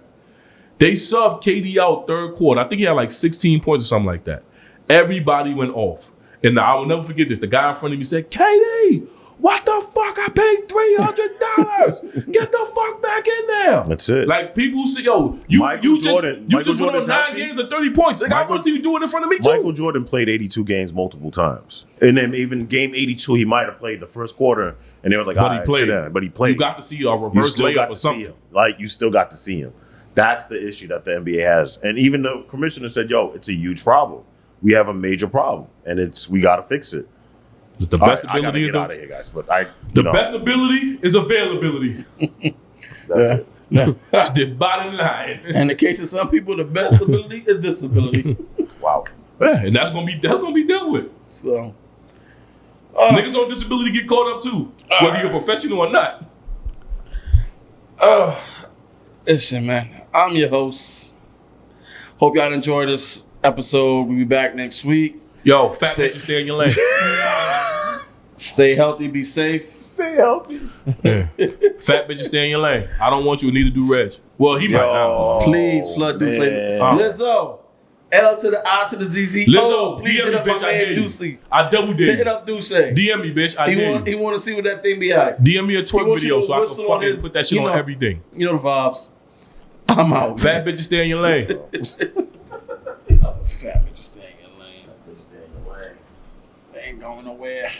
They subbed KD out third quarter. I think he had like 16 points or something like that. Everybody went off. And I will never forget this. The guy in front of me said, KD, what the fuck? I paid $300. Get the fuck back in there. That's it. Like people say, yo, you just went on 9 games and 30 points. Like, I want to see you do it in front of me too. Michael Jordan played 82 games multiple times. And then even game 82, he might have played the first quarter. And they were like, but he played. You got to see a reverse layup or something. Like, you still got to see him. That's the issue that the NBA has. And even the commissioner said, yo, it's a huge problem. We have a major problem. And we got to fix it. The best ability I gotta get out of here, guys. But best ability is availability. That's it. It's the bottom line. And in the case of some people, the best ability is disability. Wow. Yeah, and that's gonna be dealt with. So niggas on disability get caught up too, whether you're a professional or not. Listen, man, I'm your host. Hope y'all enjoyed this episode. We'll be back next week. Yo, fat bitches, stay in your lane. Stay healthy, be safe. Stay healthy. Yeah. Fat bitches, stay in your lane. I don't want you to neither do Reg. Well, he might not. Please, Flood Duce. Lizzo. L to the I to the ZZ. Lizzo, please DM hit me, up bitch, my I man dare you. Duce. I double dare Hit you. up Duce. DM me, bitch. I dare you. He want to see what that thing be like. DM me a twerk want you video to so I can whistle on fucking his- put that shit you on know. everything. You know the vibes. I'm out. Fat bitches, stay in your lane. Fat bitch, stay in your lane. They ain't going nowhere.